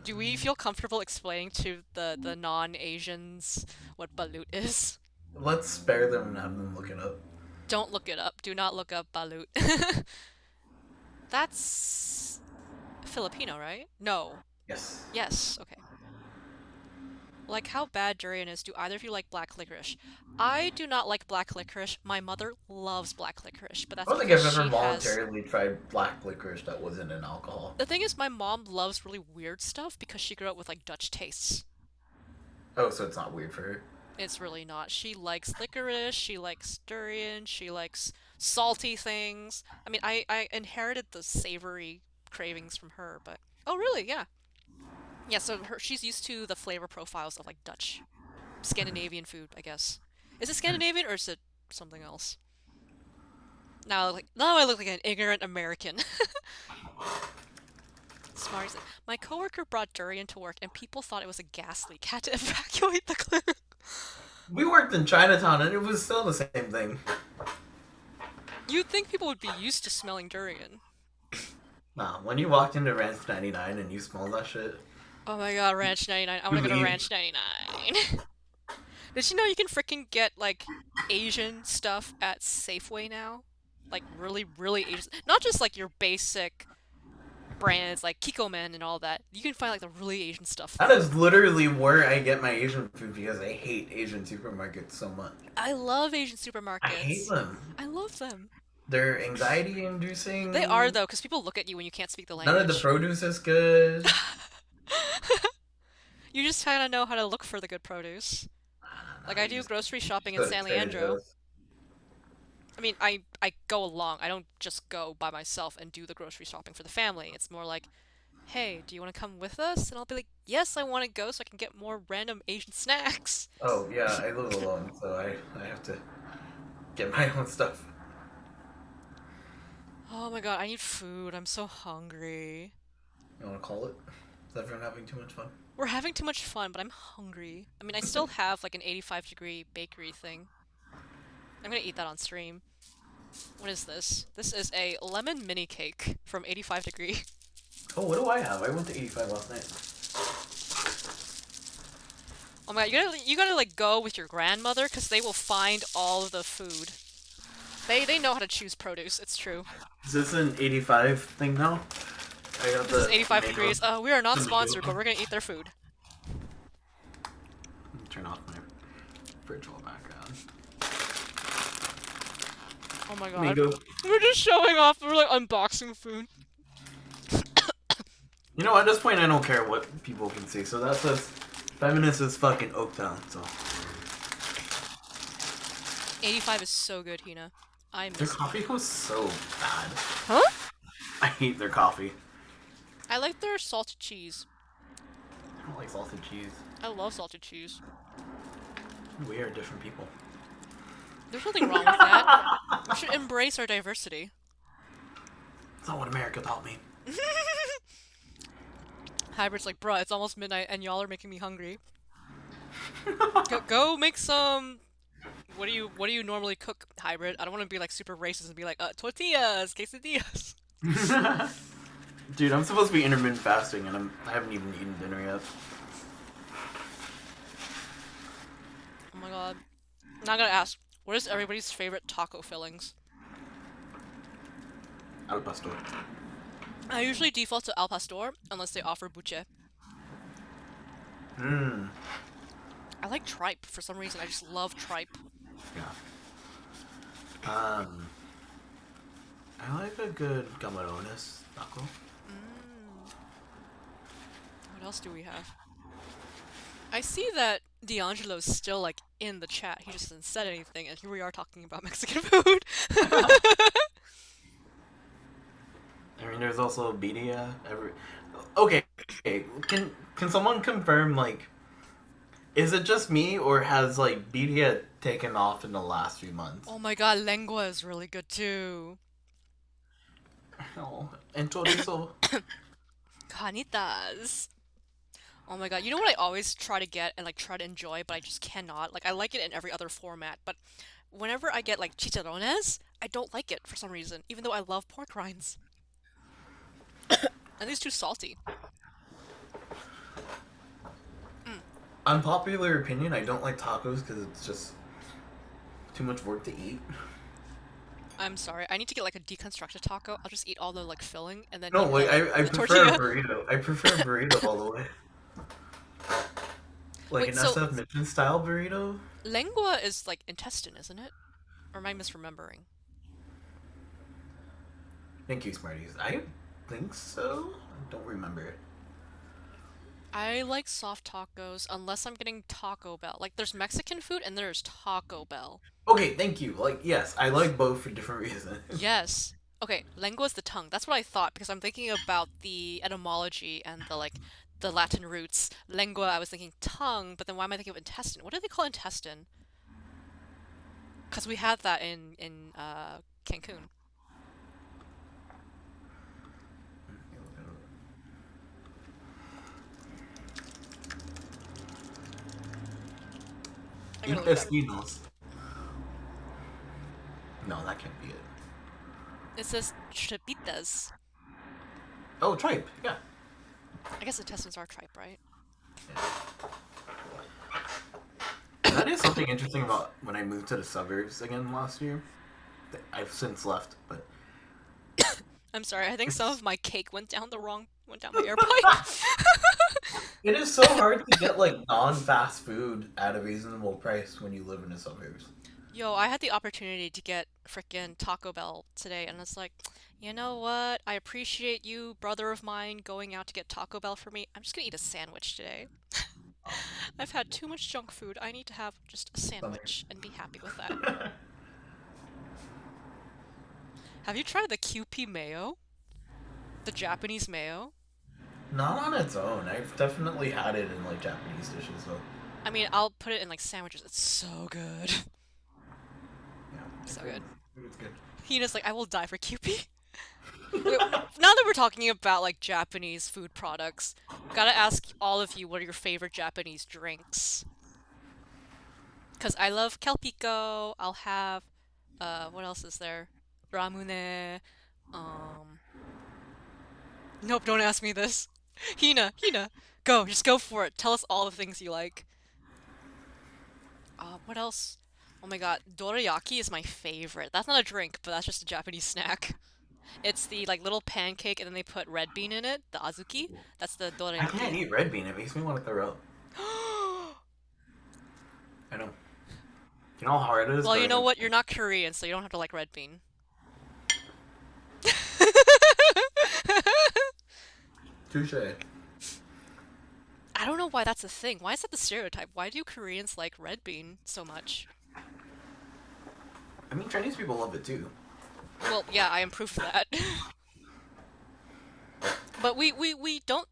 Do we feel comfortable explaining to the non-Asians what balut is? Let's spare them and have them look it up. Don't look it up. Do not look up balut. That's Filipino, right? No. Yes. Yes. Okay. Like how bad durian is. Do either of you like black licorice? I do not like black licorice. My mother loves black licorice, but I that's don't think I've because ever she has. voluntarily tried black licorice that wasn't in alcohol. The thing is, my mom loves really weird stuff because she grew up with like Dutch tastes. Oh, so it's not weird for her. It's really not. She likes licorice, she likes durian, she likes salty things. I mean, I inherited the savory cravings from her, but. Oh, really? Yeah. Yeah, so she's used to the flavor profiles of like Dutch, Scandinavian food, I guess. Is it Scandinavian or is it something else? Now I look like an ignorant American. Smarties. My coworker brought durian to work, and people thought it was a gas leak. Had to evacuate the clinic. We worked in Chinatown and it was still the same thing. You'd think people would be used to smelling durian. Nah, when you walked into Ranch 99 and you smelled that shit, Oh my god, Ranch 99. I want to go to Ranch 99. Did you know you can freaking get, like, Asian stuff at Safeway now? Like, really, really Asian. Not just, like, your basic brands, like Kikoman and all that. You can find, like, the really Asian stuff that there. is literally where I get my Asian food because I hate Asian supermarkets so much. I love Asian supermarkets. I hate them. I love them. They're anxiety inducing. They are, though, because people look at you when you can't speak the None language. of the produce is good. You just kind of know how to look for the good produce. Like, I do grocery shopping in Good San Trader Leandro. Joe's. I mean, I go along. I don't just go by myself and do the grocery shopping for the family. It's more like, hey, do you want to come with us? And I'll be like, yes, I want to go so I can get more random Asian snacks. Oh yeah, I live alone, so I have to get my own stuff. Oh my god, I need food. I'm so hungry. You want to call it? Is everyone having too much fun? We're having too much fun, but I'm hungry. I mean, I still have like an 85-degree bakery thing. I'm gonna eat that on stream. What is this? This is a lemon mini cake from 85 degree. Oh, what do I have? I went to 85 last night. Oh my god, you gotta like go with your grandmother because they will find all of the food. They know how to choose produce. It's true. Is this an 85 thing now? I got This is the 85 tomato. degrees. We are not Tomato. sponsored, but we're gonna eat their food. Turn off my virtual background. Oh my god. Tomato. We're just showing off. We're like unboxing food. You know, at this point, I don't care what people can see. So that says feminist is fucking Oaktown. So 85 is so good, Hina. I their miss it. coffee was so bad. Huh? I hate their coffee. I like their salted cheese. I don't like salted cheese. I love salted cheese. We are different people. There's nothing wrong with that. We should embrace our diversity. That's not what America taught me. Hybrid's like, bruh, it's almost midnight and y'all are making me hungry. Go make some. What do you normally cook, Hybrid? I don't want to be like super racist and be like, tortillas, quesadillas. Dude, I'm supposed to be intermittent fasting, and I haven't even eaten dinner yet. Oh my god. Now I gotta ask, what is everybody's favorite taco fillings? Al pastor. I usually default to al pastor unless they offer buche. Mmm. I like tripe for some reason. I just love tripe. Yeah. I like a good camarones taco. What else do we have? I see that D'Angelo's still like in the chat. He just hasn't said anything, and here we are talking about Mexican food. I mean, there's also birria. Okay. Can someone confirm, like, is it just me, or has, like, birria taken off in the last few months? Oh my god, lengua is really good too. Oh, and chorizo. Carnitas. Oh my god, you know what I always try to get and like try to enjoy, but I just cannot? Like I like it in every other format, but whenever I get like chicharrones, I don't like it for some reason, even though I love pork rinds. And it's too salty. Mm, Unpopular opinion: I don't like tacos because it's just too much work to eat. I'm sorry. I need to get like a deconstructed taco. I'll just eat all the like filling and then No, eat like I the prefer a tortilla. burrito. I prefer a burrito all the way. Like Wait, an so SF Mission style burrito. lengua is like intestine, isn't it? Or am I misremembering? Thank you, Smarties. I think so. I don't remember it. I like soft tacos unless I'm getting Taco Bell. Like there's Mexican food and there's Taco Bell. Okay, thank you. Like, yes, I like both for different reasons. Yes. Okay, lengua is the tongue. That's what I thought because I'm thinking about the etymology and the like the Latin roots. Lengua, I was thinking tongue, but then why am I thinking of intestine? What do they call intestine? Because we had that in Cancun. I'm gonna look it up. Intestinos. No, that can't be it. It says tripitas. Oh, tripe. Yeah. I guess intestines are tripe, right? That is something interesting about when I moved to the suburbs again last year. I've since left, but I'm sorry. I think some it's of my cake went down my air pipe. it is so hard to get like non-fast food at a reasonable price when you live in the suburbs. Yo, I had the opportunity to get frickin' Taco Bell today, and it's like, you know what? I appreciate you, brother of mine, going out to get Taco Bell for me. I'm just gonna eat a sandwich today. I've had too much junk food. I need to have just a Something. sandwich and be happy with that. Have you tried the QP mayo? The Japanese mayo? Not on its own. I've definitely had it in like Japanese dishes though. I mean, I'll put it in like sandwiches. It's so good. Yeah, So good. it's good. Hina's like, I will die for QP. Wait, now that we're talking about like Japanese food products, gotta ask all of you what are your favorite Japanese drinks? Because I love Kelpico. I'll have, what else is there? Ramune. Um, nope, don't ask me this. Hina, go, just go for it. Tell us all the things you like. What else? Oh my god, dorayaki is my favorite. That's not a drink, but that's just a Japanese snack. It's the like little pancake and then they put red bean in it, the azuki. That's the I can't dorayaki. eat red bean. It makes me want to throw up. I know. You know how hard it is Well, you throwing know up. what? You're not Korean, so you don't have to like red bean. Touche. I don't know why that's a thing. Why is that the stereotype? Why do Koreans like red bean so much? I mean, Chinese people love it too. Well, yeah, I am proof of that. But we don't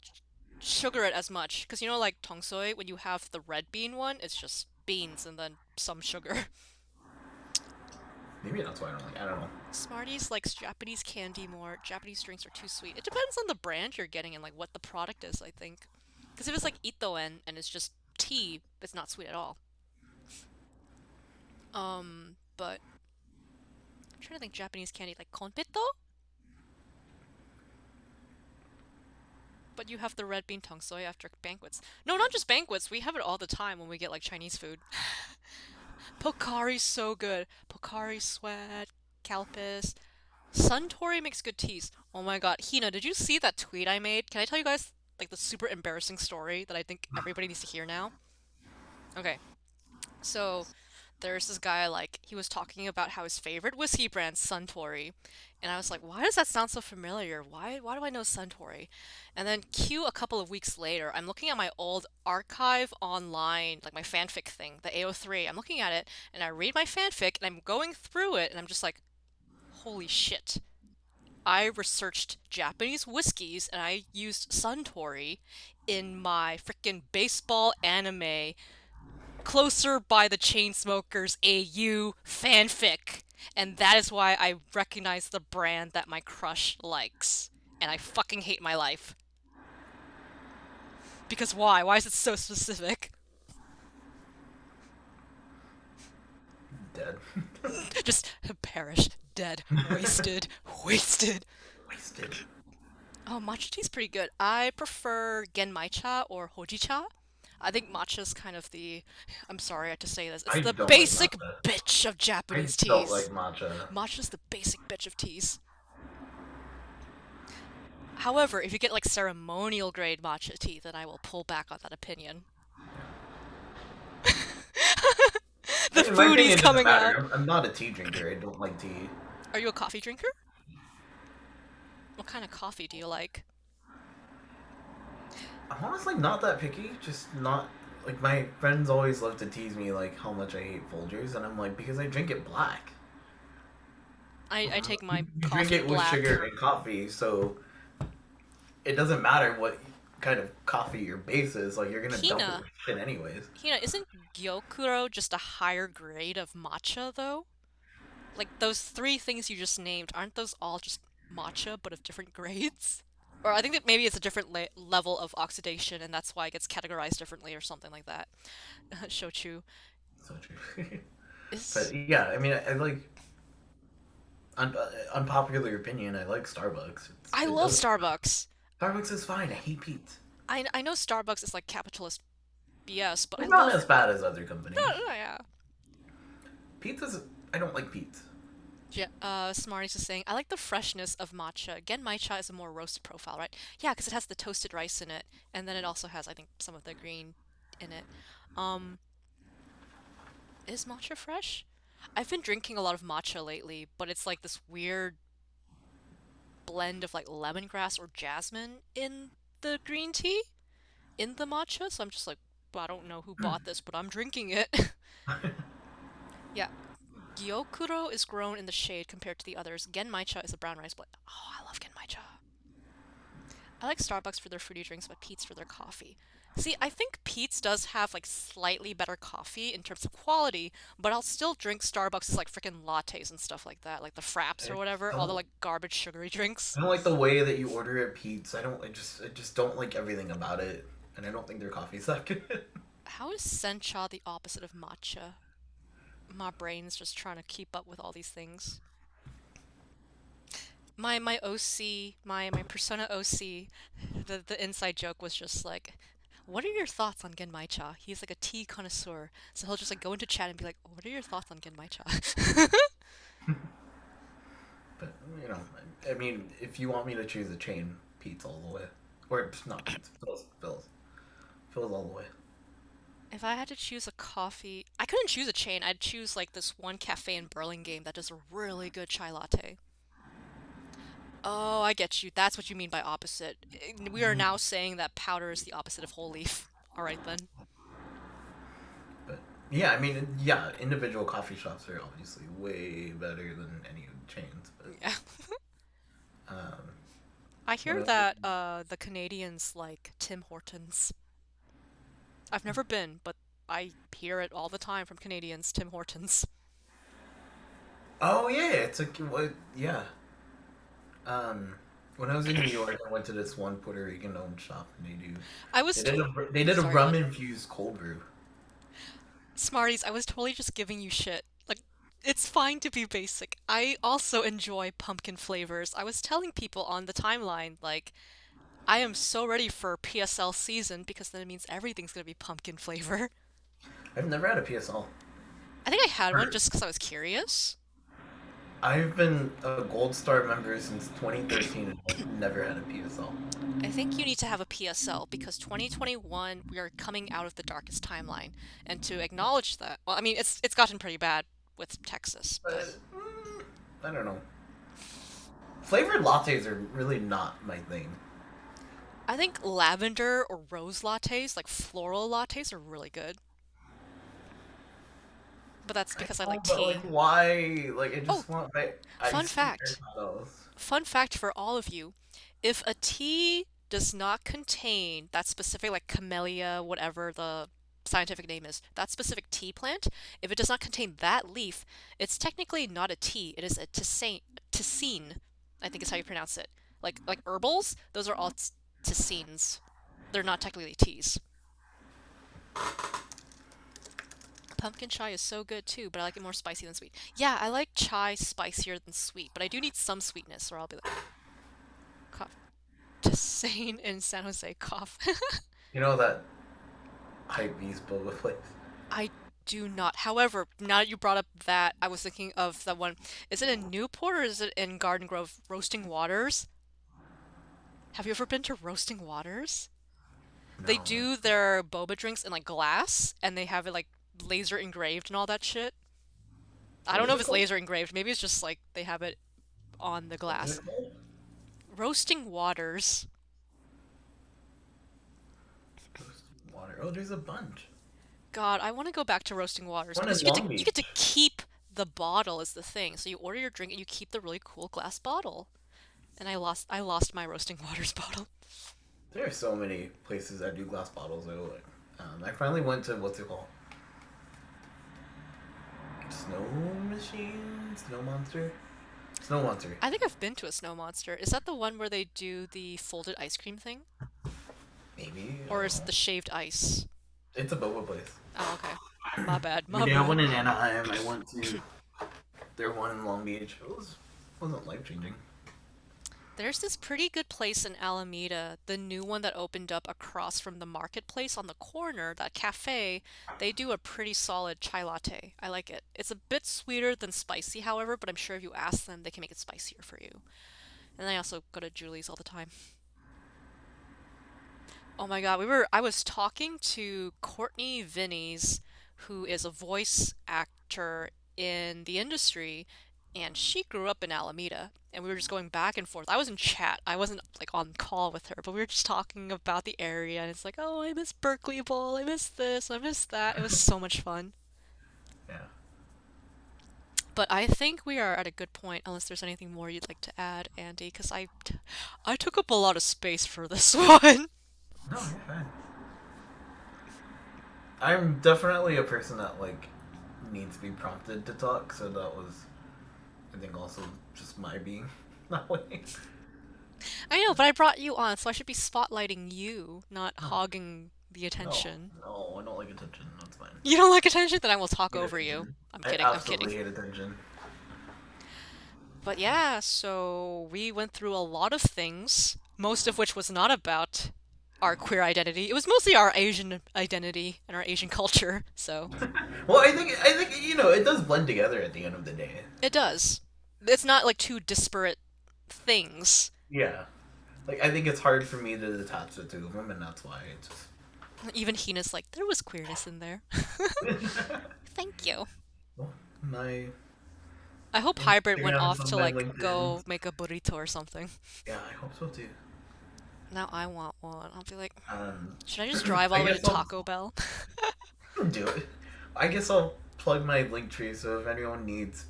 sugar it as much because you know like tongsoy when you have the red bean one, it's just beans and then some sugar. Maybe that's why I don't like. I don't know. Smarties likes Japanese candy more. Japanese drinks are too sweet. It depends on the brand you're getting and like what the product is, I think. Because if it's like itoen and it's just tea, it's not sweet at all. But I'm trying to think Japanese candy like konpito, but you have the red bean tongsoy after banquets. No, not just banquets. We have it all the time when we get like Chinese food. Pocari's so good. Pocari Sweat, Calpis. Suntory makes good teas. Oh my god. Hina, did you see that tweet I made? Can I tell you guys like the super embarrassing story that I think everybody needs to hear now? Okay. So there's this guy like he was talking about how his favorite whiskey brand Suntory, and I was like, why does that sound so familiar? Why do I know Suntory? And then cue a couple of weeks later, I'm looking at my old archive online, like my fanfic thing, the AO3. I'm looking at it and I read my fanfic and I'm going through it and I'm just like, holy shit. I researched Japanese whiskeys and I used Suntory in my freaking baseball anime Closer by the Chainsmokers AU fanfic. And that is why I recognize the brand that my crush likes. And I fucking hate my life. Because why? Why is it so specific? Dead. Just perish, dead, wasted, wasted. Wasted. Oh, matcha tea's pretty good. I prefer genmaicha or hojicha. I think matcha's kind of the. I'm sorry I have to say this. It's I the don't like basic matcha. bitch of I Japanese don't like teas. matcha. Matcha's the basic bitch of teas. However, if you get like ceremonial grade matcha tea, then I will pull back on that opinion. The In my foodie's opinion, it doesn't coming out. matter. I'm not a tea drinker. I don't like tea. Are you a coffee drinker? What kind of coffee do you like? I'm honestly not that picky. Just not like my friends always love to tease me like how much I hate Folgers, and I'm like because I drink it black. I take You, my you drink coffee it with black. sugar and coffee, so it doesn't matter what kind of coffee your base is. Like you're gonna dump it Hina, with shit anyways. isn't gyokuro just a higher grade of matcha though? Like those three things you just named, aren't those all just matcha but of different grades? Or I think that maybe it's a different level of oxidation and that's why it gets categorized differently or something like that. Shochu So true. is. But yeah, I mean, I like unpopular opinion. I like Starbucks. I It love doesn't. Starbucks. Starbucks is fine. I hate Pete's. I know Starbucks is like capitalist BS, but I It's not love. as bad as other No, companies. no, yeah. Pete's is. I don't like Pete's. Yeah, Smarties is saying, I like the freshness of matcha. Genmaicha is a more roasted profile, right? Yeah, because it has the toasted rice in it, and then it also has, I think, some of the green in it. Um, is matcha fresh? I've been drinking a lot of matcha lately, but it's like this weird blend of like lemongrass or jasmine in the green tea, in the matcha, so I'm just like, well, I don't know who bought this, but I'm drinking it. Yeah, Gyokuro is grown in the shade compared to the others. Genmaicha is a brown rice blend. Oh, I love Genmaicha. I like Starbucks for their fruity drinks, but Pete's for their coffee. See, I think Pete's does have like slightly better coffee in terms of quality, but I'll still drink Starbucks' like freaking lattes and stuff like that, like the fraps or I whatever, all the don't. like garbage sugary drinks. I don't like the way that you order at Pete's. I don't. I just don't like everything about it, and I don't think their coffee's that good. How is sencha the opposite of matcha? My brain's just trying to keep up with all these things. My OC, my persona OC, the inside joke was just like, "What are your thoughts on Genmaicha?" He's like a tea connoisseur, so he'll just like go into chat and be like, "What are your thoughts on Genmaicha?" But you know, I mean, if you want me to choose a chain, Pete's all the way, or not Pete's, Phil's all the way. If I had to choose a coffee, I couldn't choose a chain. I'd choose like this one cafe in Burlingame that does a really good chai latte. Oh, I get you. That's what you mean by opposite. We are now saying that powder is the opposite of whole leaf. All right then. But yeah, I mean, yeah, individual coffee shops are obviously way better than any chains. But Yeah. um, I what hear else? that the Canadians like Tim Hortons. I've never been, but I hear it all the time from Canadians, Tim Hortons. Oh yeah, it's a yeah. Um, when I was in New York, I went to this one Puerto Rican owned shop, and I was they did a sorry, go rum on. infused cold brew. Smarties, I was totally just giving you shit. Like, it's fine to be basic. I also enjoy pumpkin flavors. I was telling people on the timeline, like, I am so ready for PSL season because then it means everything's gonna be pumpkin flavor. I've never had a PSL. I think I had one just because I was curious. I've been a Gold Star member since 2013 and I've never had a PSL. I think you need to have a PSL because 2021 we are coming out of the darkest timeline, and to acknowledge that, well, I mean it's gotten pretty bad with Texas, but But I don't know. Flavored lattes are really not my thing. I think lavender or rose lattes, like floral lattes, are really good. But that's I because I know, like but like, tea. why? Like, I Oh, just want my fun iced fact. Americanos. Fun fact for all of you. If a tea does not contain that specific, like camellia, whatever the scientific name is, that specific tea plant, if it does not contain that leaf, it's technically not a tea. It is a tisane, I think is how you pronounce it. Like herbals, those are all tisines. They're not technically teas. Pumpkin chai is so good too, but I like it more spicy than sweet. Yeah, I like chai spicier than sweet, but I do need some sweetness, or I'll be like, cough. Just saying in San Jose, cough. You know that hype beast boba place? I do not. However, now that you brought up that, I was thinking of the one. Is it in Newport or is it in Garden Grove? Roasting Waters? Have you ever been to Roasting Waters? They No. do their boba drinks in like glass, and they have it like laser engraved and all that shit. I What don't is know if it it's called? laser engraved. Maybe it's just like they have it on the What is glass. it called? Roasting Waters. Water. Oh, there's a bunch. God, I want to go back to Roasting Waters One in because Long you get to Beach. keep the bottle is the thing. So you order your drink and you keep the really cool glass bottle. And I lost my Roasting Waters bottle. There are so many places that do glass bottles. Though. Like, I finally went to what's it called? Snow machine? Snow monster? Snow monster. I think I've been to a Snow Monster. Is that the one where they do the folded ice cream thing? Maybe. I Or don't is it know. the shaved ice? It's a boba place. Oh, okay. My bad, But my yeah, I bad. went in Anaheim. I went to their one in Long Beach. Wasn't life changing. There's this pretty good place in Alameda, the new one that opened up across from the marketplace on the corner, that cafe. They do a pretty solid chai latte. I like it. It's a bit sweeter than spicy, however, but I'm sure if you ask them, they can make it spicier for you. And I also go to Julie's all the time. Oh my God, I was talking to Courtney Vinnies, who is a voice actor in the industry, and she grew up in Alameda, and we were just going back and forth. I was in chat. I wasn't like on call with her, but we were just talking about the area, and it's like, "Oh, I miss Berkeley Bowl. I miss this. I miss that." It was so much fun. Yeah. But I think we are at a good point, unless there's anything more you'd like to add, Andy, because I took up a lot of space for this one. No, you're fine. I'm definitely a person that like needs to be prompted to talk, so that was, I think, also just my being that way. I know, but I brought you on, so I should be spotlighting you, not No, hogging the no, attention. no, I don't like attention. That's fine. You don't like attention? Then I will I talk hate over you. attention. I'm I kidding, I'm kidding. absolutely hate attention. But yeah, so we went through a lot of things, most of which was not about our queer identity. It was mostly our Asian identity and our Asian culture, so Well, I think it does blend together at the end of the day. it does. It's not like two disparate things. Yeah, like I think it's hard for me to detach the two of them, and that's why it just. Even Hina's like, there was queerness in there. Thank you. Well, my I hope Hybrid went Instagrams off on to my like LinkedIn. go make a burrito or something. Yeah, I hope so too. Now I want one. I'll be like, Um, should I just drive all I the way to guess I'll Taco Bell? do it. I guess I'll plug my link tree so if anyone needs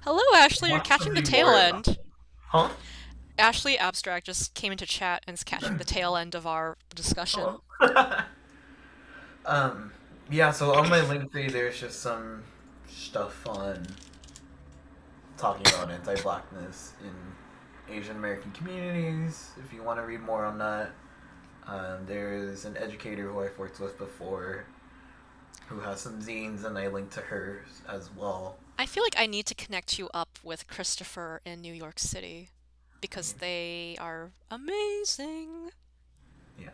Hello, Ashley. You're wants to catching the be tail more, end. huh? Ashley Abstract just came into chat and is catching the tail end of our discussion. Hello. um, yeah. So on my link tree, there's just some stuff on talking about anti-blackness in Asian American communities. If you want to read more on that, there's an educator who I've worked with before who has some zines, and I link to hers as well. I feel like I need to connect you up with Christopher in New York City because they are amazing. Yeah.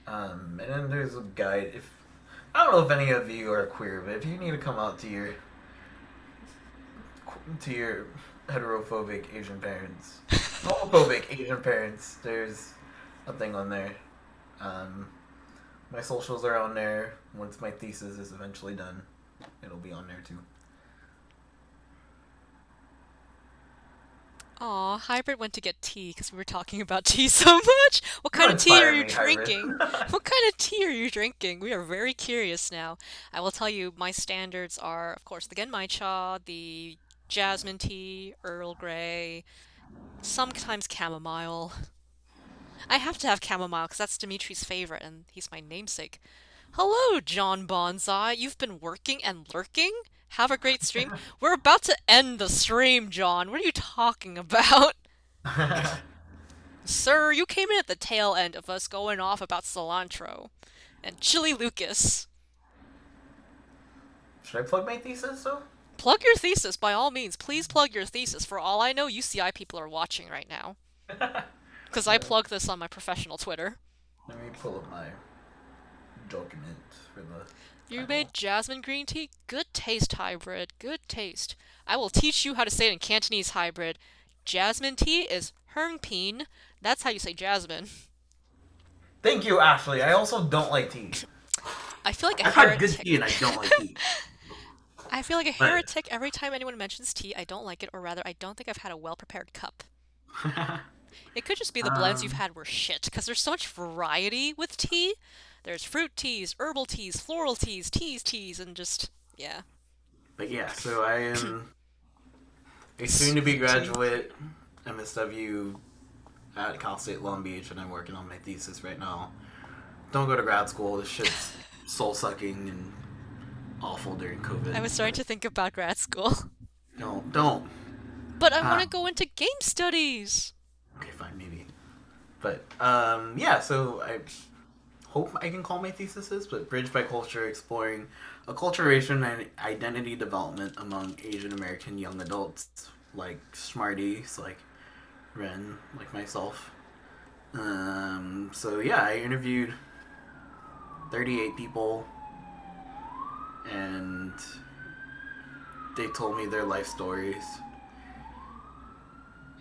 And then there's a guide. If I don't know if any of you are queer, but if you need to come out to your heterophobic Asian parents, homophobic Asian parents, there's a thing on there. Um, my socials are on there. Once my thesis is eventually done, it'll be on there too. Aw, Hybrid went to get tea because we were talking about tea so much. What kind of Don't tea are inspire you me, Hybrid. drinking? What kind of tea are you drinking? We are very curious now. I will tell you, my standards are, of course, the Genmai cha, the jasmine tea, Earl Grey, sometimes chamomile. I have to have chamomile because that's Dimitri's favorite, and he's my namesake. Hello, John Bonsai. You've been working and lurking? Have a great stream. We're about to end the stream, John. What are you talking about? Sir, you came in at the tail end of us going off about cilantro and Chilli Lucas. Should I plug my thesis though? Plug your thesis, by all means. Please plug your thesis. For all I know, UCI people are watching right now. Because I plug this on my professional Twitter. Let me pull up my document for the You title. made jasmine green tea? Good taste, hybrid. Good taste. I will teach you how to say it in Cantonese, hybrid. Jasmine tea is hung pin. That's how you say jasmine. Thank you, Ashley. I also don't like tea. I feel like a I've had good heretic. tea and I don't like tea. I feel like a But- heretic every time anyone mentions tea. I don't like it, or rather, I don't think I've had a well-prepared cup. It could just be the blends you've had were shit, because there's so much variety with tea. There's fruit teas, herbal teas, floral teas, and just, yeah. But yeah, so I am a soon-to-be graduate MSW at Cal State Long Beach, and I'm working on my thesis right now. Don't go to grad school. This shit's soul-sucking and awful during COVID. I was starting to think about grad school. No, don't. But I want to go into game studies. Okay, fine, maybe. But, yeah, so I hope I can call my thesis this, but Bridge by Culture, exploring acculturation and identity development among Asian American young adults, like Smarties, like Ren, like myself. So yeah, I interviewed 38 people, and they told me their life stories.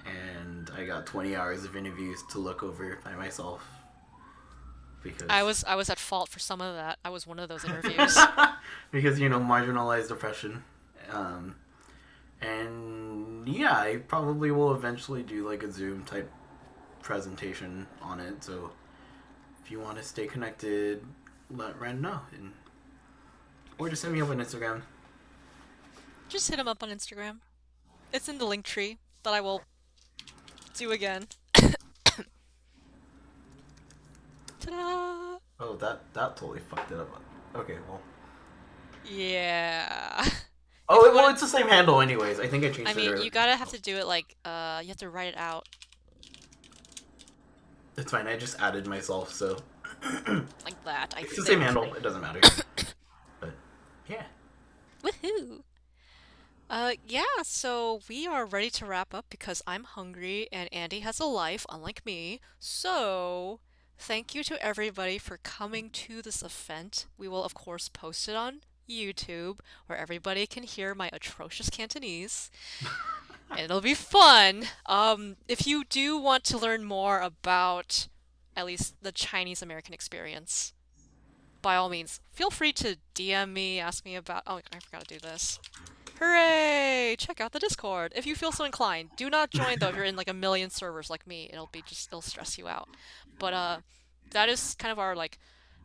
And I got 20 hours of interviews to look over by myself. Because I was at fault for some of that. I was one of those interviews. because, you know, marginalized oppression. And yeah, I probably will eventually do like a Zoom type presentation on it. So if you want to stay connected, let Ren know. Or just hit me up on Instagram. Just hit him up on Instagram. It's in the link tree that I will do again. Ta-da! Oh, that totally fucked it up. Okay, well. Yeah. Oh, you well, wanna- it's the same handle anyways. I think I changed I it. mean, you gotta have to do it like, you have to write it out It's fine. I just added myself, so like that, I it's think. the same handle. It doesn't matter. But yeah. Woohoo! Yeah, so we are ready to wrap up because I'm hungry and Andy has a life, unlike me. So, thank you to everybody for coming to this event. We will, of course, post it on YouTube where everybody can hear my atrocious Cantonese. And it'll be fun. If you do want to learn more about at least the Chinese American experience, by all means, feel free to DM me, ask me about. Oh, I forgot to do this. Hooray! Check out the Discord if you feel so inclined. Do not join though if you're in like a million servers like me. It'll stress you out. But that is kind of our like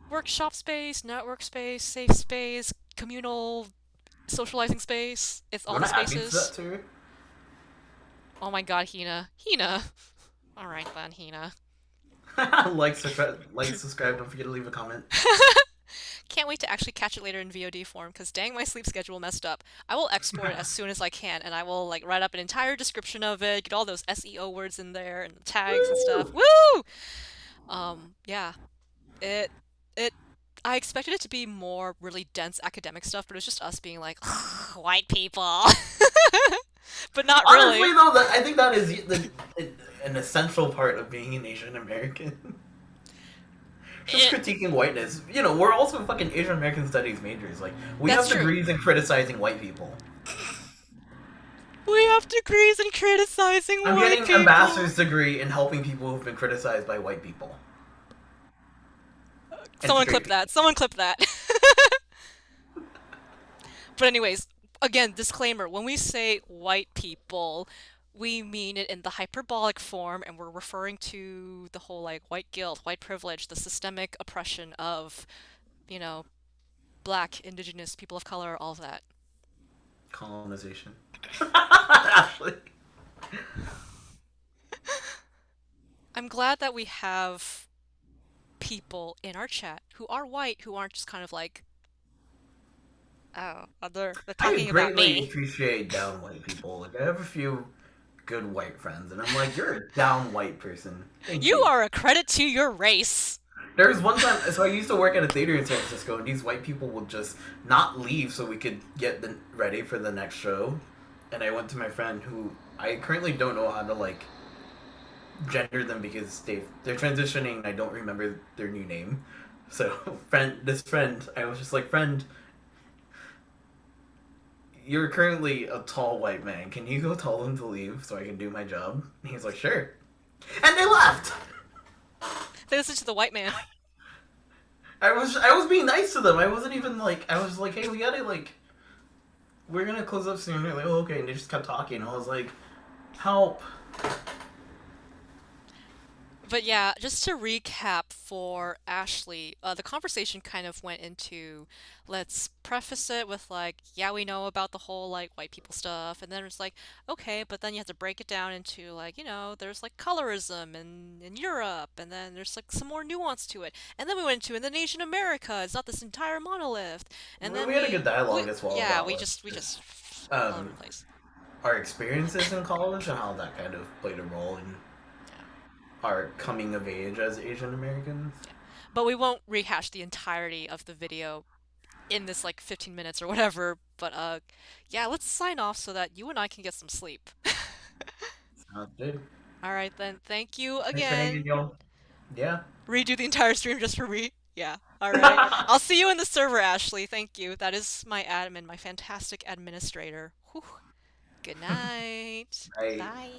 workshop space, network space, safe space, communal socializing space. It's all the Wanna add me to spaces. that too? Oh my god, Hina. Hina! Alright then, Hina. like, subscribe. Don't forget to leave a comment. Can't wait to actually catch it later in VOD form, because dang, my sleep schedule messed up. I will export it as soon as I can, and I will like write up an entire description of it, get all those SEO words in there, and the tags and stuff. Woo! Yeah. It I expected it to be more really dense academic stuff, but it was just us being like, white people. But not really. Honestly, though, I think that is an essential part of being an Asian American. Just critiquing whiteness. You know, we're also fucking Asian American studies majors. Like, we That's have true. degrees in criticizing white people. We have degrees in criticizing I'm white getting people. a master's degree in helping people who've been criticized by white people. Someone It's clip crazy. that. Someone clip that. But anyways, again, disclaimer, when we say white people, we mean it in the hyperbolic form, and we're referring to the whole like white guilt, white privilege, the systemic oppression of, you know, black, indigenous, people of color, all of that. Colonization. Ashley. I'm glad that we have people in our chat who are white, who aren't just kind of like, oh, they're I talking about greatly me. appreciate down white people. Like, I have a few good white friends, and I'm like, you're a down white person. Thank You you. are a credit to your race. There was one time, so I used to work at a theater in San Francisco, and these white people would just not leave so we could get ready for the next show. And I went to my friend who I currently don't know how to like gender them because they're transitioning. And I don't remember their new name. So this friend, I was just like, friend, you're currently a tall white man. Can you go tell them to leave so I can do my job? And he's like, sure. And they left. They listen to the white man. I was being nice to them. I wasn't even like I was like, hey, we gotta like we're gonna close up soon. They're like, oh okay, and they just kept talking. I was like, help. But yeah, just to recap for Ashley, the conversation kind of went into let's preface it with like, yeah, we know about the whole like white people stuff, and then it's like, okay, but then you have to break it down into like, there's like colorism in Europe, and then there's like some more nuance to it, and then we went into in the Asian America, it's not this entire monolith, and then We had a good we dialogue as well yeah, about we like just we just just all over um the place. our experiences in college and how that kind of played a role in Yeah. our coming of age as Asian Americans. Yeah. But we won't rehash the entirety of the video in this like 15 minutes or whatever. But yeah, let's sign off so that you and I can get some sleep. Sounds good. All right then. Thank you Thanks for hanging, again. y'all. Yeah. Redo the entire stream just for me. Yeah. All right. I'll see you in the server, Ashley. Thank you. That is my admin, my fantastic administrator. Whew. Good night. Right. Bye.